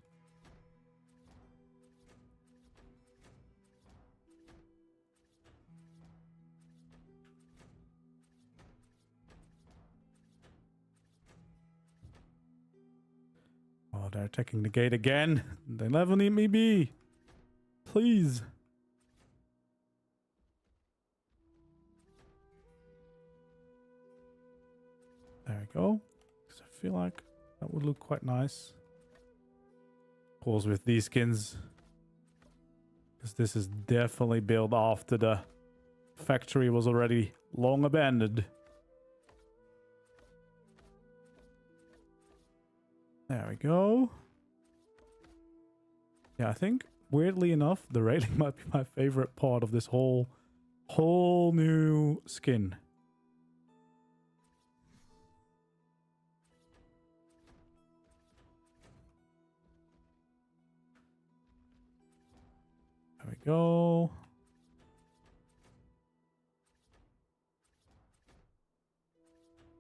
Oh, they're attacking the gate again. They never need me be. Please. go. 'Cause I feel like that would look quite nice. Of course, with these skins. Because this is definitely built after the factory was already long abandoned. There we go. Yeah, I think, weirdly enough, the railing might be my favorite part of this whole new skin. There we go.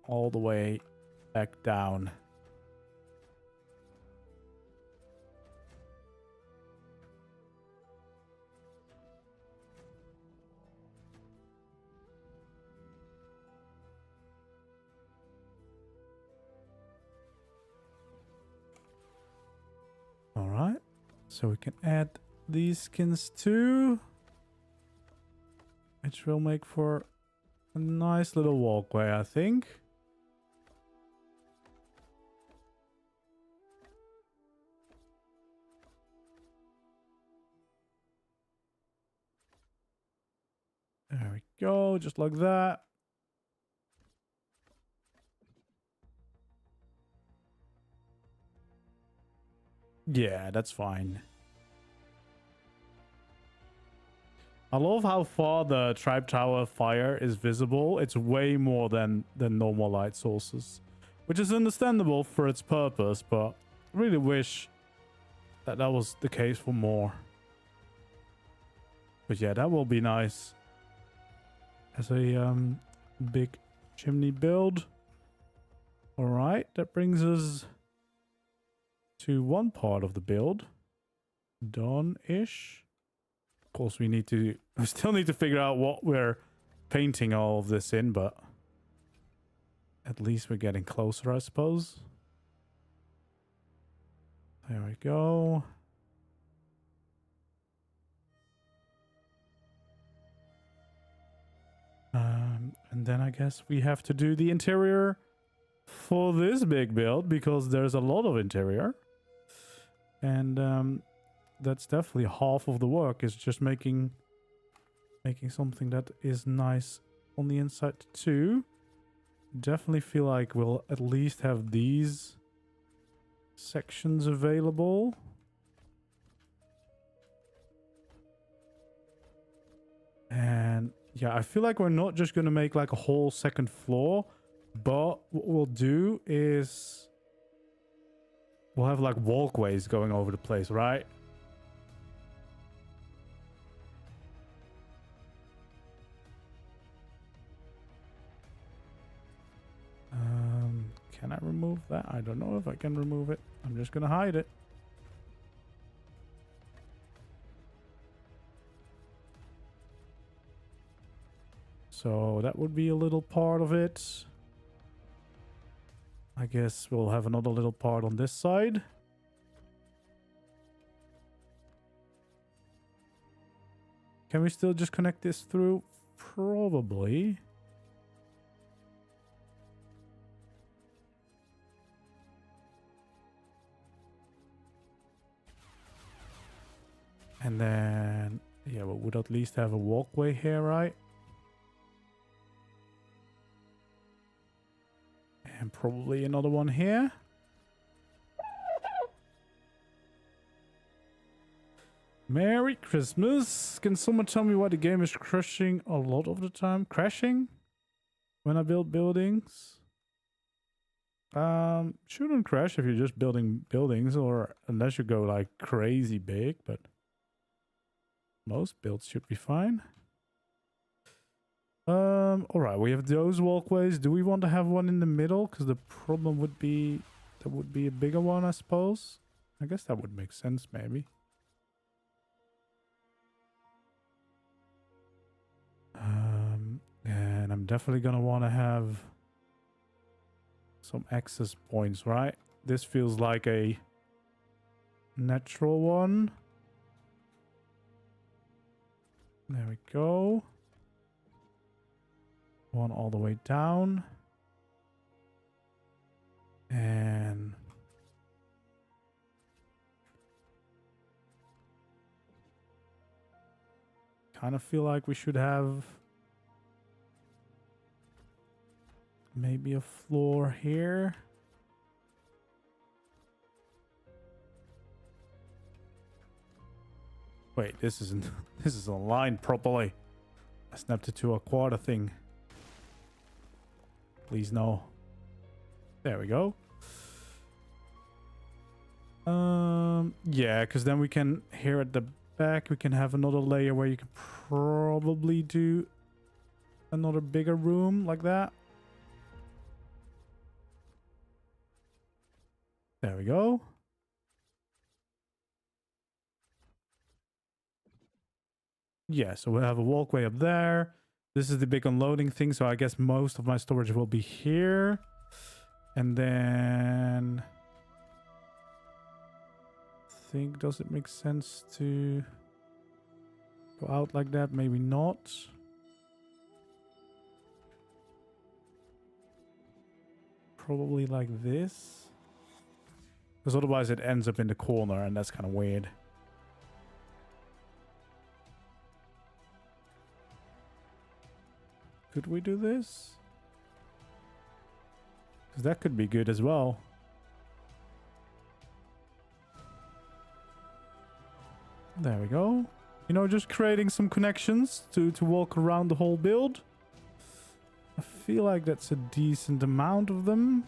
All the way back down. All right. So we can add these skins too, which will make for a nice little walkway, I think. There we go, just like that. Yeah, that's fine. I love how far the Tribe Tower fire is visible. It's way more than normal light sources, which is understandable for its purpose, but I really wish that that was the case for more. But yeah, that will be nice as a big chimney build. All right, that brings us to one part of the build. Done-ish. Of course, we still need to figure out what we're painting all of this in, but at least we're getting closer, I suppose. There we go. And then I guess we have to do the interior for this big build, because there's a lot of interior. And that's definitely half of the work, is just making something that is nice on the inside too. Definitely feel like we'll at least have these sections available. And yeah, I feel like we're not just going to make like a whole second floor, but what we'll do is we'll have like walkways going over the place, right? Can I remove that? I don't know if I can remove it. I'm just gonna hide it. So that would be a little part of it. I guess we'll have another little part on this side. Can we still just connect this through? Probably. And then, yeah, we would at least have a walkway here, right? And probably another one here. Merry Christmas. Can someone tell me why the game is crashing a lot of the time? Crashing? When I build buildings? Shouldn't crash if you're just building buildings, or unless you go like crazy big, but most builds should be fine. All right, we have those walkways. Do we want to have one in the middle? Because the problem would be that would be a bigger one, I suppose. I guess that would make sense, maybe. And I'm definitely gonna want to have some access points, right? This feels like a natural one. There we go. One all the way down. And kind of feel like we should have maybe a floor here. Wait, this isn't this is aligned properly. I snapped it to a quarter thing. Please no. There we go. Yeah, because then we can, here at the back, we can have another layer where you can probably do another bigger room like that. There we go. Yeah, so we'll have a walkway up there. This is the big unloading thing, so I guess most of my storage will be here. And then I think, does it make sense to go out like that? Maybe not. Probably like this. Because otherwise it ends up in the corner and that's kind of weird. Could we do this? Because that could be good as well. There we go. You know, just creating some connections to walk around the whole build. I feel like that's a decent amount of them.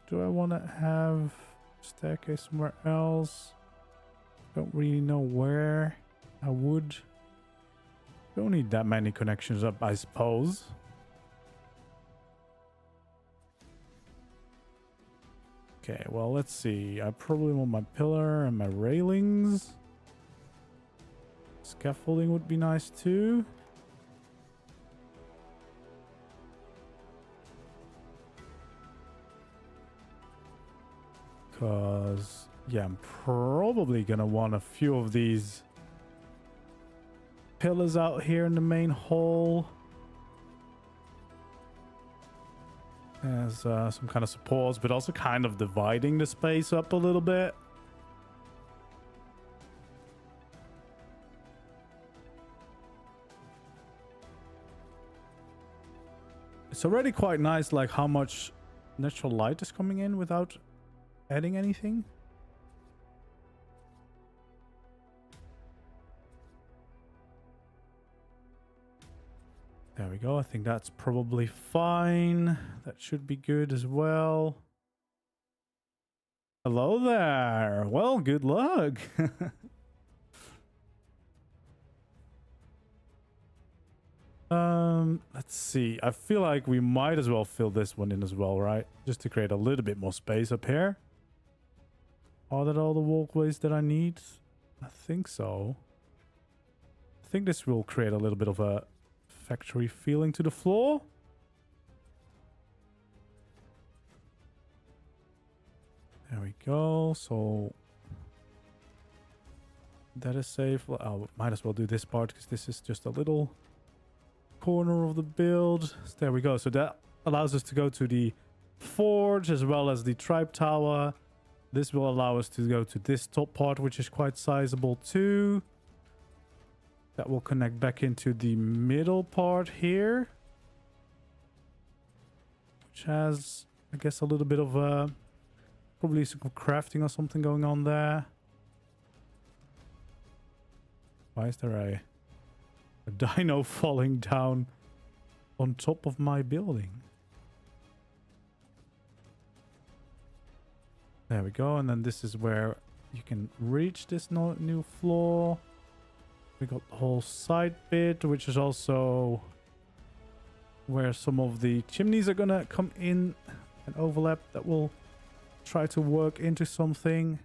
Do I want to have staircase somewhere else? Don't really know where I would. Don't need that many connections up, I suppose. Okay, well, let's see. I probably want my pillar and my railings. Scaffolding would be nice too. Because, yeah, I'm probably gonna want a few of these pillars out here in the main hall as some kind of supports, but also kind of dividing the space up a little bit. It's already quite nice, like how much natural light is coming in without adding anything. There we go. I think that's probably fine. That should be good as well. Hello there. Well, good luck. Let's see. I feel like we might as well fill this one in as well, right? Just to create a little bit more space up here. Are that all the walkways that I need? I think so. I think this will create a little bit of a factory feeling to the floor. There we go. So that is safe. Well, I might as well do this part because this is just a little corner of the build. So there we go. So that allows us to go to the forge as well as the tribe tower. This will allow us to go to this top part, which is quite sizable too. That will connect back into the middle part here, which has, I guess, a little bit of probably some crafting or something going on there. Why is there a dino falling down on top of my building? There we go. And then this is where you can reach this new floor. We got the whole side bit, which is also where some of the chimneys are gonna come in and overlap. That will try to work into something.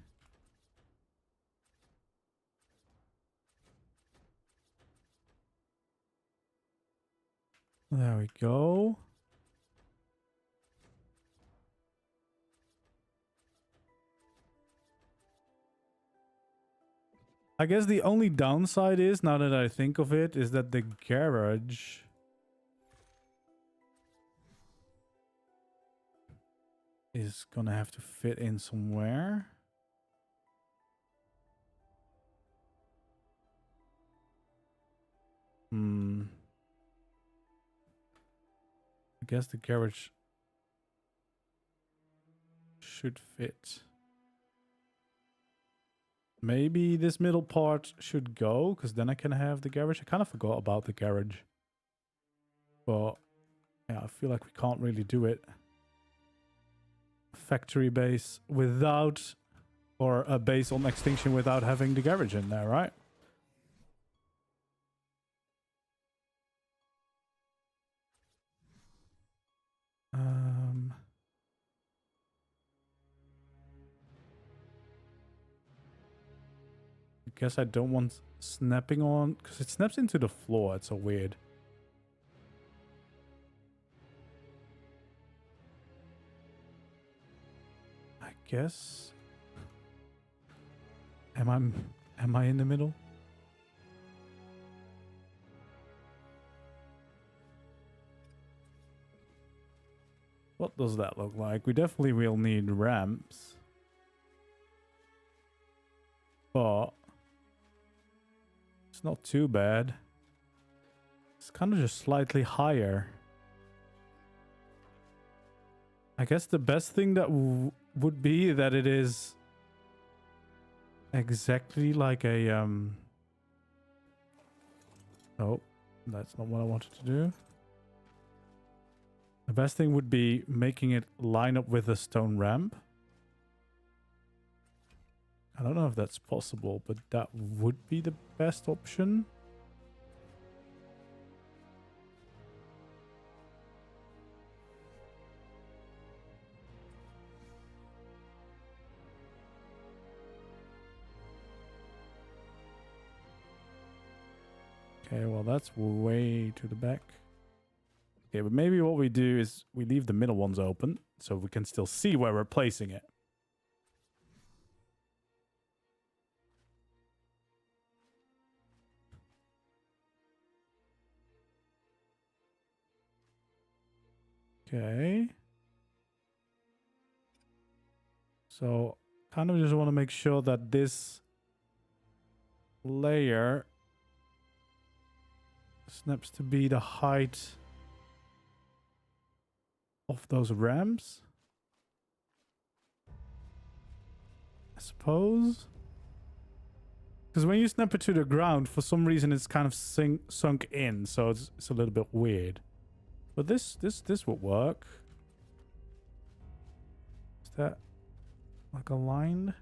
There we go. I guess the only downside is, now that I think of it, is that the garage is gonna have to fit in somewhere. I guess the garage should fit. Maybe this middle part should go, because then I can have the garage. I kind of forgot about the garage. But yeah, I feel like we can't really do it. Factory base without, or a base on Extinction without having the garage in there, right? I guess I don't want snapping on, because it snaps into the floor. It's so weird. I guess. Am I in the middle? What does that look like? We definitely will need ramps. But it's not too bad. It's kind of just slightly higher. I guess the best thing that would be that it is exactly like a oh, that's not what I wanted to do. The best thing would be making it line up with a stone ramp. I don't know if that's possible, but that would be the best option. Okay, well, that's way to the back. Okay, but maybe what we do is we leave the middle ones open so we can still see where we're placing it. Okay. So, kind of just want to make sure that this layer snaps to be the height of those ramps, I suppose. Because when you snap it to the ground, for some reason it's kind of sunk in, so it's a little bit weird. But this would work. Is that like aligned?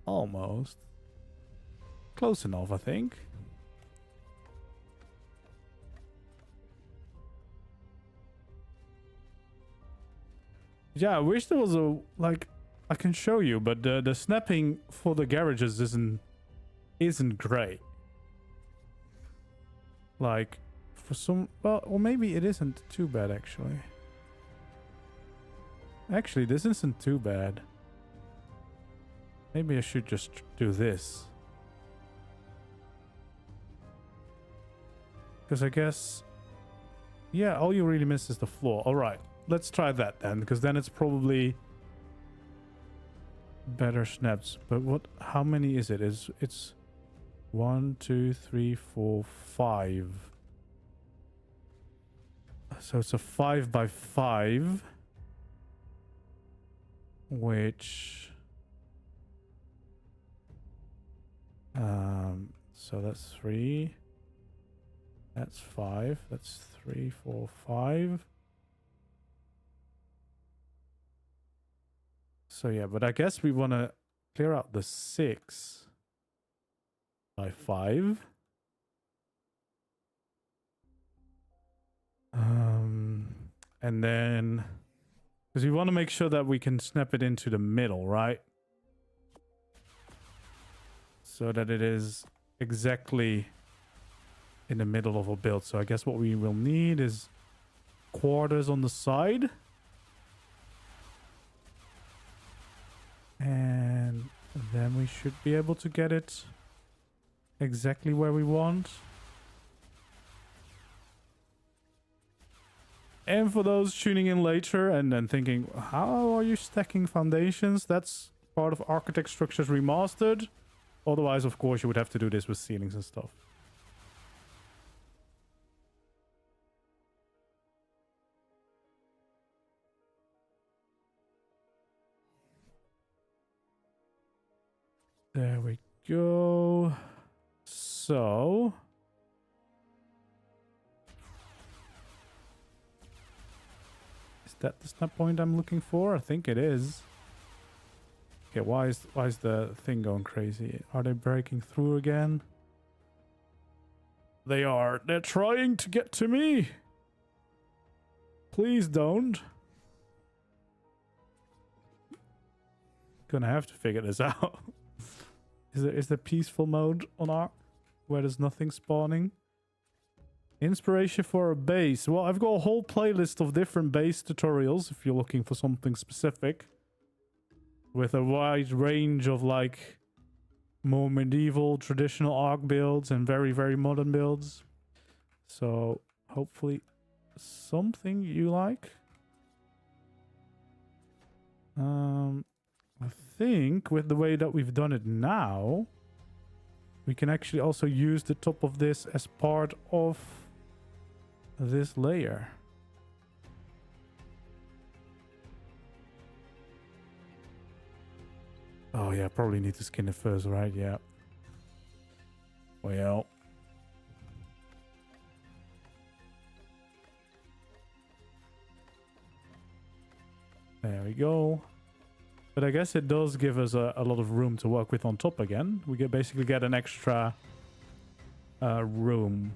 Almost. Close enough, I think. Yeah, I wish there was a, like, I can show you, but the snapping for the garages isn't great. Like, for some, well, or maybe it isn't too bad, actually. Actually, this isn't too bad. Maybe I should just do this. Because I guess, yeah, all you really miss is the floor. All right, let's try that then, because then it's probably better snaps. But what, how many is it? It's 1, 2, 3, 4, 5. So it's a 5 by 5, which so that's 3, that's 5, that's 3, 4, 5. So yeah, but I guess we want to clear out the 6 by 5. And then, because we want to make sure that we can snap it into the middle, right? So that it is exactly in the middle of a build. So I guess what we will need is quarters on the side. And then we should be able to get it exactly where we want. And for those tuning in later and then thinking, how are you stacking foundations? That's part of Architect Structures Remastered. Otherwise, of course, you would have to do this with ceilings and stuff. There we go. So... is that the snap point I'm looking for? I think it is. Okay, why is the thing going crazy? Are they breaking through again? They are. They're trying to get to me. Please don't. Gonna have to figure this out. Is there peaceful mode on ARK where there's nothing spawning? Inspiration for a base. Well, I've got a whole playlist of different base tutorials if you're looking for something specific. With a wide range of like more medieval traditional ARK builds and very, very modern builds. So hopefully something you like. I think with the way that we've done it now, we can actually also use the top of this as part of this layer. Oh yeah, probably need to skin it first, right? Yeah. Well. There we go. But I guess it does give us a lot of room to work with on top again. We basically get an extra room.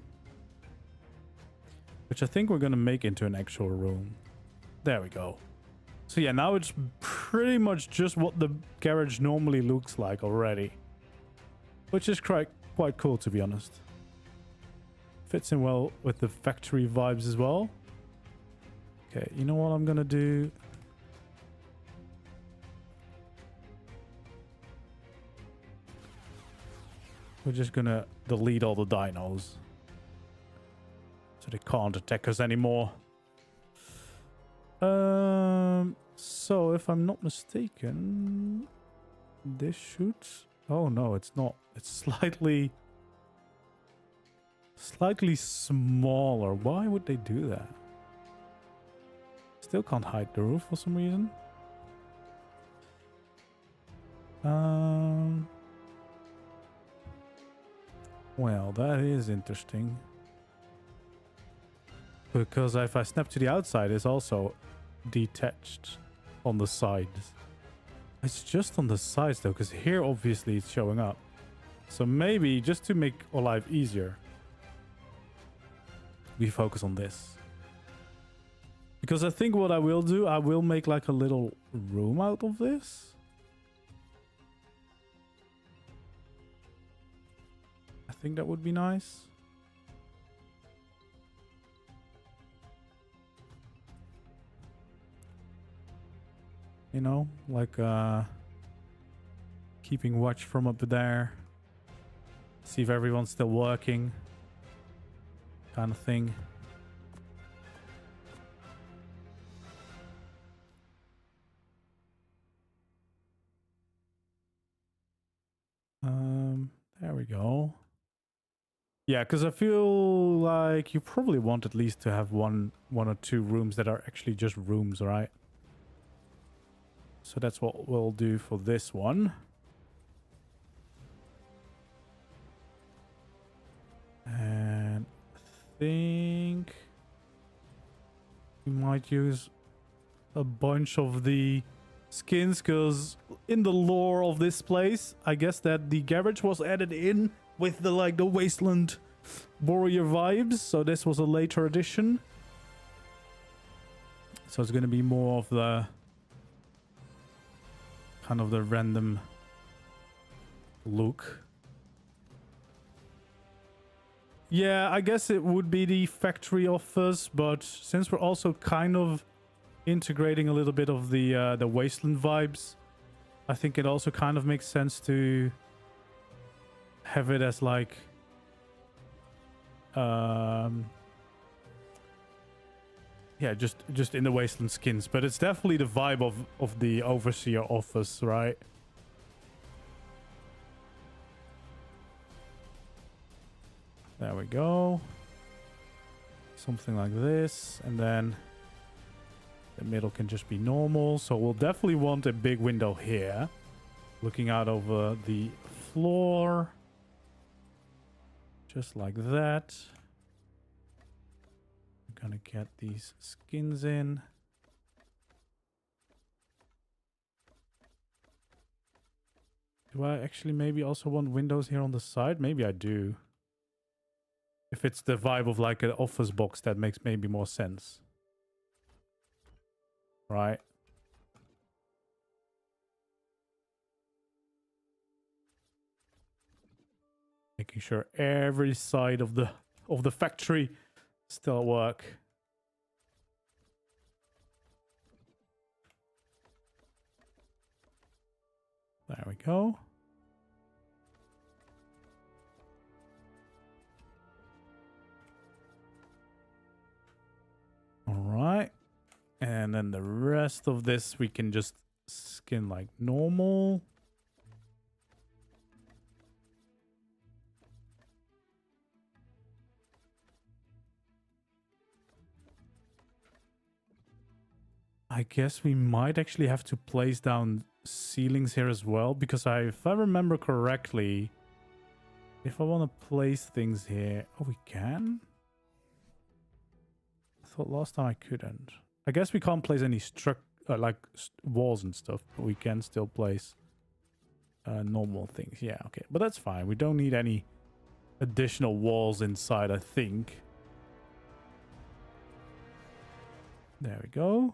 Which I think we're going to make into an actual room. There we go. So yeah, now it's pretty much just what the garage normally looks like already. Which is quite cool, to be honest. Fits in well with the factory vibes as well. Okay, you know what I'm going to do? We're just going to delete all the dinos. So they can't attack us anymore. So if I'm not mistaken, this shoots. Oh no, it's not. It's slightly smaller. Why would they do that? Still can't hide the roof for some reason. Well, that is interesting. Because if I snap to the outside, it's also detached on the sides. It's just on the sides though, because here obviously it's showing up. So maybe just to make our life easier, we focus on this. Because I think what I will do, I will make like a little room out of this. I think that would be nice. You know, like keeping watch from up there. See if everyone's still working. Kind of thing. There we go. Yeah, because I feel like you probably want at least to have one or two rooms that are actually just rooms, right? So that's what we'll do for this one. And I think we might use a bunch of the skins, because in the lore of this place, I guess that the garage was added in with the the wasteland warrior vibes. So this was a later addition. So it's going to be more of the kind of the random look. Yeah, I guess it would be the factory office, but since we're also kind of integrating a little bit of the wasteland vibes, I think it also kind of makes sense to have it as like Yeah, just in the wasteland skins, but it's definitely the vibe of the overseer office, right? There we go. Something like this, and then the middle can just be normal. So we'll definitely want a big window here, looking out over the floor, just like that. I'm gonna get these skins in. Do I actually maybe also want windows here on the side? Maybe I do. If it's the vibe of like an office box, that makes maybe more sense. Right? Making sure every side of the factory still work. There we go. All right. And then the rest of this we can just skin like normal. I guess we might actually have to place down ceilings here as well, because if I remember correctly, if I want to place things here... Oh, we can? I thought last time I couldn't. I guess we can't place any walls and stuff, but we can still place normal things. Yeah, okay. But that's fine. We don't need any additional walls inside, I think. There we go.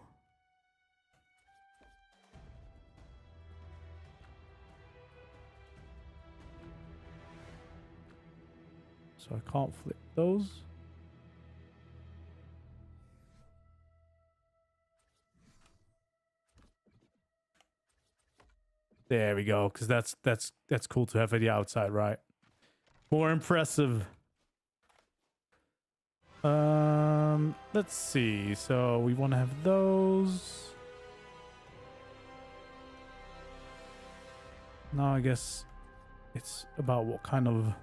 So I can't flip those. There we go, because that's cool to have at the outside, right? More impressive. Let's see. So we want to have those. Now I guess it's about what kind of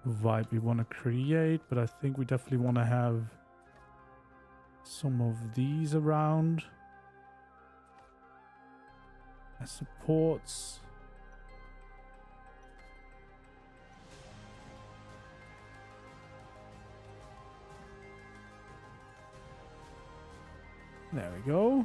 vibe we want to create, but I think we definitely want to have some of these around as supports. There we go.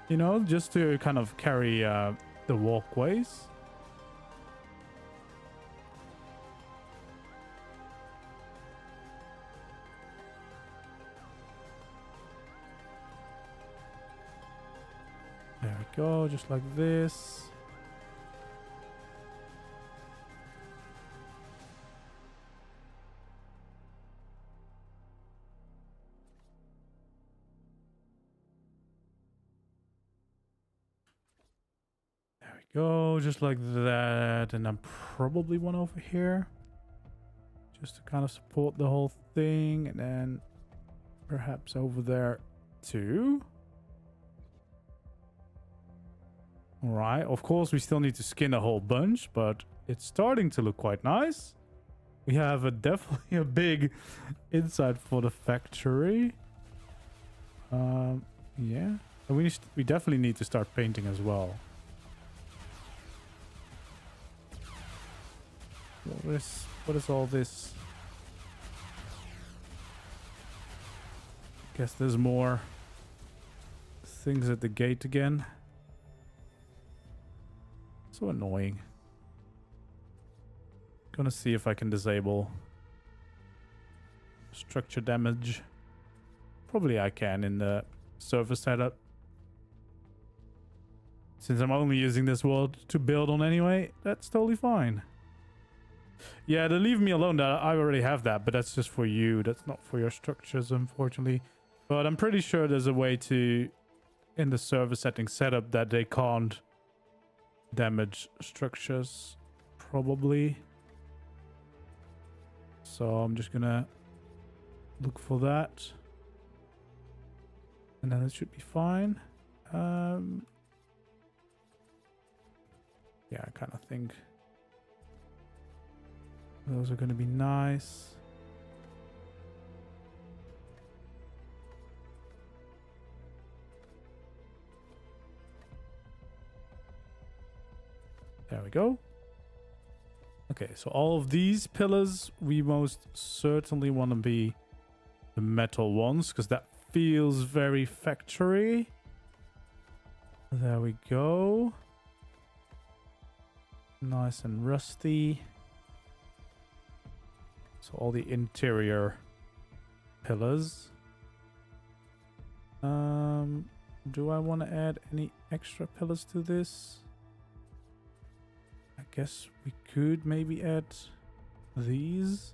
You know, just to kind of carry the walkways. There we go, just like this. Go just like that, and then probably one over here just to kind of support the whole thing, and then perhaps over there too. All right, of course we still need to skin a whole bunch, but it's starting to look quite nice. We have definitely a big inside for the factory. Yeah, and we definitely need to start painting as well. What is all this? Guess there's more things at the gate again. So annoying. Gonna see if I can disable structure damage. Probably I can in the server setup, since I'm only using this world to build on anyway. That's totally fine. Yeah, they leave me alone. That I already have that, but that's just for you. That's not for your structures, unfortunately. But I'm pretty sure there's a way to, in the server settings setup, that they can't damage structures, probably. So I'm just gonna look for that, and then it should be fine. Yeah, I kind of think those are gonna be nice. There we go. Okay, so all of these pillars, we most certainly want to be the metal ones, because that feels very factory. There we go. Nice and rusty. So all the interior pillars. Do I want to add any extra pillars to this? I guess we could maybe add these.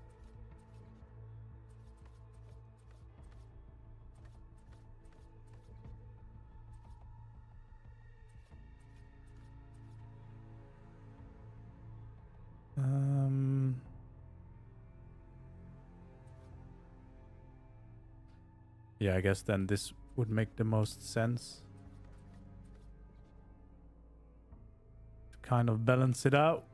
Yeah, I guess then this would make the most sense. To kind of balance it out.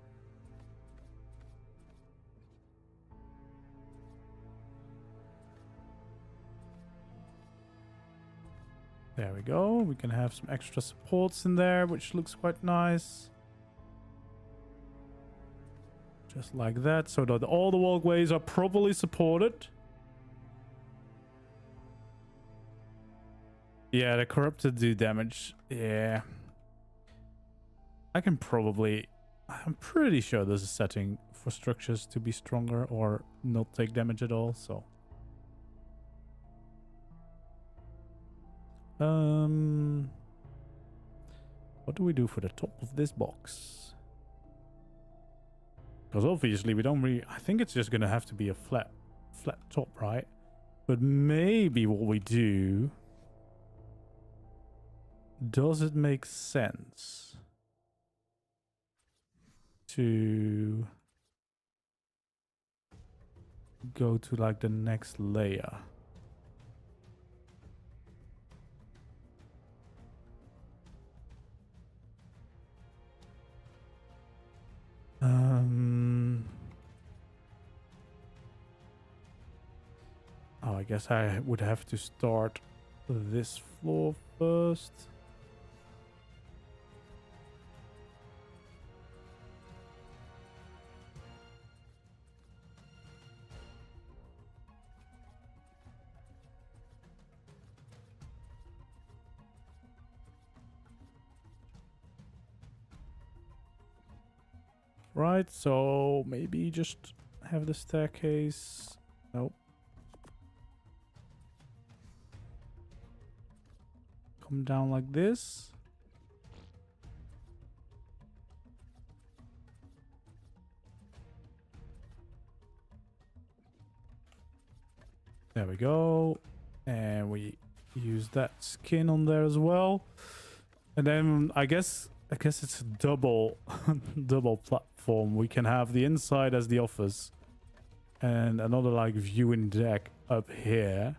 There we go. We can have some extra supports in there, which looks quite nice. Just like that, so that all the walkways are properly supported. Yeah, the corrupted do damage. Yeah. I can probably... I'm pretty sure there's a setting for structures to be stronger or not take damage at all, so... What do we do for the top of this box? Because obviously we don't really... I think it's just going to have to be a flat top, right? But maybe what we do... Does it make sense to go to like the next layer? Oh, I guess I would have to start this floor first. Right, so maybe just have the staircase. Nope. Come down like this. There we go. And we use that skin on there as well. And then I guess it's a double double platform. We can have the inside as the office and another like viewing deck up here.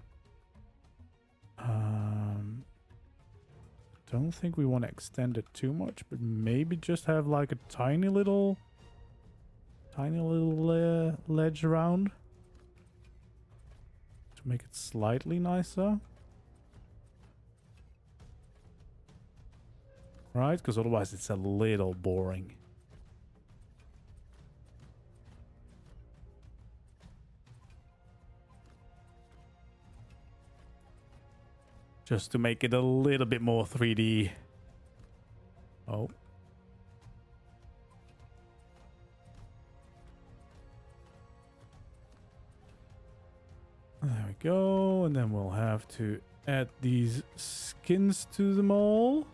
Don't think we want to extend it too much, but maybe just have like a tiny little ledge around to make it slightly nicer. Right, because otherwise it's a little boring. Just to make it a little bit more 3D. Oh. There we go. And then we'll have to add these skins to them all.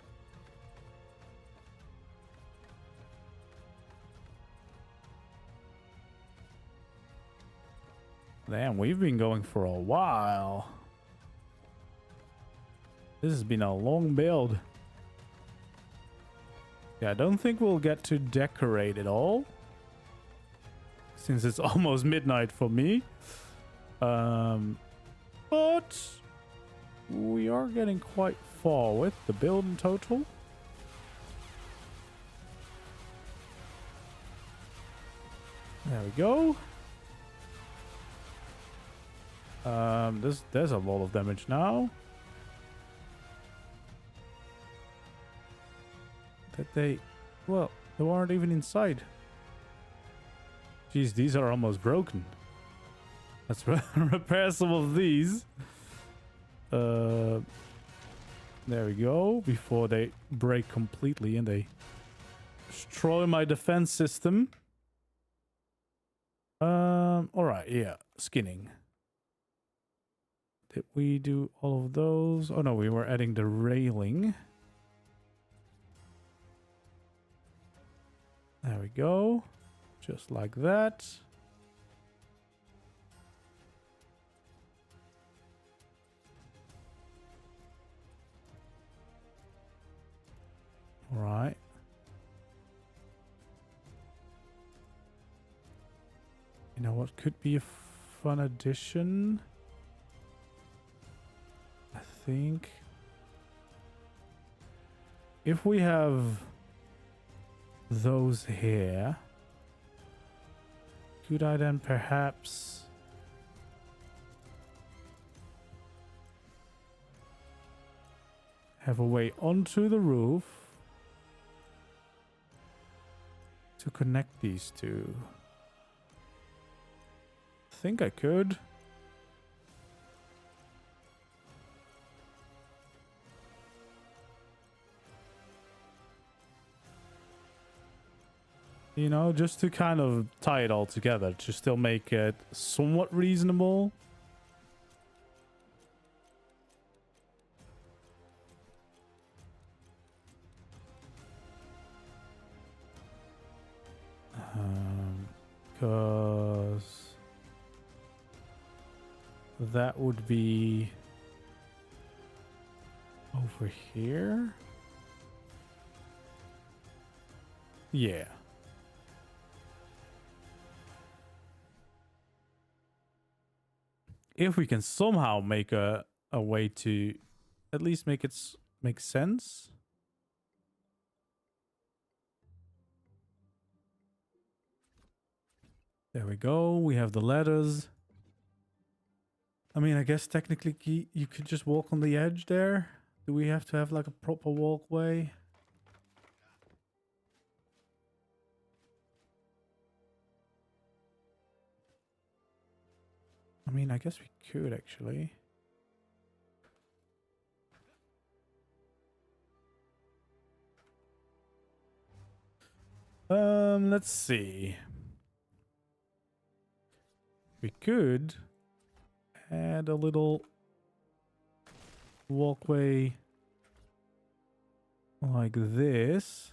Damn, we've been going for a while. This has been a long build. Yeah, I don't think we'll get to decorate it all, since it's almost midnight for me. But we are getting quite far with the build in total. There we go. There's a lot of damage now. Well, they weren't even inside. Jeez, these are almost broken. Let's repair some of these. There we go. Before they break completely and they destroy my defense system. Alright, yeah. Skinning. Did we do all of those? Oh no, we were adding the railing. There we go. Just like that. All right. You know what could be a fun addition? I think if we have those here, could I then perhaps have a way onto the roof to connect these two? I think I could. You know, just to kind of tie it all together, to still make it somewhat reasonable. Because that would be over here. Yeah. If we can somehow make a way to at least make it make sense. There we go. We have the ladders. I mean, I guess technically you could just walk on the edge there. Do we have to have like a proper walkway? I mean, I guess we could actually. Let's see. We could add a little walkway like this.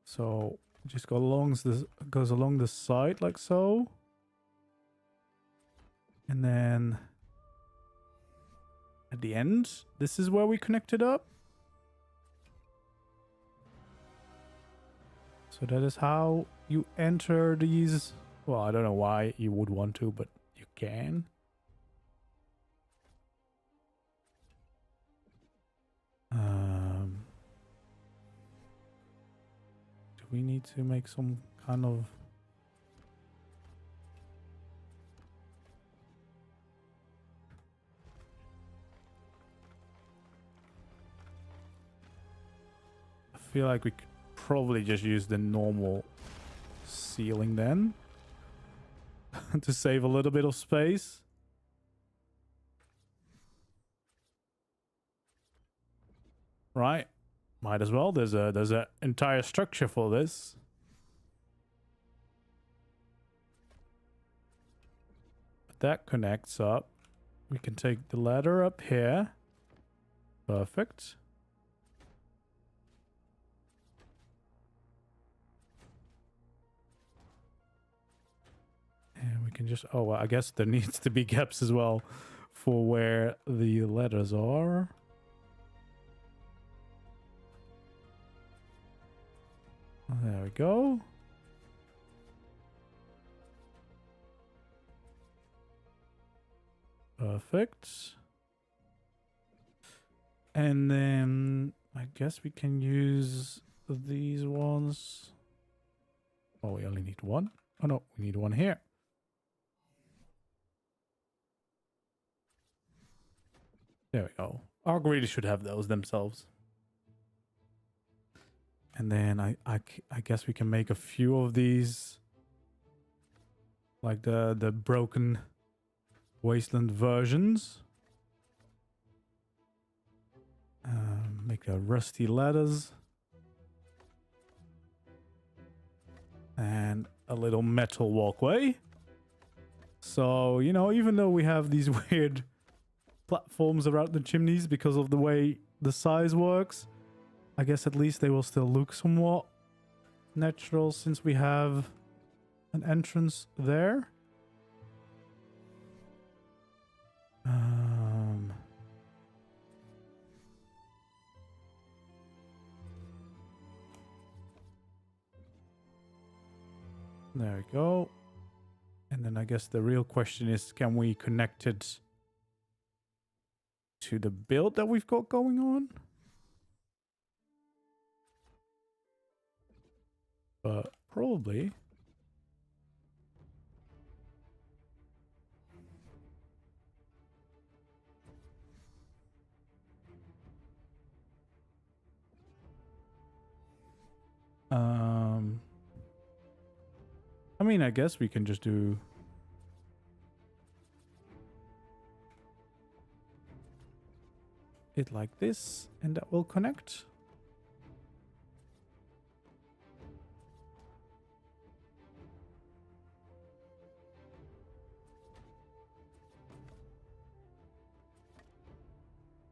So just goes along the side like so. And then at the end, this is where we connect it up. So that is how you enter these. Well, I don't know why you would want to, but you can. Do we need to make some kind of... I feel like we could probably just use the normal ceiling then to save a little bit of space. Right, might as well. There's a entire structure for this. But that connects up. We can take the ladder up here. Perfect. can just... Oh, well, I guess there needs to be gaps as well for where the letters are. There we go. Perfect. And then I guess we can use these ones. Oh, we only need one. Oh no, we need one here. There we go. ARK really should have those themselves. And then I guess we can make a few of these, like the broken wasteland versions. Make a rusty ladders. And a little metal walkway. So, you know, even though we have these weird platforms around the chimneys because of the way the size works, I guess at least they will still look somewhat natural since we have an entrance there. There we go. And then I guess the real question is, can we connect it to the build that we've got going on? But probably. I mean, I guess we can just do it like this, and that will connect.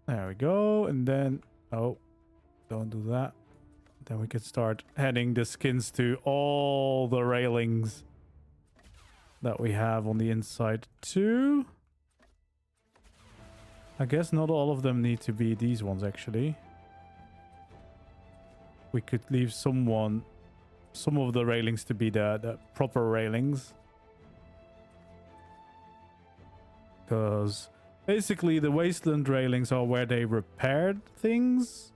There we go, and then, oh, don't do that. Then we can start adding the skins to all the railings that we have on the inside too. I guess not all of them need to be these ones, actually. We could leave some of the railings to be the proper railings. Because basically the wasteland railings are where they repaired things.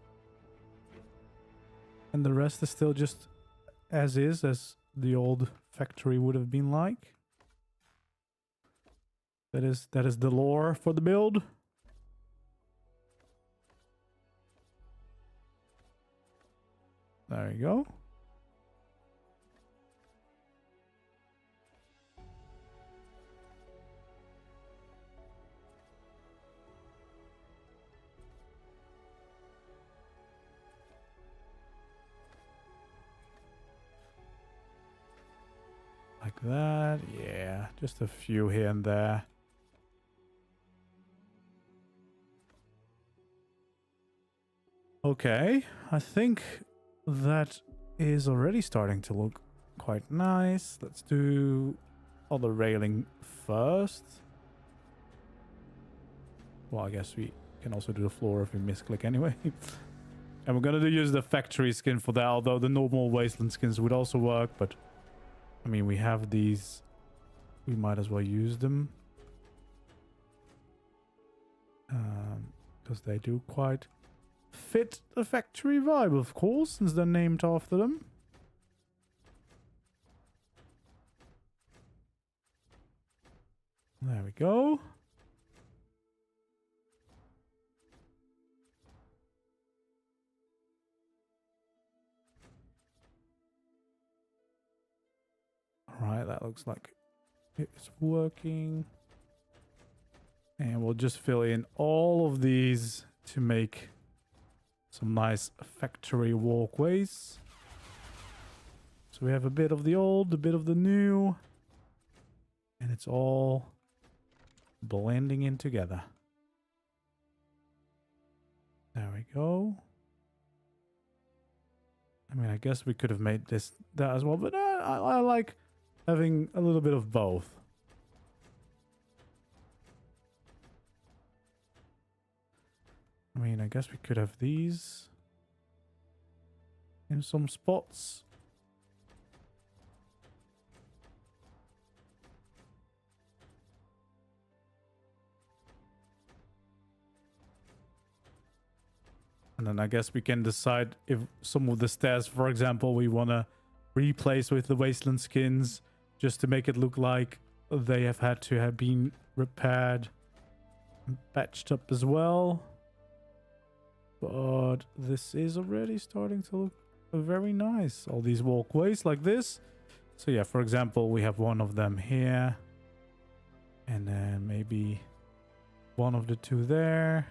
And the rest is still just as is, as the old factory would have been like. That is the lore for the build. There you go. Like that, yeah, just a few here and there. Okay, I think that is already starting to look quite nice. Let's do other railing first. Well, I guess we can also do the floor if we misclick anyway. And we're gonna use the factory skin for that, although the normal wasteland skins would also work, but I mean, we have these. We might as well use them. Because they do quite fit the factory vibe, of course, since they're named after them. There we go. Alright, that looks like it's working. And we'll just fill in all of these to make some nice factory walkways. So we have a bit of the old, a bit of the new. And it's all blending in together. There we go. I mean, I guess we could have made that as well, but I like having a little bit of both. I mean, I guess we could have these in some spots. And then I guess we can decide if some of the stairs, for example, we want to replace with the wasteland skins just to make it look like they have had to have been repaired and patched up as well. But this is already starting to look very nice. All these walkways like this. So yeah, for example, we have one of them here. And then maybe one of the two there.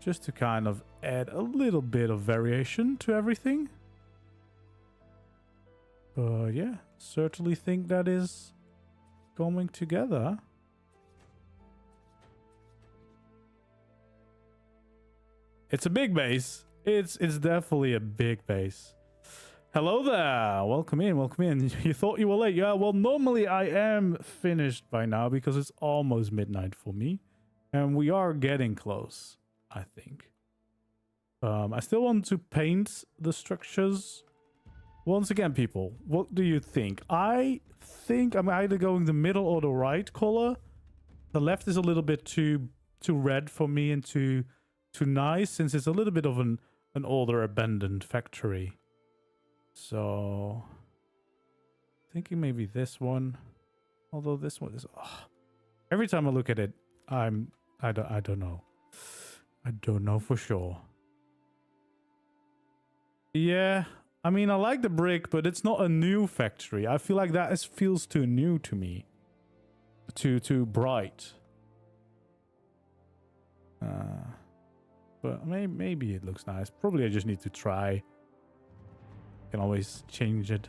Just to kind of add a little bit of variation to everything. But yeah, certainly think that is coming together. It's a big base. It's definitely a big base. Hello there. Welcome in. Welcome in. You thought you were late. Yeah, well, normally I am finished by now because it's almost midnight for me. And we are getting close, I think. I still want to paint the structures. Once again, people, what do you think? I think I'm either going the middle or the right color. The left is a little bit too red for me and too nice, since it's a little bit of an older abandoned factory. So thinking maybe this one. Although this one is every time I look at it, I don't know. I don't know for sure. Yeah, I mean, I like the brick, but it's not a new factory. I feel like that feels too new to me. Too bright. But maybe it looks nice. Probably I just need to try. Can always change it.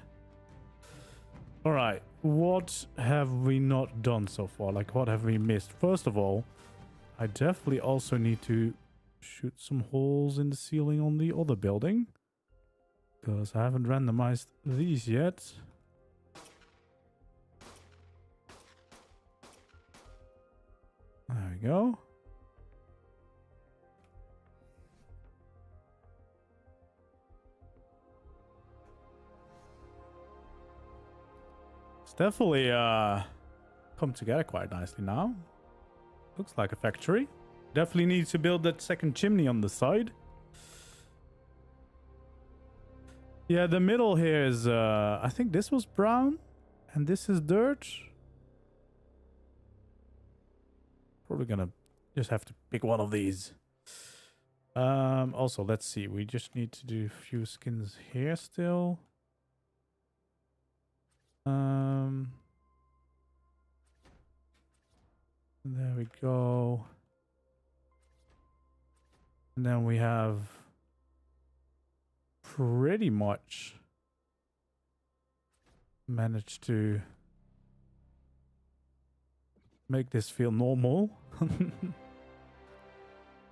All right, what have we not done so far? Like, what have we missed? First of all, I definitely also need to shoot some holes in the ceiling on the other building, because I haven't randomized these yet. There we go. It's definitely come together quite nicely now. Looks like a factory. Definitely need to build that second chimney on the side. Yeah, the middle here is I think this was brown and this is dirt. Probably gonna just have to pick one of these. Also, let's see, we just need to do a few skins here still. There we go. And then we have pretty much managed to make this feel normal.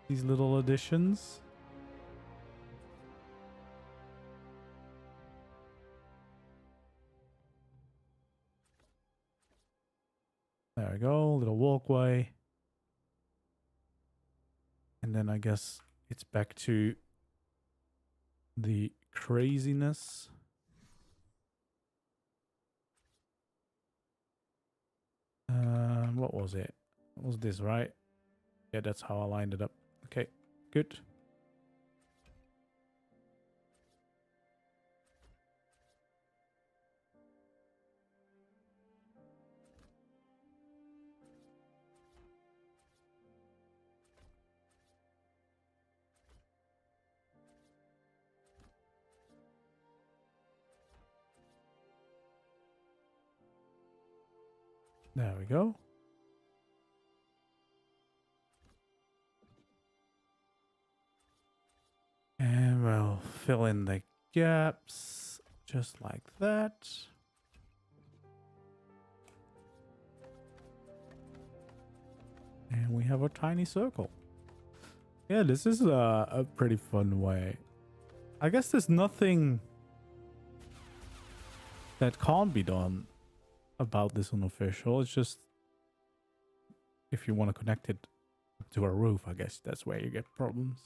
These little additions. There we go, little walkway. And then I guess it's back to the craziness. What was it? What was this, right? Yeah, that's how I lined it up. Okay, good. There we go. And we'll fill in the gaps just like that. And we have a tiny circle. Yeah, this is a pretty fun way. I guess there's nothing that can't be done about this unofficial. It's just if you want to connect it to a roof, I guess that's where you get problems.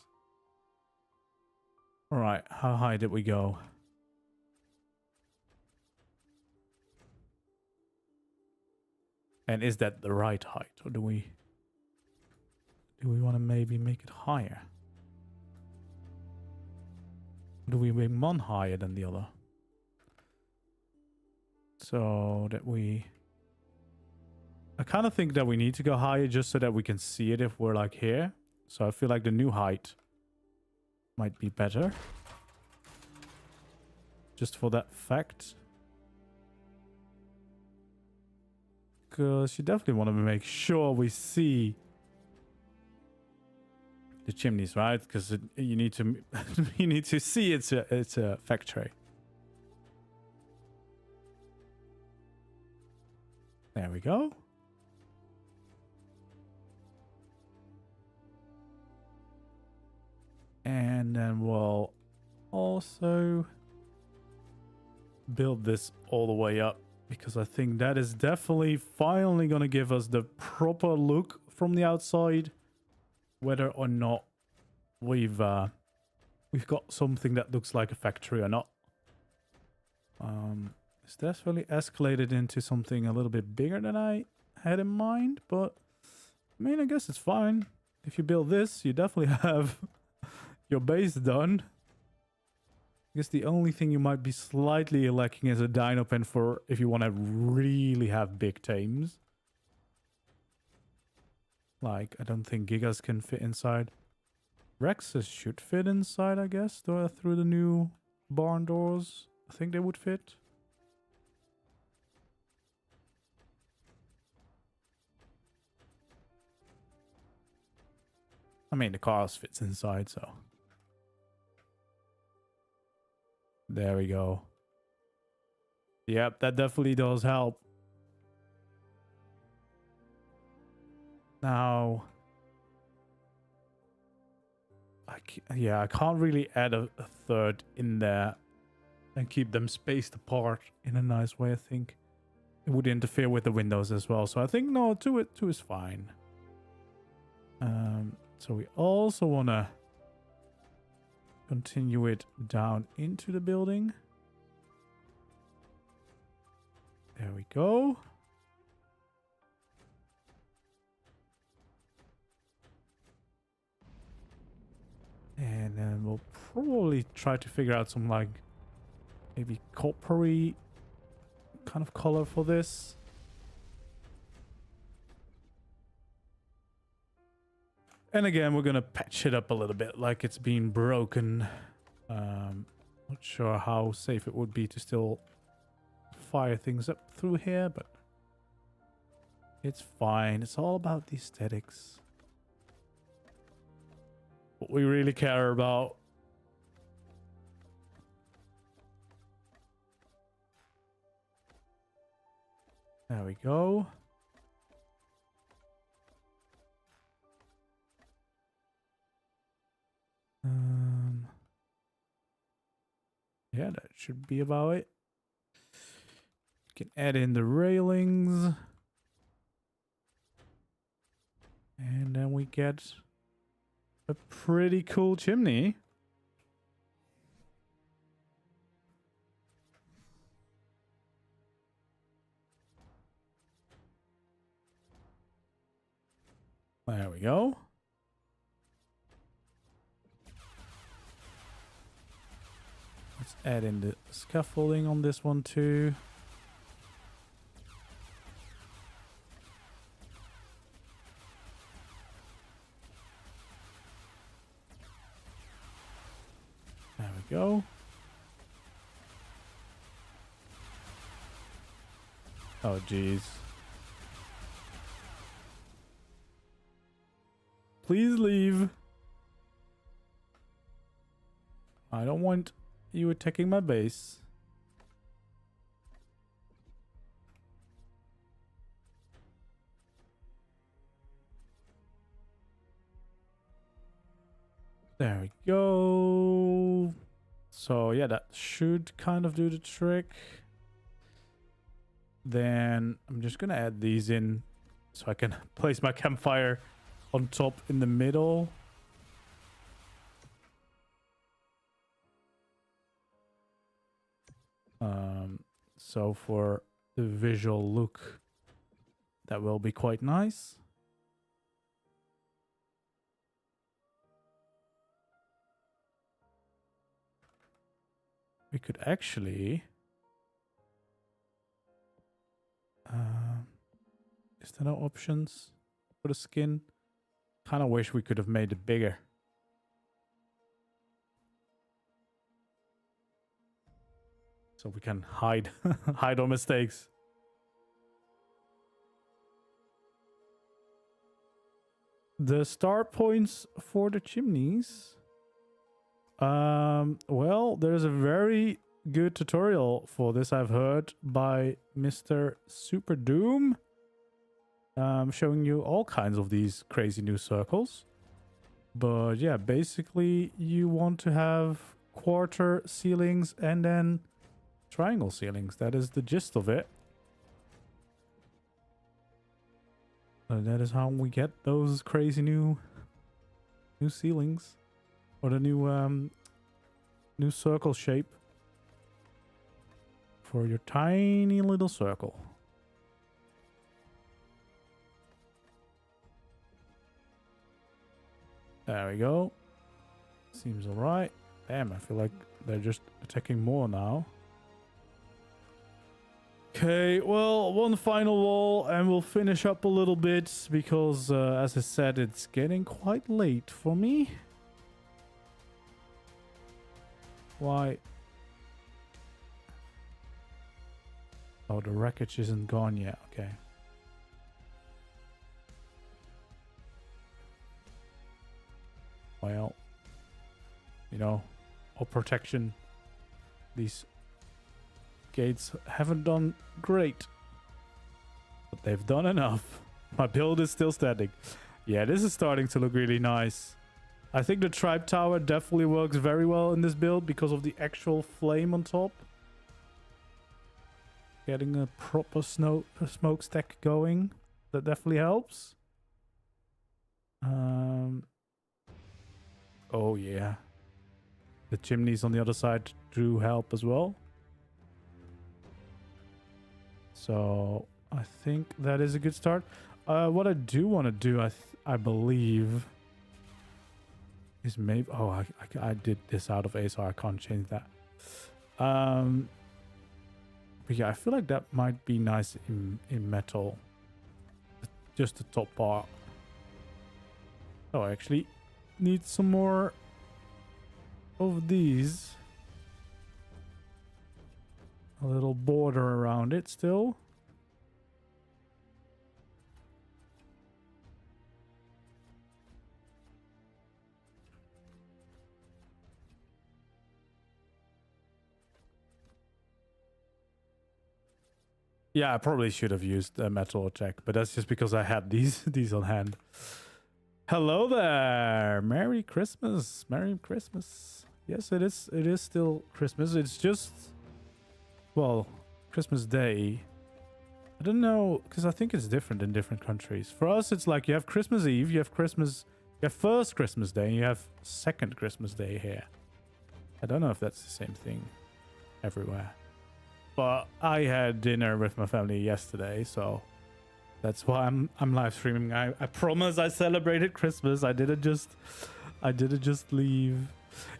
All right, how high did we go? And is that the right height, or do we want to maybe make it higher? Do we make one higher than the other? So that I kind of think that we need to go higher just so that we can see it if we're like here. So I feel like the new height might be better. Just for that fact. Because you definitely want to make sure we see the chimneys, right? Because you need to you need to see it's a factory. There we go. And then we'll also build this all the way up, because I think that is definitely finally going to give us the proper look from the outside, whether or not we've got something that looks like a factory or not. It's definitely escalated into something a little bit bigger than I had in mind, but I mean, I guess it's fine. If you build this, you definitely have your base done. I guess the only thing you might be slightly lacking is a dino pen for if you want to really have big tames. Like, I don't think Gigas can fit inside. Rexes should fit inside, I guess, through the new barn doors. I think they would fit. I mean, the cars fits inside, so. There we go. Yep, that definitely does help. Now, I can't really add a third in there and keep them spaced apart in a nice way. I think it would interfere with the windows as well. So I think no, two is fine. So we also want to continue it down into the building. There we go. And then we'll probably try to figure out some like maybe coppery kind of color for this. And again, we're going to patch it up a little bit like it's been broken. Not sure how safe it would be to still fire things up through here, but it's fine. It's all about the aesthetics. What we really care about. There we go. Yeah, that should be about it. You can add in the railings. And then we get a pretty cool chimney. There we go. Let's add in the scaffolding on this one too. There we go. Oh, geez. Please leave. I don't want you attacking my base. There we go. So yeah, that should kind of do the trick. Then I'm just gonna add these in so I can place my campfire on top in the middle. So for the visual look, that will be quite nice. We could actually... is there no options for the skin? Kind of wish we could have made it bigger. So we can hide hide our mistakes. The start points for the chimneys. Well, there's a very good tutorial for this I've heard by Mr. Super Doom. Showing you all kinds of these crazy new circles. But yeah, basically you want to have quarter ceilings and then triangle ceilings. That is the gist of it. That is how we get those crazy new ceilings, or the new circle shape for your tiny little circle. There we go. Seems alright. Damn, I feel like they're just attacking more now. Okay, well, one final wall and we'll finish up a little bit because, as I said, it's getting quite late for me. Why? Oh, the wreckage isn't gone yet. Okay. Well, you know, all protection. These gates haven't done great, but they've done enough. My build is still standing. Yeah, this is starting to look really nice. I think the tribe tower definitely works very well in this build because of the actual flame on top. Getting a proper smokestack going, that definitely helps. Oh yeah, the chimneys on the other side do help as well. So I think that is a good start. What I do want to do, I believe, is maybe... Oh, I did this out of A, so I can't change that. But yeah, I feel like that might be nice in metal. Just the top part. Oh, I actually need some more of these. A little border around it still. Yeah, I probably should have used a metal attack, but that's just because I had these on hand. Hello there! Merry Christmas! Merry Christmas! Yes, it is still Christmas. It's just, well, Christmas Day. I don't know, because I think it's different in different countries. For us, it's like you have Christmas Eve, you have first Christmas Day, and you have second Christmas Day here. I don't know if that's the same thing everywhere. But I had dinner with my family yesterday, so that's why I'm live streaming. I promise I celebrated Christmas. I didn't just leave.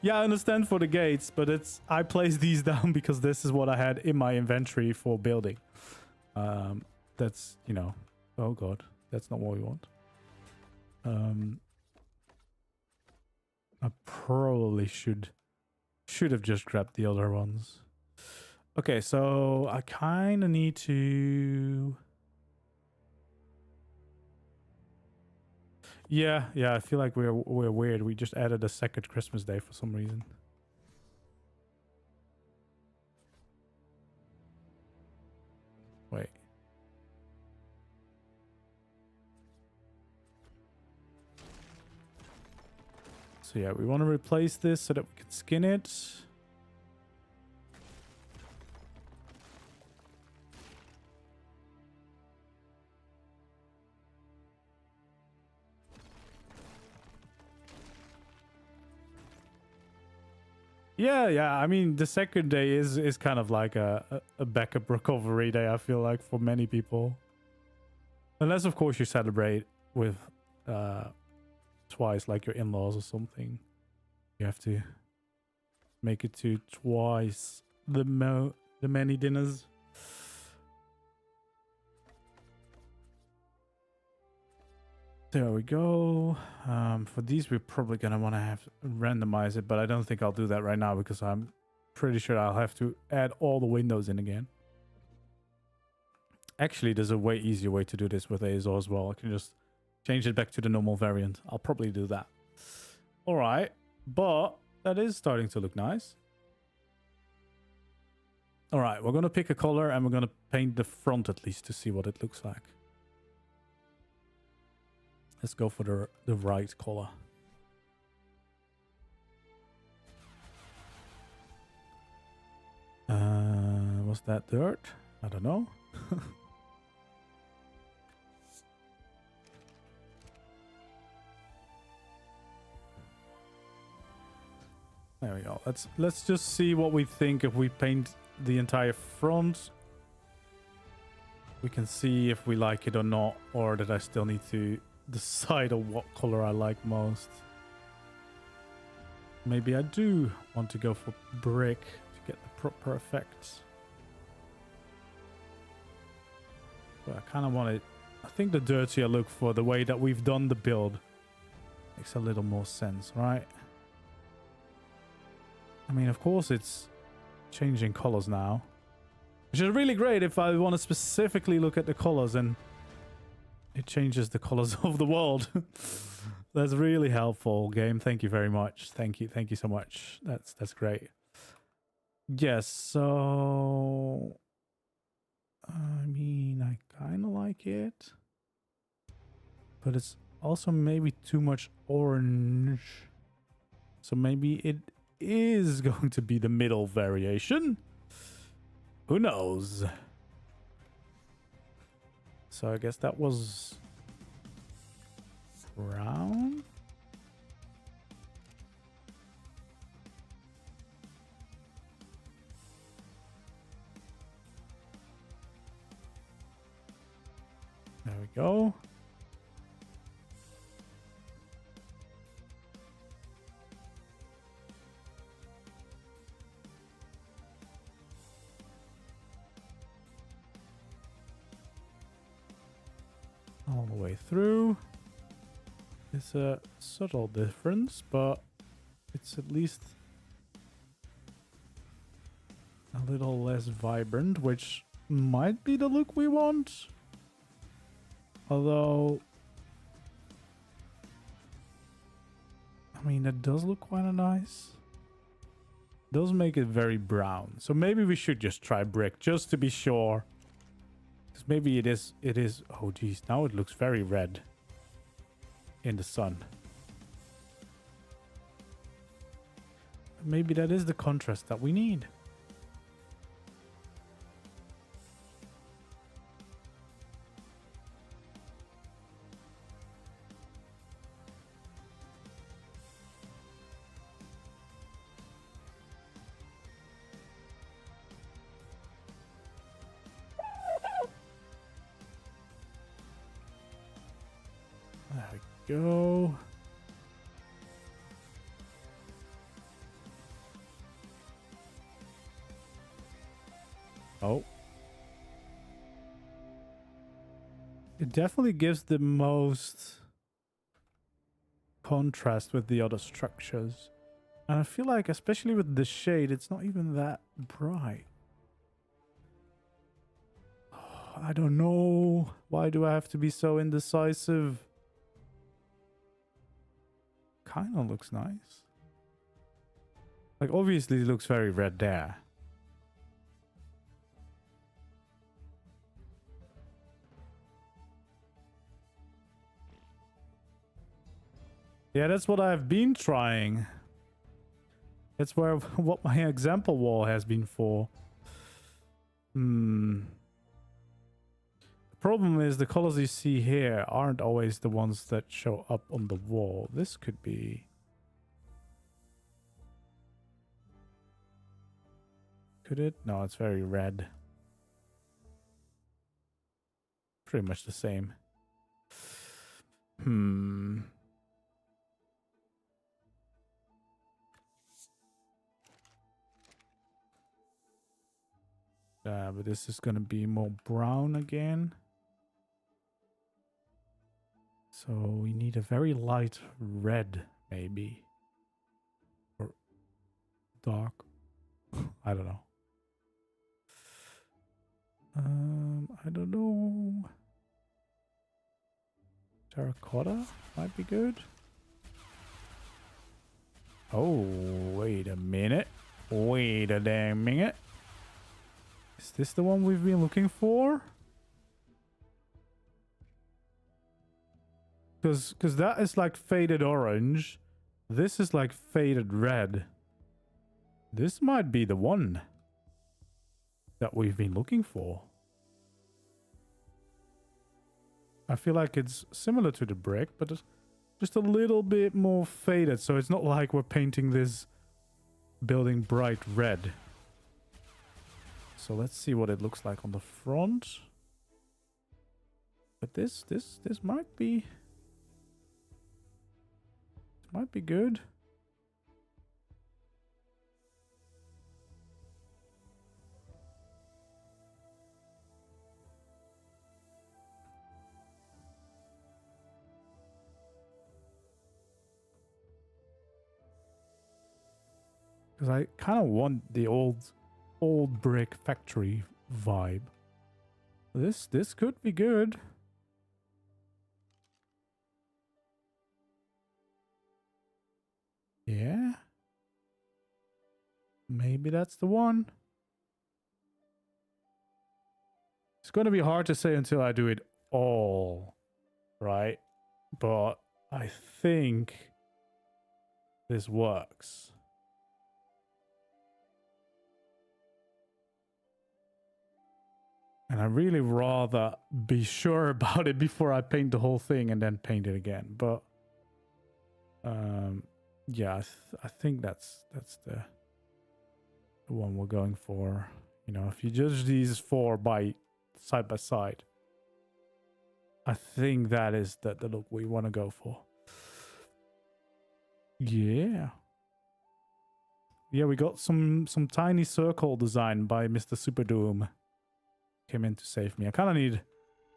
Yeah, I understand for the gates, but I placed these down because this is what I had in my inventory for building. That's, you know, oh god, that's not what we want. I probably should have just grabbed the other ones. Okay, so I kind of need to... Yeah, I feel like we're weird. We just added a second Christmas Day for some reason. Wait. So yeah, we want to replace this so that we can skin it. Yeah. I mean, the second day is kind of like a backup recovery day, I feel like, for many people. Unless, of course, you celebrate with twice, like your in-laws or something. You have to make it to twice the many dinners. There we go. For these, we're probably gonna want to have randomize it, but I don't think I'll do that right now because I'm pretty sure I'll have to add all the windows in again. Actually, there's a way easier way to do this with ASO as well. I can just change it back to the normal variant. I'll probably do that. All right, but that is starting to look nice. All right, we're gonna pick a color and we're gonna paint the front at least to see what it looks like. Let's go for the right color. Was that dirt? I don't know. There we go. Let's just see what we think if we paint the entire front. We can see if we like it or not, or that I still need to decide on what color I like most. Maybe I do want to go for brick to get the proper effects. But I kind of want it. I think the dirtier look for the way that we've done the build makes a little more sense, right? I mean, of course, it's changing colors now, which is really great if I want to specifically look at the colors and it changes the colors of the world. That's really helpful, game. Thank you very much. Thank you so much. That's great. Yes, so I mean, I kind of like it, but it's also maybe too much orange. So maybe it is going to be the middle variation. Who knows? So I guess that was brown. There we go. All the way through. It's a subtle difference, but it's at least a little less vibrant, which might be the look we want. Although, I mean, that does look kind of nice. Does make it very brown. So maybe we should just try brick just to be sure. Because maybe it is. Oh, geez. Now it looks very red in the sun. Maybe that is the contrast that we need. There we go. Oh. It definitely gives the most contrast with the other structures. And I feel like, especially with the shade, it's not even that bright. Oh, I don't know. Why do I have to be so indecisive? Kind of looks nice. Like, obviously it looks very red there. Yeah, that's what I've been trying. That's where what my example wall has been for. The problem is the colors you see here aren't always the ones that show up on the wall. This could be... Could it? No, it's very red. Pretty much the same. But this is gonna be more brown again. So we need a very light red, maybe. Or dark. I don't know. I don't know. Terracotta might be good. Oh, wait a minute. Wait a damn minute. Is this the one we've been looking for? Because that is like faded orange. This is like faded red. This might be the one that we've been looking for. I feel like it's similar to the brick, but it's just a little bit more faded. So it's not like we're painting this building bright red. So let's see what it looks like on the front. But this might be... It might be good. Because I kind of want the old brick factory vibe. This could be good. Yeah. Maybe that's the one. It's going to be hard to say until I do it all, right? But I think this works. And I really rather be sure about it before I paint the whole thing and then paint it again. But yeah, I think that's the one we're going for. You know, if you judge these four side by side, I think that is the look we want to go for. Yeah. Yeah, we got some tiny circle design by Mr. Super Doom. Came in to save me. I kind of need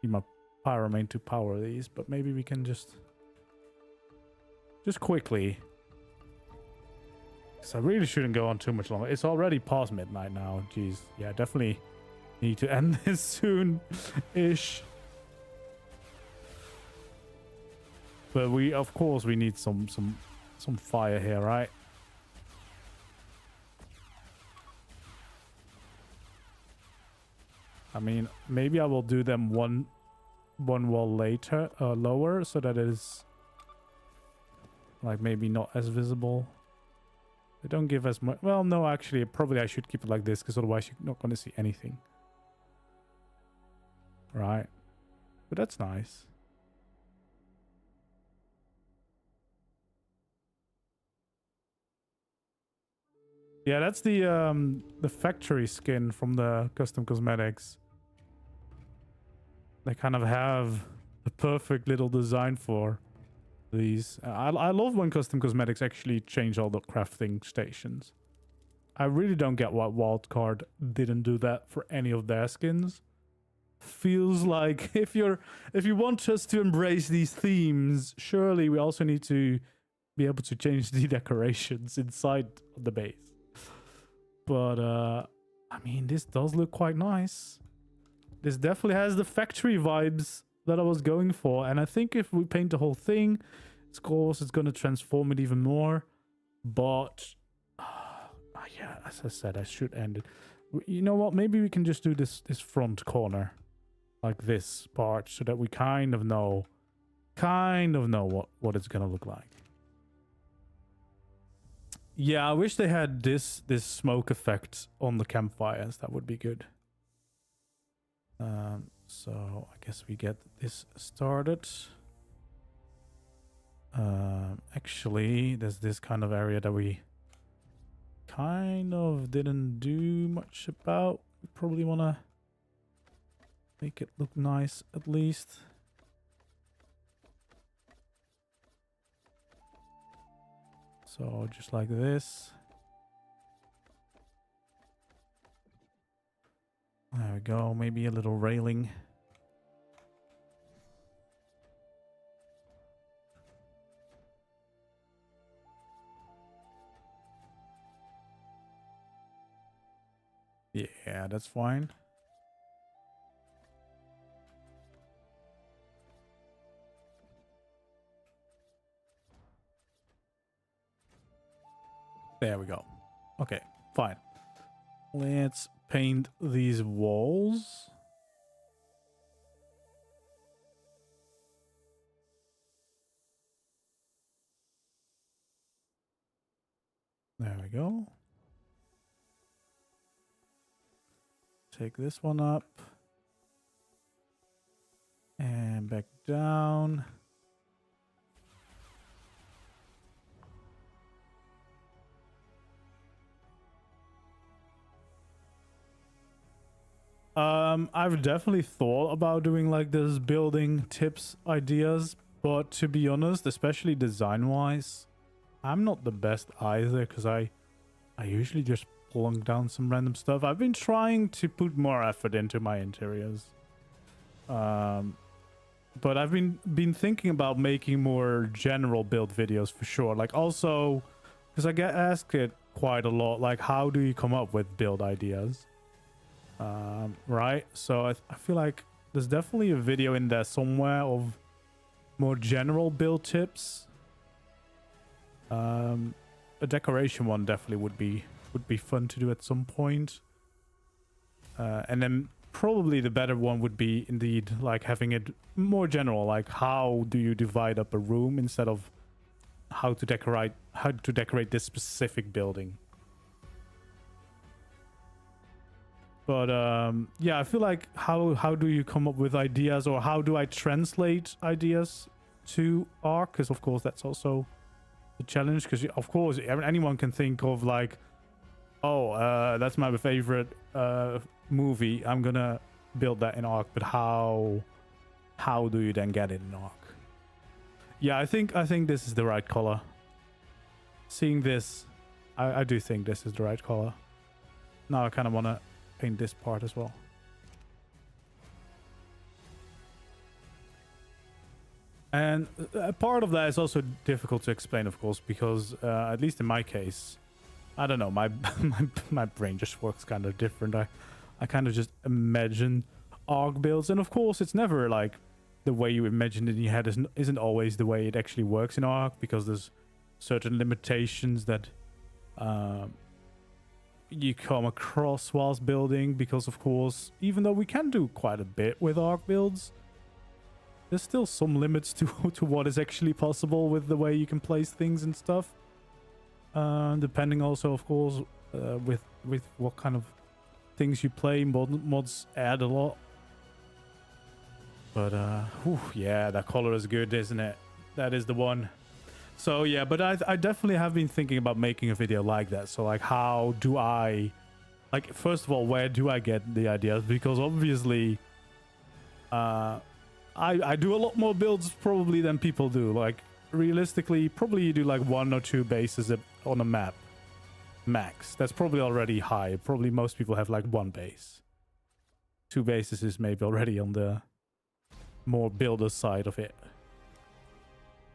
my Pyromain to power these, but maybe we can just quickly. Because I really shouldn't go on too much longer. It's already past midnight now. Jeez. Yeah, definitely need to end this soon-ish. But of course, we need some fire here, right? I mean, maybe I will do them one wall later, lower, so that it is like maybe not as visible. They don't give as much. Well, no, actually, probably I should keep it like this, because otherwise you're not going to see anything. Right. But that's nice. Yeah, that's the factory skin from the custom cosmetics. They kind of have the perfect little design for these. I love when custom cosmetics actually change all the crafting stations. I really don't get why Wildcard didn't do that for any of their skins. Feels like if you want us to embrace these themes, surely we also need to be able to change the decorations inside the base. But I mean, this does look quite nice. This definitely has the factory vibes that I was going for, and I think if we paint the whole thing, of course it's going to transform it even more. But yeah, as I said, I should end it. You know what? Maybe we can just do this front corner, like this part, so that we kind of know what it's going to look like. Yeah, I wish they had this smoke effect on the campfires. That would be good. So I guess we get this started. Actually, there's this kind of area that we kind of didn't do much about. We probably want to make it look nice at least. So just like this. There we go. Maybe a little railing. Yeah, that's fine. There we go. Okay, fine. Let's paint these walls. There we go. Take this one up. And back down. I've definitely thought about doing like this building tips ideas, but to be honest, especially design-wise, I'm not the best either because I usually just plunk down some random stuff. I've been trying to put more effort into my interiors. But I've been thinking about making more general build videos for sure. Like also, because I get asked it quite a lot, like how do you come up with build ideas? Right? So I feel like there's definitely a video in there somewhere of more general build tips. A decoration one definitely would be fun to do at some point. And then probably the better one would be indeed like having it more general, like how do you divide up a room instead of how to decorate this specific building. But yeah, I feel like how do you come up with ideas, or how do I translate ideas to ARK? Because of course that's also the challenge, because of course anyone can think of like, oh, that's my favorite movie, I'm gonna build that in ARK, but how do you then get it in ARK? Yeah, I think this is the right color. Seeing this, I do think this is the right color. Now I kind of want to paint this part as well. And part of that is also difficult to explain, of course, because at least in my case, I don't know, my my brain just works kind of different. I kind of just imagine ARK builds, and of course it's never like the way you imagine it in your head isn't always the way it actually works in ARK, because there's certain limitations that you come across whilst building, because of course, even though we can do quite a bit with ARK builds, there's still some limits to what is actually possible with the way you can place things and stuff. Depending also, of course, with what kind of things you play, mods add a lot. But yeah, that color is good, isn't it? That is the one. So yeah, but I definitely have been thinking about making a video like that. So like, how do I, like, first of all, where do I get the ideas? Because obviously, I do a lot more builds probably than people do. Like, realistically, probably you do like 1 or 2 bases on a map, max. That's probably already high. Probably most people have like 1 base. 2 bases is maybe already on the more builder side of it.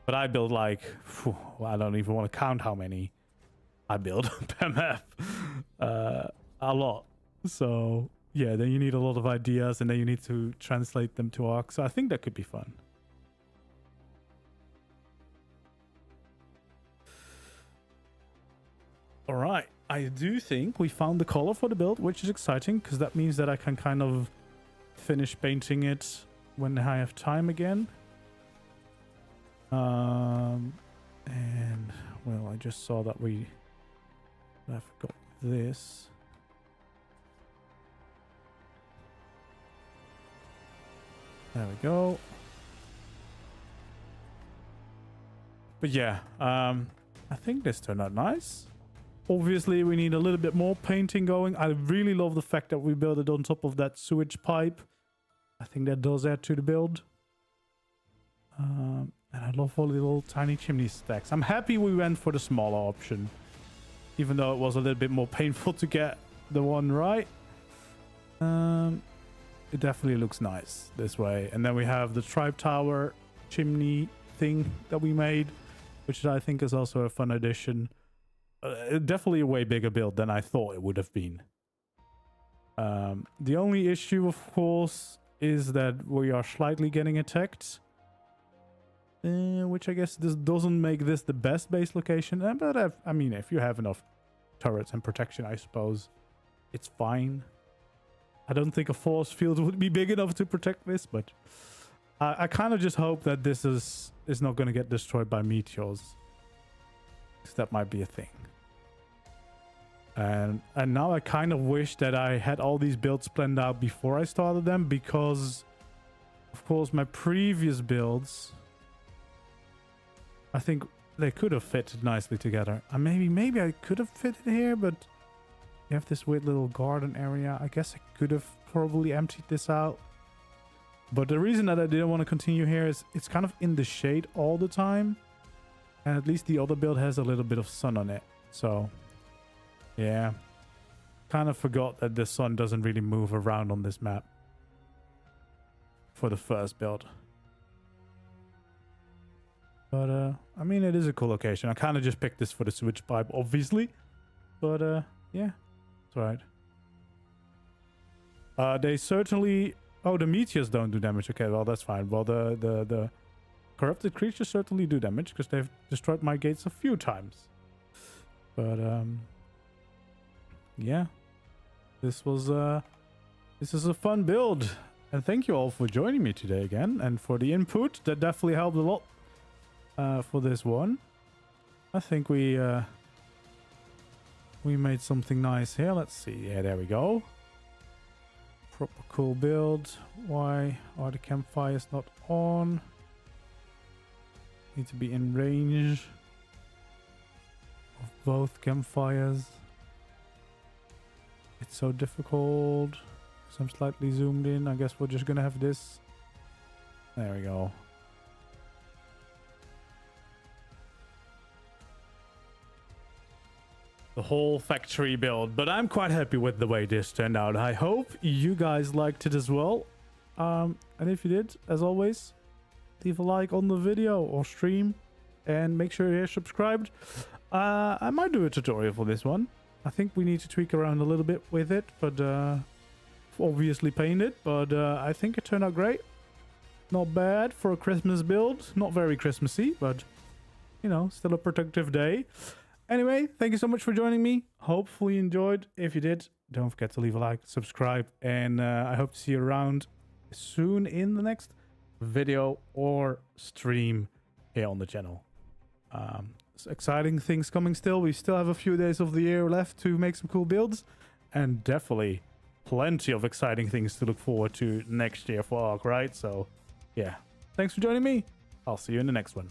But I build like, I don't even want to count how many I build per map. A lot. So yeah, then you need a lot of ideas, and then you need to translate them to ARK. So I think that could be fun. All right, I do think we found the color for the build, which is exciting, because that means that I can kind of finish painting it when I have time again. And well, I just saw that I forgot this. There we go. But yeah, I think this turned out nice. Obviously, we need a little bit more painting going. I really love the fact that we built it on top of that sewage pipe. I think that does add to the build. And I love all the little tiny chimney stacks. I'm happy we went for the smaller option, even though it was a little bit more painful to get the one right. It definitely looks nice this way. And then we have the tribe tower chimney thing that we made, which I think is also a fun addition. Definitely a way bigger build than I thought it would have been. The only issue, of course, is that we are slightly getting attacked. Which I guess this doesn't make this the best base location. But I mean, if you have enough turrets and protection, I suppose it's fine. I don't think a force field would be big enough to protect this, but I kind of just hope that this is not going to get destroyed by meteors. Because that might be a thing. And now I kind of wish that I had all these builds planned out before I started them, because of course my previous builds, I think they could have fitted nicely together. And maybe I could have fitted here, but you have this weird little garden area. I guess I could have probably emptied this out. But the reason that I didn't want to continue here is it's kind of in the shade all the time. And at least the other build has a little bit of sun on it. So yeah, kind of forgot that the sun doesn't really move around on this map for the first build. But I mean, it is a cool location. I kind of just picked this for the sewage pipe, obviously. But yeah, it's alright. They certainly... Oh, the meteors don't do damage. Okay, well, that's fine. Well, the corrupted creatures certainly do damage, because they've destroyed my gates a few times. But yeah, this is a fun build, and thank you all for joining me today again, and for the input. That definitely helped a lot for this one. I think we made something nice here. Let's see. Yeah, there we go. Proper cool build. Why are the campfires not on? Need to be in range of both campfires. It's so difficult because I'm slightly zoomed in. I guess we're just gonna have this. There we go. The whole factory build, but I'm quite happy with the way this turned out. I hope you guys liked it as well. And if you did, as always, leave a like on the video or stream, and make sure you're subscribed. I might do a tutorial for this one. I think we need to tweak around a little bit with it, but obviously paint it. But I think it turned out great. Not bad for a Christmas build. Not very Christmassy, but you know, still a productive day. Anyway, thank you so much for joining me. Hopefully you enjoyed. If you did, don't forget to leave a like, subscribe, and I hope to see you around soon in the next video or stream here on the channel. Exciting things coming still. We still have a few days of the year left to make some cool builds, and definitely plenty of exciting things to look forward to next year for ARK, right? So yeah, thanks for joining me. I'll see you in the next one.